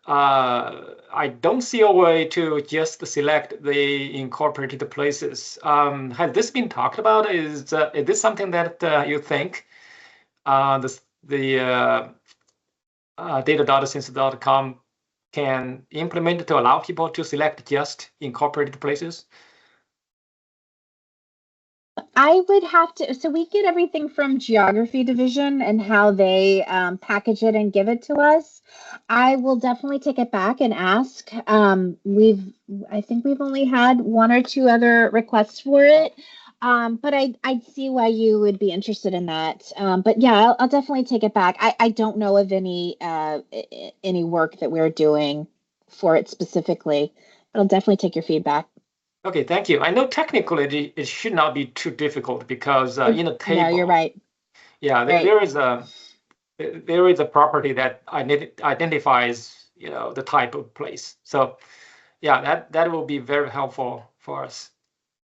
I don't see a way to just select the incorporated places. Has this been talked about? Is this something that you think the Data.Census.Gov can implement to allow people to select just incorporated places? I would have to, so we get everything from Geography Division and how they package it and give it to us. I will definitely take it back and ask. I think we've only had one or two other requests for it. But I'd see why you would be interested in that. But yeah, I'll definitely take it back. I don't know of any work that we're doing for it specifically, but I'll definitely take your feedback. Okay, thank you. I know technically it should not be too difficult because in a table. No, you're right. Yeah, Right. there is a property that identifies, the type of place. So yeah, that will be very helpful for us.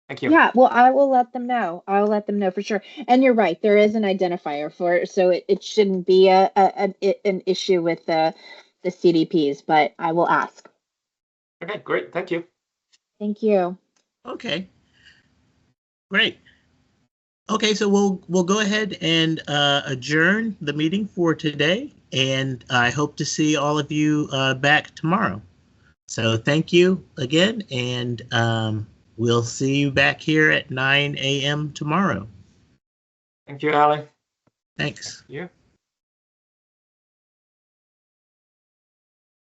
Thank you. Yeah, well, I will let them know. I'll let them know for sure. And you're right, there is an identifier for it, so it shouldn't be an issue with the CDPs, but I will ask. Okay, great. Thank you. Thank you. Okay. Great. Okay, so we'll go ahead and adjourn the meeting for today, and I hope to see all of you back tomorrow. So thank you again, and we'll see you back here at 9 a.m. tomorrow. Thank you, Alan. Thanks. Yeah.